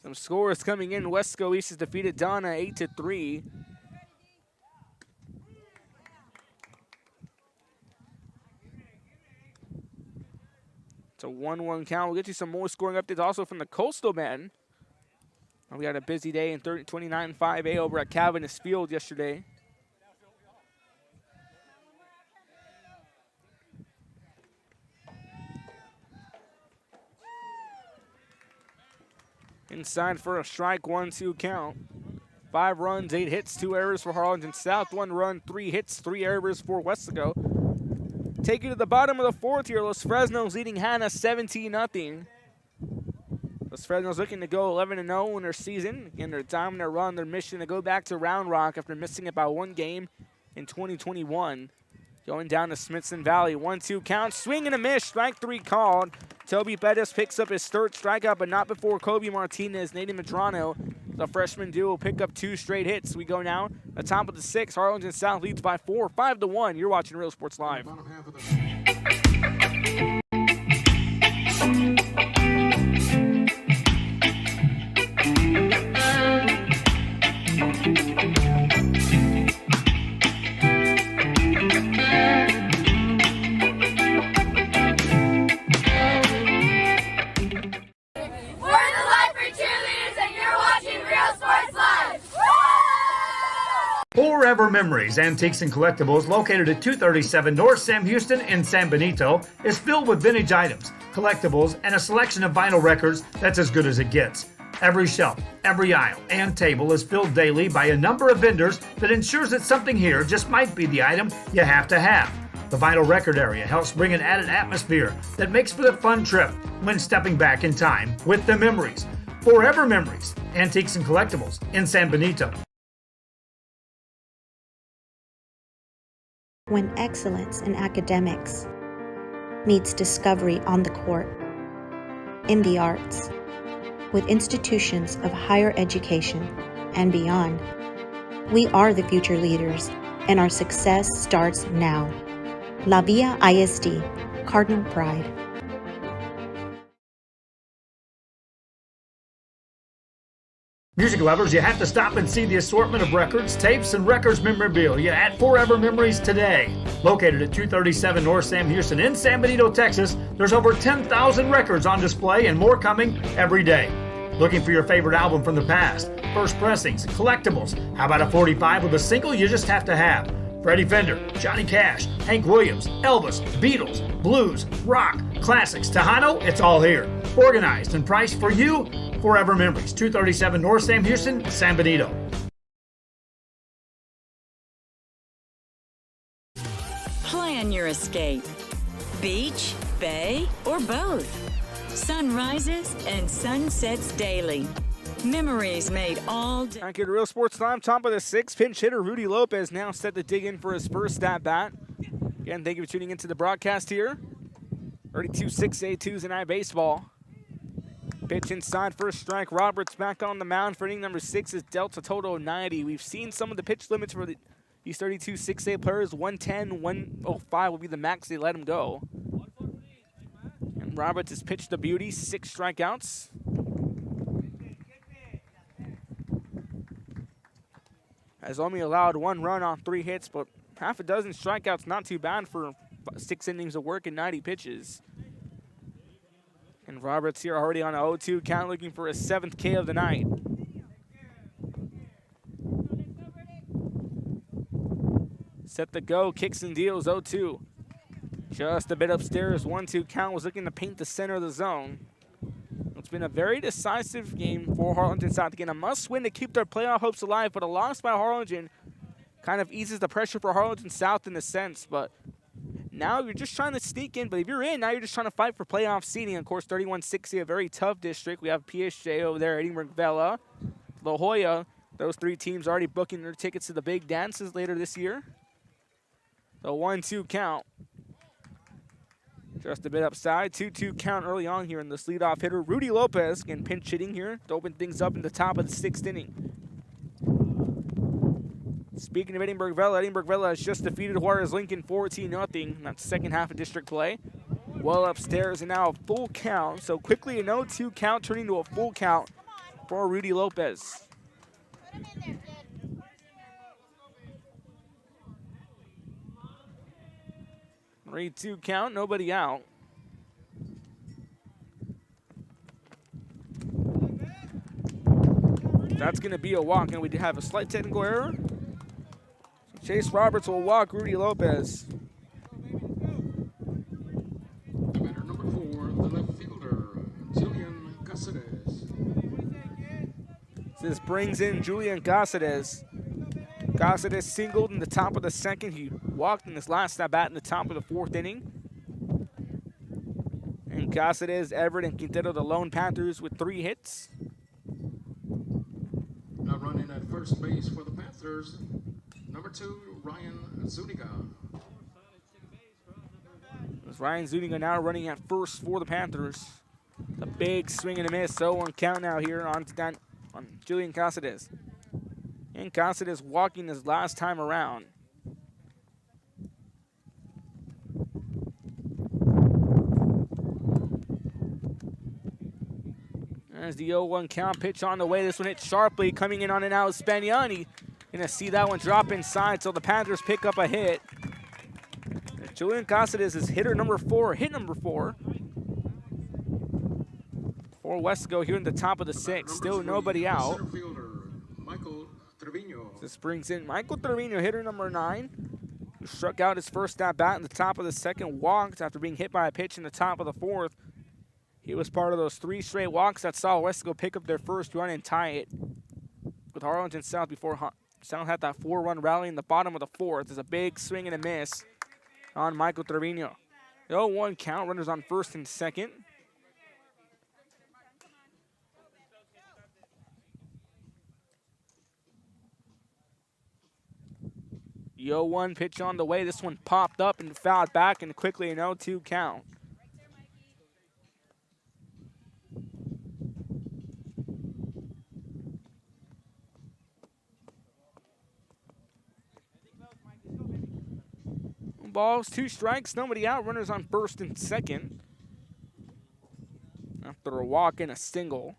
Some scores coming in. Weslaco East has defeated Donna 8-3. It's a 1-1 count. We'll get you some more scoring updates also from the Coastal Men. We had a busy day in 29-5A over at Cavanis Field yesterday. Inside for a strike, 1-2 count. 5 runs, 8 hits, 2 errors for Harlingen South. 1 run, 3 hits, 3 errors for Weslaco. Take you to the bottom of the fourth here. Los Fresnos leading Hanna 17-0. Los Fresnos looking to go 11-0 in their season. In their time in their run, their mission to go back to Round Rock after missing about 1 game in 2021. Going down to Smithson Valley. 1-2 count. Swing and a miss. Strike 3 called. Toby Bettis picks up his third strikeout, but not before Kobe Martinez, Nathan Medrano. The freshman duo pick up 2 straight hits. We go now. The top of the 6th. Harlingen South leads by 4, 5-1. You're watching Real Sports Live. Forever Memories, Antiques and Collectibles, located at 237 North Sam Houston in San Benito, is filled with vintage items, collectibles, and a selection of vinyl records that's as good as it gets. Every shelf, every aisle, and table is filled daily by a number of vendors that ensures that something here just might be the item you have to have. The vinyl record area helps bring an added atmosphere that makes for the fun trip when stepping back in time with the memories. Forever Memories, Antiques and Collectibles in San Benito. When excellence in academics meets discovery on the court, in the arts, with institutions of higher education and beyond, we are the future leaders, and our success starts now. La Villa ISD, Cardinal Pride. Music lovers, you have to stop and see the assortment of records, tapes, and records memorabilia at Forever Memories today. Located at 237 North Sam Houston in San Benito, Texas, there's over 10,000 records on display and more coming every day. Looking for your favorite album from the past, first pressings, collectibles, how about a 45 with a single you just have to have? Freddie Fender, Johnny Cash, Hank Williams, Elvis, Beatles, blues, rock, classics, Tejano, it's all here. Organized and priced for you. Forever Memories, 237 North Sam Houston, San Benito. Plan your escape. Beach, bay, or both. Sun rises and sun sets daily. Memories made all day. Back at Real Sports Time, top of the sixth, pinch hitter Rudy Lopez now set to dig in for his first at-bat. Again, thank you for tuning into the broadcast here. 32-6A Tuesday Night Baseball. Pitch inside, first strike. Roberts back on the mound for inning number 6 is dealt a total of 90. We've seen some of the pitch limits for these 32-6A players. 110, 105 will be the max they let him go. And Roberts has pitched a beauty, 6 strikeouts. Has only allowed 1 run on 3 hits, but half a dozen strikeouts, not too bad for 6 innings of work and 90 pitches. And Roberts here already on an 0-2 count, looking for his 7th K of the night. Set to go, kicks and deals, 0-2. Just a bit upstairs, 1-2 count, was looking to paint the center of the zone. It's been a very decisive game for Harlingen South. Again, a must-win to keep their playoff hopes alive, but a loss by Harlingen kind of eases the pressure for Harlingen South in a sense. But now you're just trying to sneak in. But if you're in, now you're just trying to fight for playoff seeding. Of course, 31-60, a very tough district. We have PSJ over there, Edinburgh Vela, La Jolla. Those 3 teams already booking their tickets to the big dances later this year. So 1-2 count. Just a bit upside. 2-2 count early on here in this leadoff hitter. Rudy Lopez again pinch hitting here to open things up in the top of the 6th inning. Speaking of Edinburgh Vela has just defeated Juarez Lincoln 14-0. That's second half of district play. Well upstairs and now a full count. So quickly a 0-2 count turning to a full count for Rudy Lopez. 3-2 count, nobody out. That's going to be a walk, and we have a slight technical error. So Chase Roberts will walk Rudy Lopez. The batter number 4, the left fielder, Julian Cáceres. This brings in Julian Cáceres. Cáceres singled in the top of the 2nd. He walked in his last at-bat in the top of the 4th inning. And Cáceres, Everett, and Quintero, the lone Panthers with 3 hits. Now running at first base for the Panthers, number 2, Ryan Zuniga. Ryan Zuniga now running at first for the Panthers. A big swing and a miss. 0-1 count now here on Julian Cáceres. And Cáceres walking his last time around. There's the 0-1 count, pitch on the way. This one hit sharply, coming in on and out. Spagnani. Gonna see that one drop inside, so the Panthers pick up a hit. Julian Cáceres is hit number 4 for Weslaco here in the top of the 6th. Still nobody out. This brings in Michael Trevino, hitter number 9, who struck out his first at-bat in the top of the 2nd, walked after being hit by a pitch in the top of the 4th. He was part of those 3 straight walks that saw Weslaco pick up their first run and tie it with Harlingen South before South had that 4-run rally in the bottom of the 4th. There's a big swing and a miss on Michael Trevino. 0-1 count, runners on 1st and 2nd. The 0-1 pitch on the way. This one popped up and fouled back, and quickly an 0-2 count. Balls, 2 strikes, nobody out. Runners on 1st and 2nd. After a walk and a single.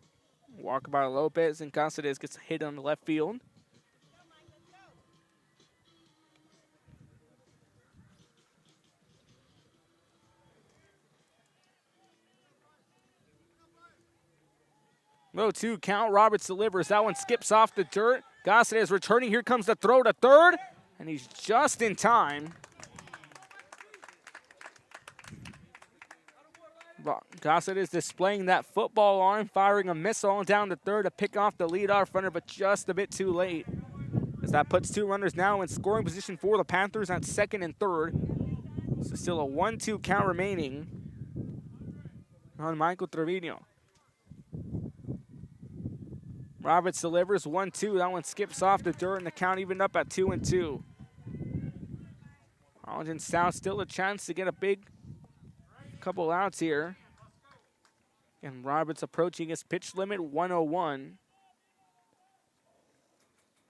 Walk by Lopez, and Cáceres gets a hit on the left field. Low 2 count. Roberts delivers. That one skips off the dirt. Cáceres returning. Here comes the throw to 3rd. And he's just in time. Gossett is displaying that football arm, firing a missile down the third to pick off the leadoff runner, but just a bit too late. As that puts two runners now in scoring position for the Panthers at second and third. So still a 1-2 count remaining on Michael Trevino. Roberts delivers 1-2. That one skips off the dirt, and the count evened up at 2-2. Harlingen South still a chance to get a big couple outs here. And Roberts approaching his pitch limit, 101.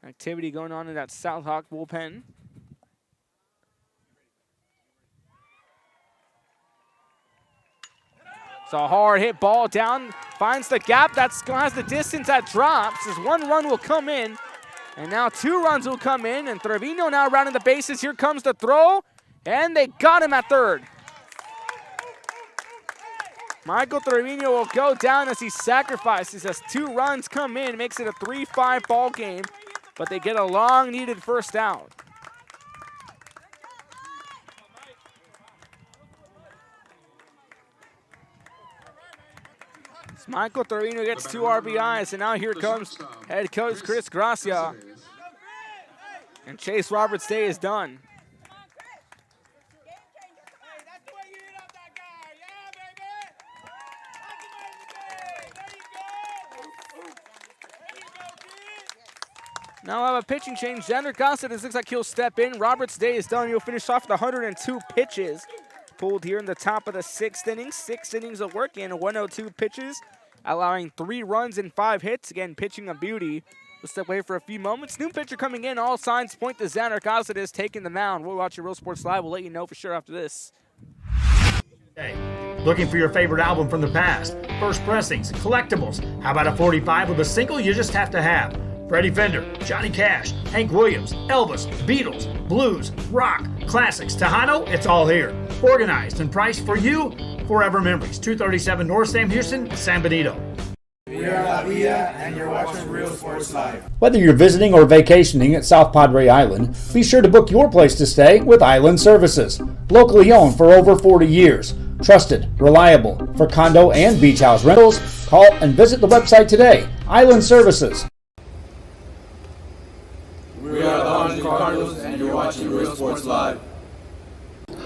Activity going on in that South Hawk bullpen. It's a hard hit ball down, finds the gap, that has the distance that drops as one run will come in. And now two runs will come in, and Trevino now rounding the bases. Here comes the throw, and they got him at third. Michael Trevino will go down as he sacrifices as two runs come in, makes it a 3-5 ball game, but they get a long needed first out. Michael Trevino gets 2 RBIs, and now here comes head coach Chris Gracia. And Chase Roberts' day is done. Now we'll have a pitching change. Xander Gossett, it looks like he'll step in. Roberts' day is done. He'll finish off the 102 pitches pulled here in the top of the 6th inning. 6 innings of work and 102 pitches, allowing 3 runs and 5 hits. Again, pitching a beauty. We'll step away for a few moments. New pitcher coming in. All signs point to Xander Gossett is taking the mound. We'll watch your Real Sports Live. We'll let you know for sure after this. Hey, looking for your favorite album from the past? First pressings, collectibles. How about a 45 with a single you just have to have? Freddie Fender, Johnny Cash, Hank Williams, Elvis, Beatles, blues, rock, classics, Tejano, it's all here. Organized and priced for you. Forever Memories, 237 North Sam Houston, San Benito. We are La Villa, and you're watching Real Sports Live. Whether you're visiting or vacationing at South Padre Island, be sure to book your place to stay with Island Services. Locally owned for over 40 years. Trusted, reliable for condo and beach house rentals. Call and visit the website today. Island Services. We are the Harlingen Cardinals, and you're watching Real Sports Live.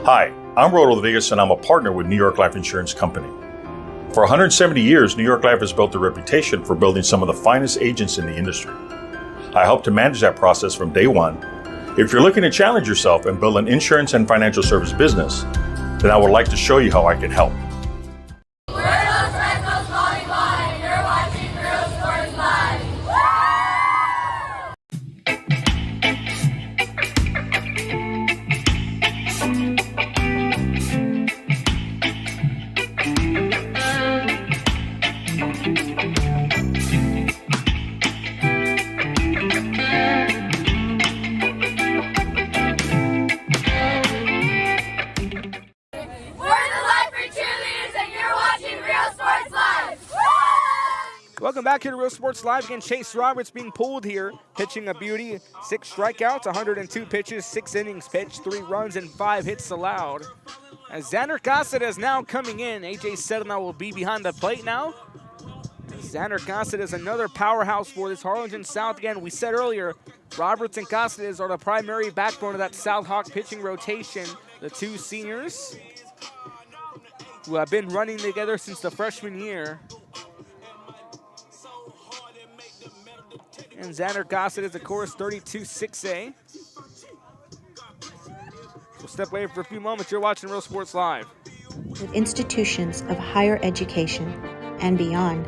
Hi, I'm Rodo Rodriguez, and I'm a partner with New York Life Insurance Company. For 170 years, New York Life has built a reputation for building some of the finest agents in the industry. I help to manage that process from day one. If you're looking to challenge yourself and build an insurance and financial service business, then I would like to show you how I can help. We're Los Redcoats Volleyball, and you're watching Real Sports Live. Welcome back here to Real Sports Live. Again, Chase Roberts being pulled here, pitching a beauty. 6 strikeouts, 102 pitches, 6 innings pitched, 3 runs and 5 hits allowed. As Xander Gossett is now coming in, AJ Sedna will be behind the plate now. Xander Gossett is another powerhouse for this Harlingen South. Again, we said earlier, Roberts and Gossett are the primary backbone of that South Hawk pitching rotation. The 2 seniors who have been running together since the freshman year. And Xander Gossett is, of course, 32-6A. We'll step away for a few moments. You're watching Real Sports Live. With institutions of higher education and beyond,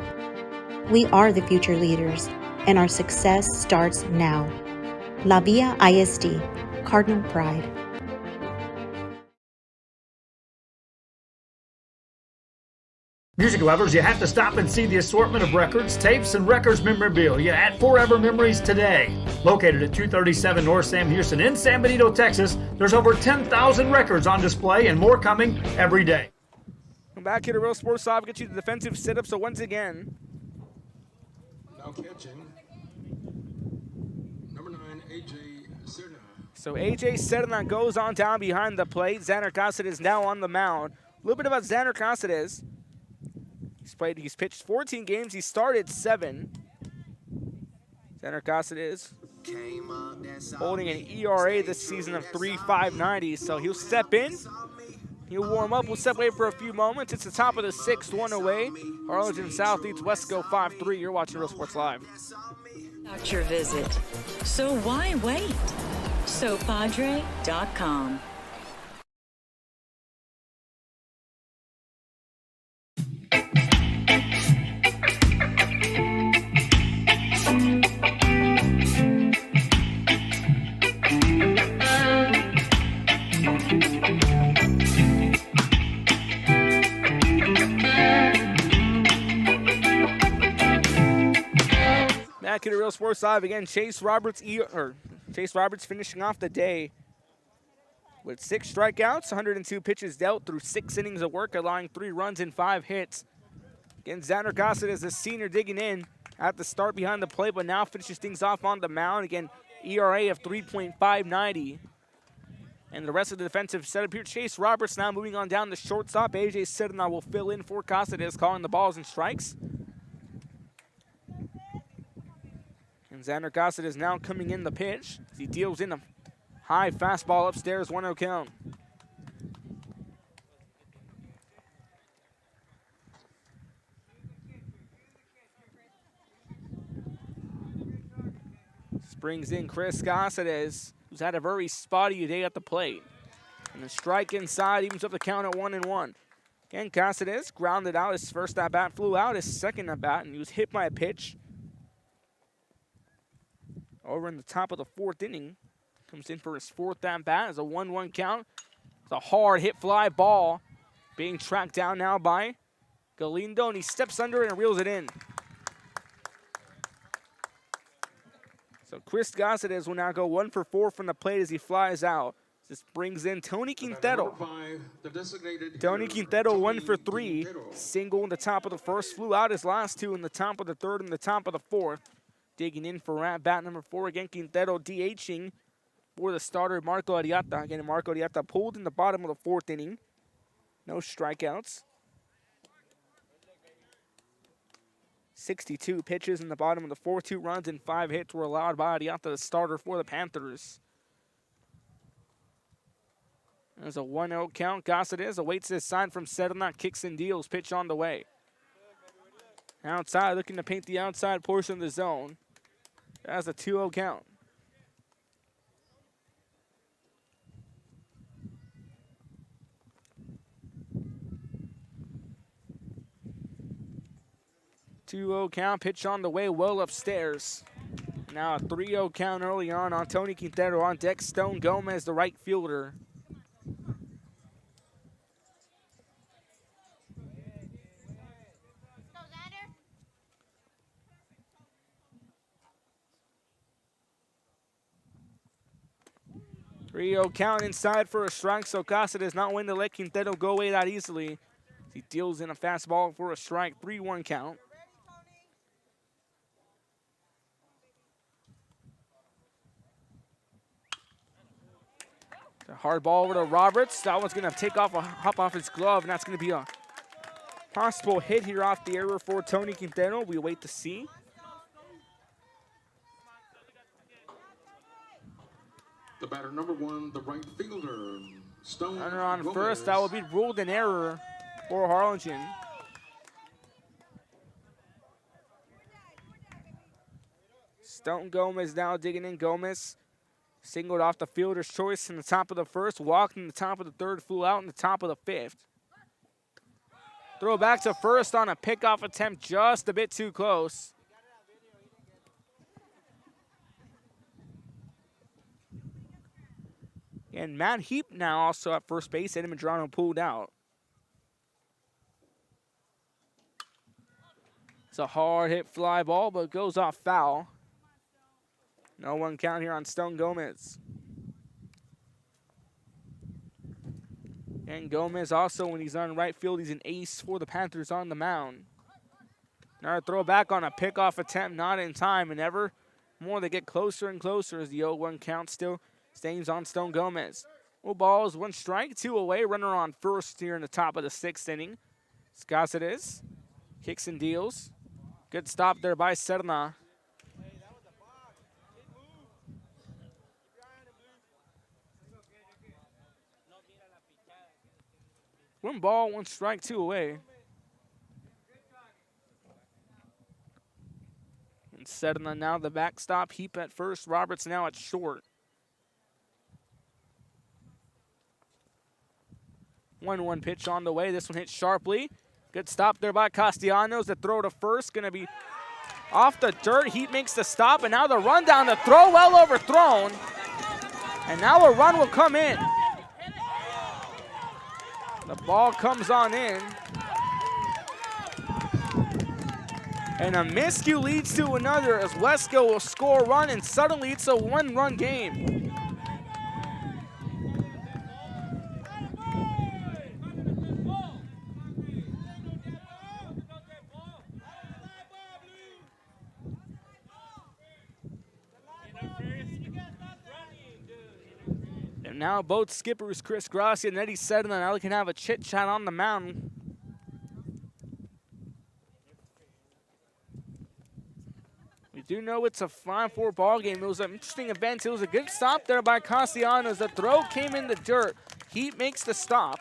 we are the future leaders, and our success starts now. La Villa ISD, Cardinal Pride. Music lovers, you have to stop and see the assortment of records, tapes, and records memorabilia at Forever Memories today. Located at 237 North Sam Houston in San Benito, Texas, there's over 10,000 records on display and more coming every day. Come back here to Real Sports Live, get you the defensive sit-up. So once again, now catching, number 9, AJ Sedna. So A.J. Sedana goes on down behind the plate. Xander Cáceres now on the mound. A little bit about Xander Cáceres. He's pitched 14 games. He started 7. Xander Cáceres holding an ERA this season of 3.590. So he'll step in. He'll warm up. We'll step away for a few moments. It's the top of the 6th, 1 away. Harlingen South leads Weslaco 5-3. You're watching Real Sports Live. About your visit. So why wait? SoPadre.com. Back at Real Sports Live again. Chase Roberts finishing off the day with 6 strikeouts, 102 pitches dealt through 6 innings of work, allowing 3 runs and 5 hits. Again, Xander Cáceres, the senior, digging in at the start behind the plate, but now finishes things off on the mound. Again, ERA of 3.590. And the rest of the defensive setup here. Chase Roberts now moving on down the shortstop. A.J. Sedana will fill in for Cáceres, calling the balls and strikes. And Xander Cáceres now coming in the pitch. He deals in a high fastball upstairs, 1-0 count. Brings in Chris Cáceres, who's had a very spotty day at the plate. And a strike inside evens up the count at 1-1. Again, Cáceres grounded out. His first at-bat flew out. His second at-bat, and he was hit by a pitch over in the top of the 4th inning. Comes in for his 4th at-bat as a 1-1 count. It's a hard hit fly ball being tracked down now by Galindo, and he steps under it and reels it in. So Chris Cáceres will now go 1 for 4 from the plate as he flies out. This brings in Tony Quintero. Tony Quintero 1 for 3. Single in the top of the 1st. Flew out his last 2 in the top of the 3rd and the top of the 4th. Digging in for at-bat number 4. Again, Quintero DHing for the starter, Marco Ariata. Again, Marco Ariata pulled in the bottom of the 4th inning. No strikeouts. 62 pitches in the bottom of the 4th. 2 runs and 5 hits were allowed by Ariata, the starter for the Panthers. There's a 1-0 count. Cáceres awaits his sign from Sedana. Kicks and deals. Pitch on the way. Outside, looking to paint the outside portion of the zone. That's a 2-0 count. Count, pitch on the way, well upstairs. Now a 3-0 count early on Tony Quintero on deck. Stone Gomez, the right fielder. Count inside for a strike, so Cáceres not willing to let Quintero go away that easily. He deals in a fastball for a strike, 3-1 count. The hard ball over to Roberts. That one's going to hop off his glove, and that's going to be a possible hit here off the error for Tony Quintero. We wait to see. The batter number 1, the right fielder, Stone Runner on Gomez. first. That will be ruled an error for Harlingen. Stone Gomez now digging in. Gomez singled off the fielder's choice in the top of the 1st, walked in the top of the 3rd, flew out in the top of the 5th. Throw back to 1st on a pickoff attempt, just a bit too close. And Matt Heap now also at first base. Eddie Medrano pulled out. It's a hard hit fly ball, but it goes off foul. No 1 count here on Stone Gomez. And Gomez also, when he's on right field, he's an ace for the Panthers on the mound. Another throw back on a pickoff attempt, not in time, and ever more they get closer and closer as the 0-1 count still Stays on Stone Gomez. Well, ball is 1 strike, 2 away. Runner on first here in the top of the 6th inning. Cáceres kicks and deals. Good stop there by Serna. 1 ball, 1 strike, 2 away. And Serna now the backstop. Heap at first. Roberts now at short. 1-1 pitch on the way. This one hit sharply. Good stop there by Castellanos. The throw to first going to be off the dirt. Heap makes the stop, and now the run down. The throw well overthrown. And now a run will come in. The ball comes on in. And a miscue leads to another as Weslaco will score a run, and suddenly it's a 1-run game. And now both skippers, Chris Grassi and Eddie Sedna, now they can have a chit-chat on the mound. We do know it's a 5-4 ball game. It was an interesting event. It was a good stop there by Castellanos. The throw came in the dirt. Heat makes the stop.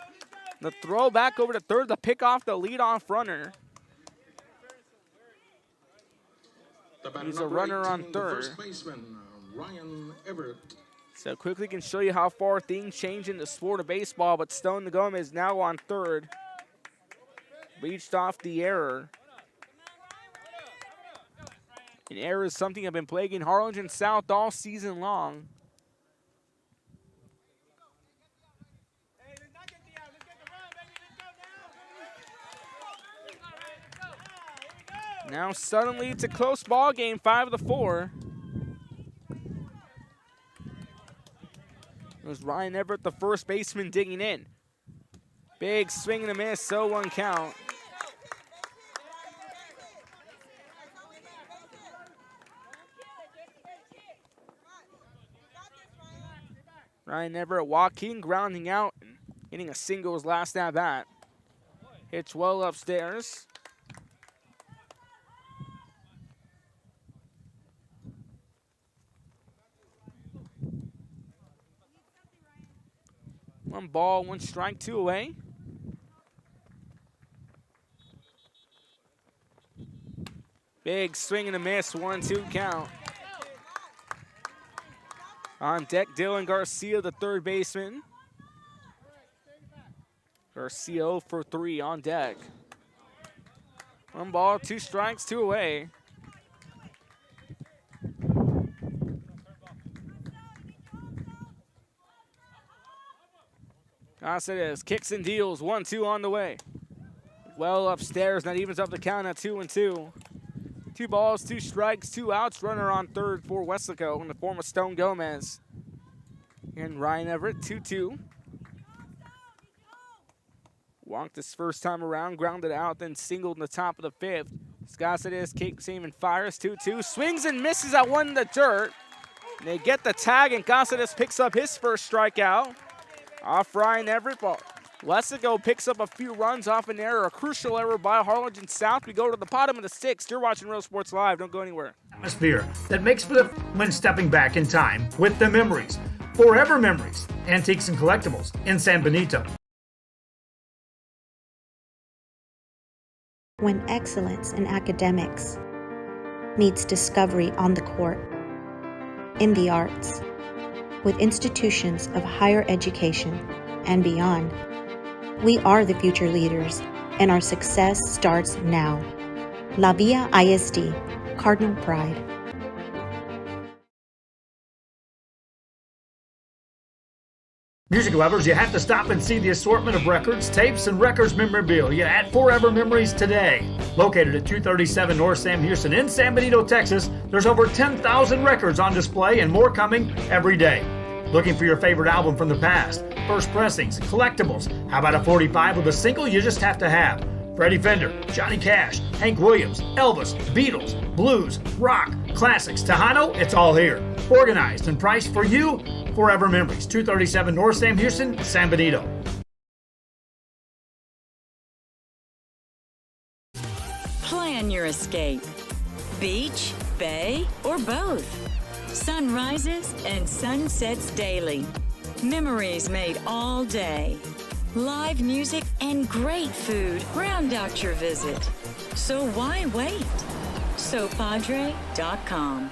The throw back over to third to pick off the leadoff runner. He's a runner on third. First baseman, Ryan Everett. So quickly can show you how far things change in the sport of baseball, but Stone Gomez now on third. Reached off the error. An error is something I've been plaguing Harlingen South all season long. Now suddenly it's a close ball game, 5-4. It was Ryan Everett, the first baseman, digging in. Big swing and a miss, so 1 count. Ryan Everett walking, grounding out, and getting a single his last at bat. Hits well upstairs. One ball, 1 strike, 2 away. Big swing and a miss, 1-2 count. On deck, Dylan Garcia, the third baseman. Garcia 0 for 3 on deck. 1 ball, 2 strikes, 2 away. Cáceres kicks and deals, 1-2 on the way. Well upstairs, that evens up the count at 2-2. 2 balls, 2 strikes, 2 outs. Runner on third for Weslaco in the form of Stone Gomez. And Ryan Everett, 2-2. Walked his first time around, grounded out, then singled in the top of the 5th. Cáceres kicks him and fires, 2-2. Swings and misses at 1 in the dirt. And they get the tag, and Cáceres picks up his first strikeout. Off Ryan Everett, but Weslaco picks up a few runs off an error, a crucial error by Harlingen South. We go to the bottom of the 6th. You're watching Real Sports Live. Don't go anywhere. Atmosphere that makes for the when stepping back in time with the memories. Forever Memories, Antiques and Collectibles in San Benito. When excellence in academics meets discovery on the court, in the arts, with institutions of higher education and beyond, we are the future leaders, and our success starts now. La Villa ISD, Cardinal Pride. Music lovers, you have to stop and see the assortment of records, tapes, and records memorabilia at Forever Memories today. Located at 237 North Sam Houston in San Benito, Texas, there's over 10,000 records on display and more coming every day. Looking for your favorite album from the past, first pressings, collectibles. How about a 45 with a single you just have to have? Freddie Fender, Johnny Cash, Hank Williams, Elvis, Beatles, blues, rock, classics, Tejano, it's all here. Organized and priced for you Forever Memories, 237 North Sam Houston, San Benito. Plan your escape. Beach, bay, or both. Sunrises and sunsets daily. Memories made all day. Live music and great food round out your visit. So why wait? SoPadre.com.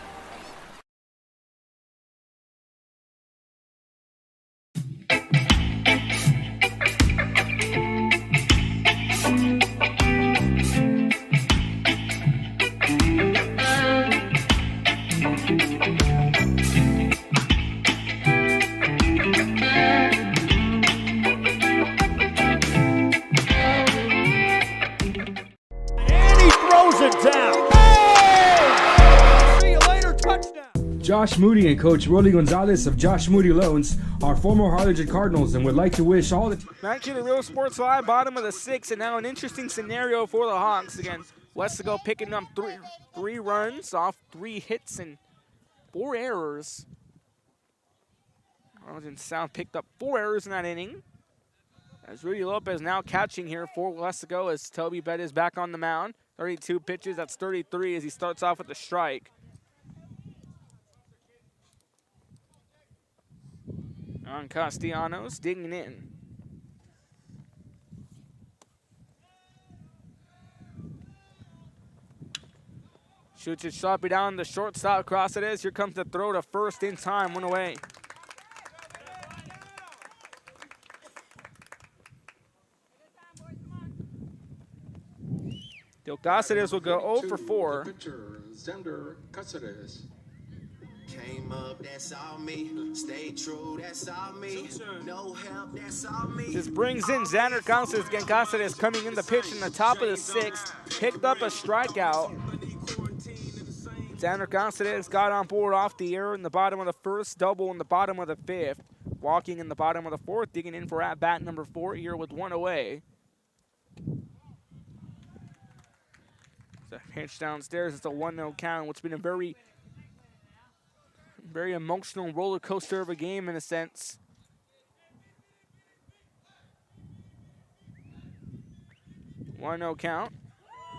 Josh Moody and Coach Rolly Gonzalez of Josh Moody Loans are former Harlingen Cardinals and would like to wish all the Back to the Real Sports Live, bottom of the 6th, and now an interesting scenario for the Hawks. Again, Weslaco picking up three runs off 3 hits and 4 errors. Harlingen South picked up 4 errors in that inning. As Rudy Lopez now catching here for Weslaco as Toby Bett is back on the mound. 32 pitches, that's 33 as he starts off with a strike. On Castellanos, digging in. Shoots it sharply down the shortstop, cross it is. Here comes the throw to first in time, 1 away. Del Cáceres will go 0 for 4. Pitcher, Xander Cáceres. Came up, that's all me. Stay true, that's all me. No help, that's all me. This brings in Xander Cáceres. Again, Cáceres coming in the pitch in the top of the 6th. Picked up a strikeout. Xander Cáceres got on board off the air in the bottom of the 1st, double in the bottom of the 5th. Walking in the bottom of the 4th, digging in for at-bat number 4 here with 1 away. It's a pitch downstairs. It's a 1-0 count. What's been a very emotional roller coaster of a game in a sense. One 0 count.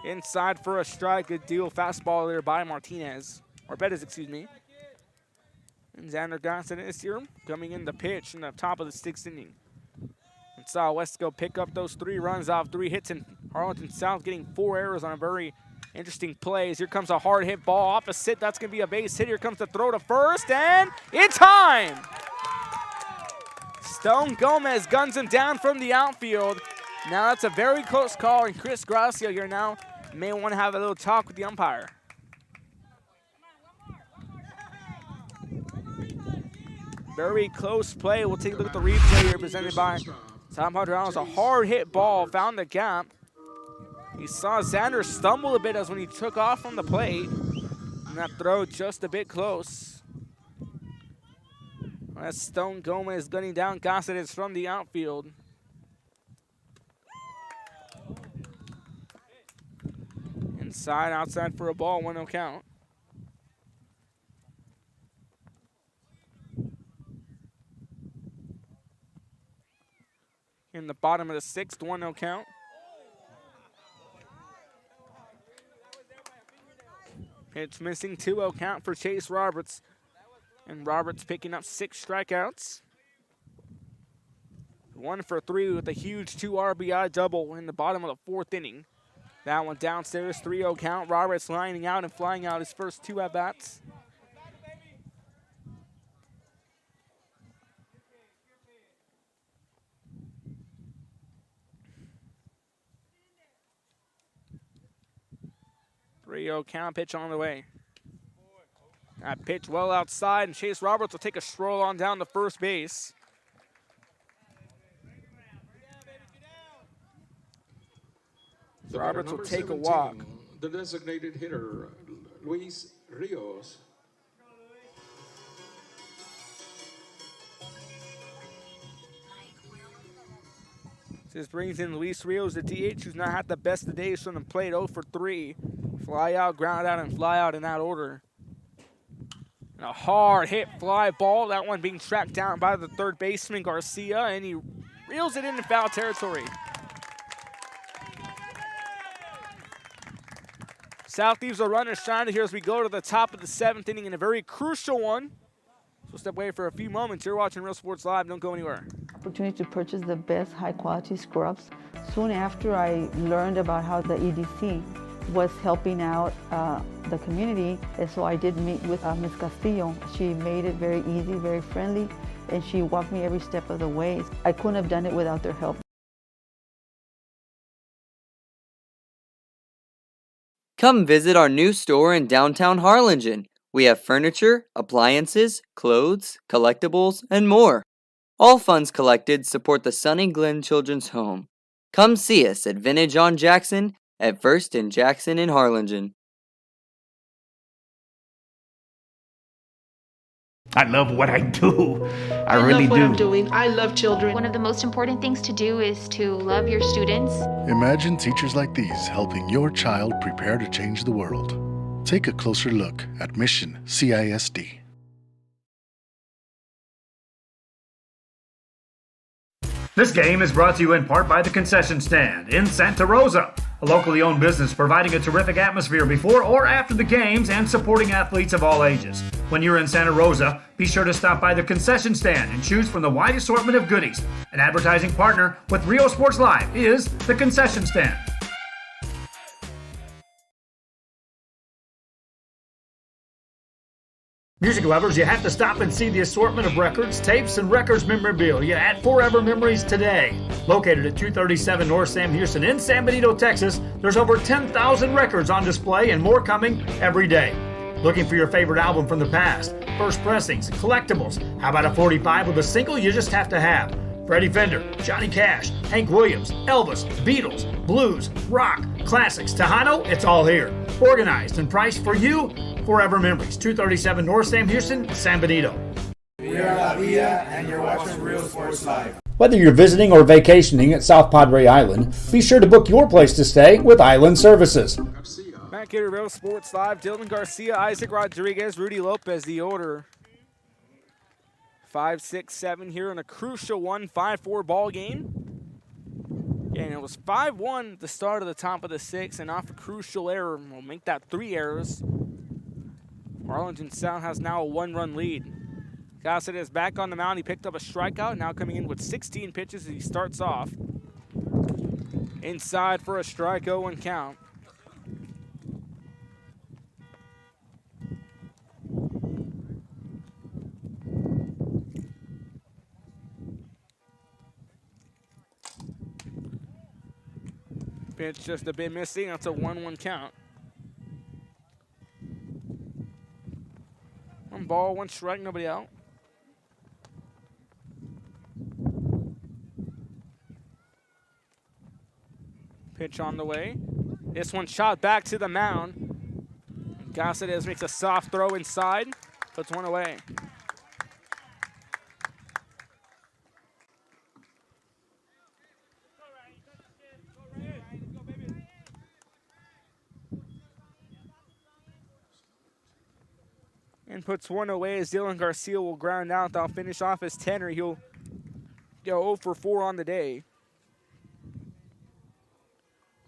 Inside for a strike. Good deal. Fastball there by Martinez. Or Bettis, excuse me. And Xander Cáceres here coming in the pitch in the top of the 6th inning. And saw Weslaco pick up those 3 runs off 3 hits, and Harlingen South getting 4 errors on a very interesting plays. Here comes a hard hit ball opposite. That's going to be a base hit. Here comes the throw to first, and in time! Stone Gomez guns him down from the outfield. Now that's a very close call, and Chris Gracia here now may want to have a little talk with the umpire. Very close play. We'll take a look at the replay here presented by Tom Padron. A hard hit ball, found the gap. You saw Xander stumble a bit as when he took off from the plate. And that throw just a bit close. That's Stone Gomez gunning down Cáceres from the outfield. Inside, outside for a ball, 1-0 count. In the bottom of the 6th, 1-0 count. Pitch missing, 2-0 count for Chase Roberts. And Roberts picking up 6 strikeouts. 1 for 3 with a huge 2 RBI double in the bottom of the 4th inning. That one downstairs, 3-0 count. Roberts lining out and flying out his first 2 at-bats. Count, pitch on the way. That pitch well outside, and Chase Roberts will take a stroll on down to first base. Roberts will take a walk. The designated hitter, Luis Rios. This brings in Luis Rios, the DH, who's not had the best of days from the plate, 0 for 3. Fly out, ground out, and fly out in that order. And a hard hit fly ball. That one being tracked down by the third baseman, Garcia, and he reels it into foul territory. South leaves a runner stranded here as we go to the top of the 7th inning in a very crucial one. So step away for a few moments. You're watching Real Sports Live. Don't go anywhere. Opportunity to purchase the best high-quality scrubs. Soon after I learned about how the EDC was helping out the community, and so I did meet with Ms. Castillo. She made it very easy, very friendly, and she walked me every step of the way. I couldn't have done it without their help. Come visit our new store in downtown Harlingen. We have furniture, appliances, clothes, collectibles, and more. All funds collected support the Sunny Glen Children's Home. Come see us at Vintage on Jackson at First and Jackson in Harlingen. I love what I do. I really love what do. I'm doing. I love children. One of the most important things to do is to love your students. Imagine teachers like these helping your child prepare to change the world. Take a closer look at Mission CISD. This game is brought to you in part by the Concession Stand in Santa Rosa, a locally owned business providing a terrific atmosphere before or after the games and supporting athletes of all ages. When you're in Santa Rosa, be sure to stop by the Concession Stand and choose from the wide assortment of goodies. An advertising partner with Rio Sports Live is the Concession Stand. Music lovers, you have to stop and see the assortment of records, tapes, and records memorabilia at Forever Memories today. Located at 237 North Sam Houston in San Benito, Texas, there's over 10,000 records on display and more coming every day. Looking for your favorite album from the past, first pressings, collectibles? How about a 45 with a single you just have to have? Freddie Fender, Johnny Cash, Hank Williams, Elvis, Beatles, blues, rock, classics, Tejano, it's all here. Organized and priced for you. Forever Memories, 237 North Sam Houston, San Benito. We are La Villa, and you're watching Real Sports Live. Whether you're visiting or vacationing at South Padre Island, be sure to book your place to stay with Island Services. Back here at Real Sports Live, Dylan Garcia, Isaac Rodriguez, Rudy Lopez, the order. 5, 6, 7 here in a crucial 1-5-4 ball game. And it was 5-1 at the start of the top of the 6th, and off a crucial error, we'll make that 3 errors. Harlingen South has now a 1-run lead. Gossett is back on the mound. He picked up a strikeout, now coming in with 16 pitches as he starts off. Inside for a strike, 0-1 count. Pitch just a bit missing. That's a 1-1 count. 1 ball, 1 strike, nobody out. Pitch on the way. This one shot back to the mound. Gossett makes a soft throw inside, puts 1 away. And puts 1 away as Dylan Garcia will ground out. They'll finish off his 10, or he'll go 0 for 4 on the day.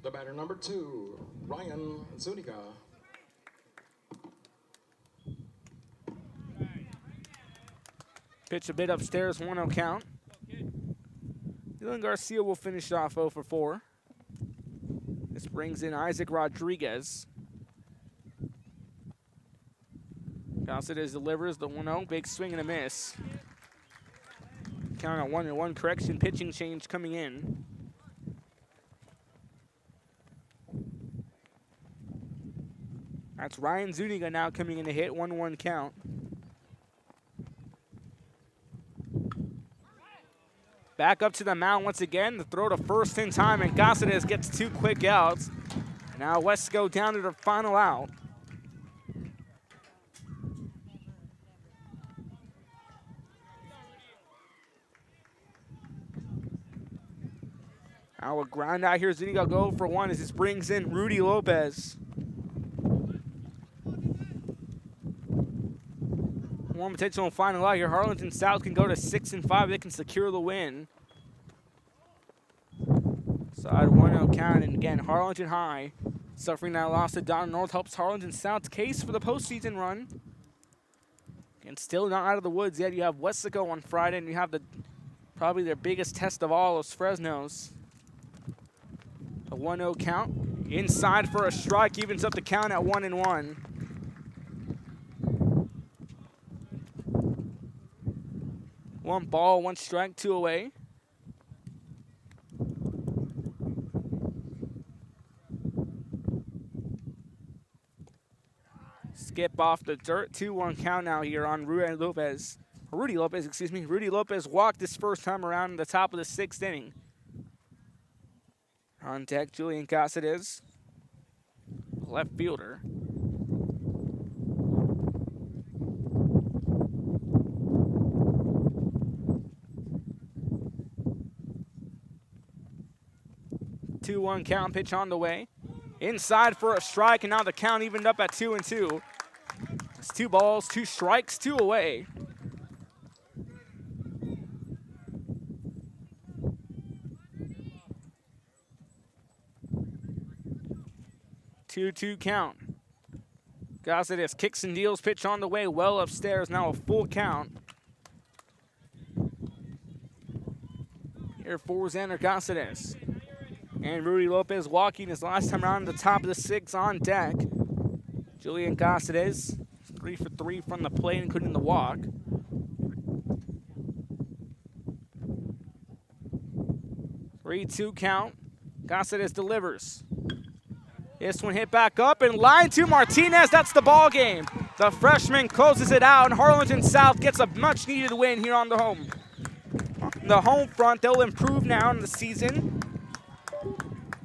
The batter number 2, Ryan Zuniga. Pitch a bit upstairs, 1-0 count. Dylan Garcia will finish off 0 for 4. This brings in Isaac Rodriguez. Gossett delivers the 1-0, big swing and a miss. Count on 1-1 correction, pitching change coming in. That's Ryan Zuniga now coming in to hit, 1-1 count. Back up to the mound once again, the throw to first in time, and Gossett gets 2 quick outs. Now Weslaco down to the final out. Now a ground out here. Zuniga go for 1 as this brings in Rudy Lopez. More potential final out here. Harlingen South can go to 6-5. They can secure the win. Side 1-0 count, and again, Harlingen High suffering that loss to Donna North helps Harlingen South's case for the postseason run. And still not out of the woods yet. You have Weslaco on Friday, and you have probably their biggest test of all, those Fresnos. A 1-0 count. Inside for a strike, evens up the count at 1-1. One ball, one strike, 2 away. Skip off the dirt, 2-1 count now here on Rudy Lopez. Rudy Lopez walked this first time around in the top of the 6th inning. On deck, Julian Caceres, left fielder. Two-one count, pitch on the way. Inside for a strike, and now the count evened up at 2-2. It's 2 balls, 2 strikes, 2 away. Two count. Caceres kicks and deals, pitch on the way, well upstairs, now a full count. Here for Xander Caceres. And Rudy Lopez walking his last time around the top of the 6 on deck. Julian Caceres, 3 for 3 from the plate, including the walk. Three-two count. Caceres delivers. This one hit back up and line to Martinez. That's the ball game. The freshman closes it out, and Harlingen South gets a much-needed win here on the home. The home front, they'll improve now in the season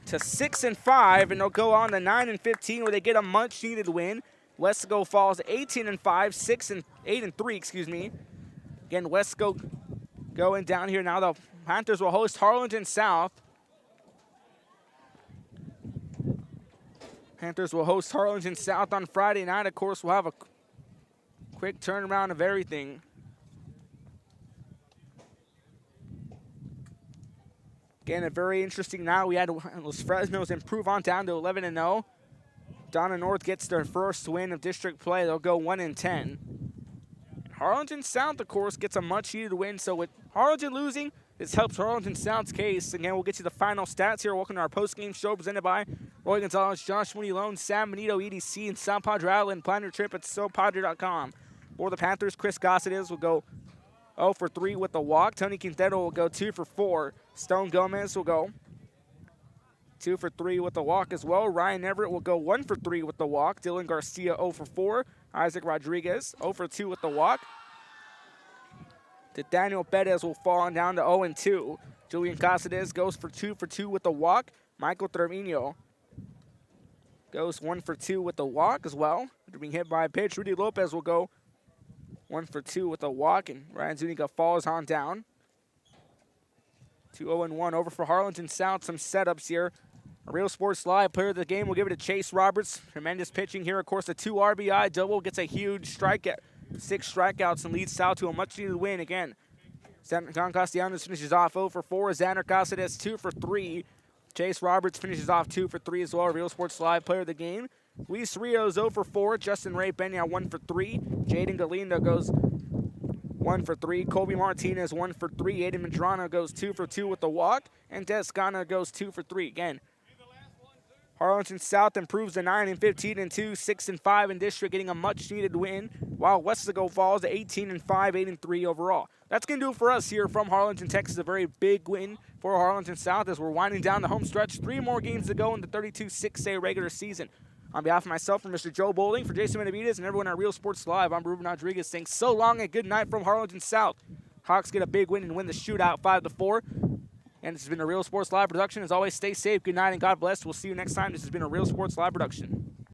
to 6-5, and they'll go on to 9-15, where they get a much-needed win. Weslaco falls to 18-5, 8-3, excuse me. Again, Weslaco going down here now. The Panthers will host Harlingen South. Panthers will host Harlingen South on Friday night. Of course, we'll have a quick turnaround of everything. Again, a very interesting night. We had Los Fresnos improve on down to 11-0. Donna North gets their first win of district play. They'll go 1-10. Harlingen South, of course, gets a much-needed win. So with Harlingen losing, this helps Harlingen South's case. Again, we'll get you the final stats here. Welcome to our post-game show presented by Roy Gonzalez, Josh Mooney Loan, San Benito EDC, and South Padre Island. Plan your trip at SoPadre.com. For the Panthers, Chris Caceres will go 0 for 3 with the walk. Tony Quintero will go 2 for 4. Stone Gomez will go 2 for 3 with the walk as well. Ryan Everett will go 1 for 3 with the walk. Dylan Garcia 0 for 4. Isaac Rodriguez 0 for 2 with the walk. Daniel Perez will fall down to 0-2. Julian Caceres goes for 2 with the walk. Michael Trevino goes 1 for 2 with the walk as well. After being hit by a pitch, Rudy Lopez will go 1 for 2 with a walk, and Ryan Zuniga falls on down. 2-0-1 over for Harlingen South. Some setups here. A Real Sports Live player of the game will give it to Chase Roberts. Tremendous pitching here. Of course, a 2 RBI double, gets a huge strikeout. 6 strikeouts and leads South to a much-needed win again. John Castellanos finishes off 0 for 4. Xander Caceres 2 for 3. Chase Roberts finishes off 2 for 3 as well. Real Sports Live player of the game. Luis Rios 0 for 4. Justin Ray Benya 1 for 3. Jaden Galindo goes 1 for 3. Colby Martinez 1 for 3. Aiden Medrano goes 2 for 2 with the walk. And Descana goes 2 for 3. Again, Harlingen South improves to 9-15-2, 6-5 in district, getting a much-needed win, while Weslaco falls to 18-5, 8-3 overall. That's going to do it for us here from Harlingen, Texas. A very big win for Harlingen South as we're winding down the home stretch. 3 more games to go in the 32-6A regular season. On behalf of myself and Mr. Joe Bowling, for Jason Benavides and everyone at Real Sports Live, I'm Ruben Rodriguez saying so long and good night from Harlingen South. Hawks get a big win and win the shootout 5-4. And this has been a Real Sports Live production. As always, stay safe, good night, and God bless. We'll see you next time. This has been a Real Sports Live production.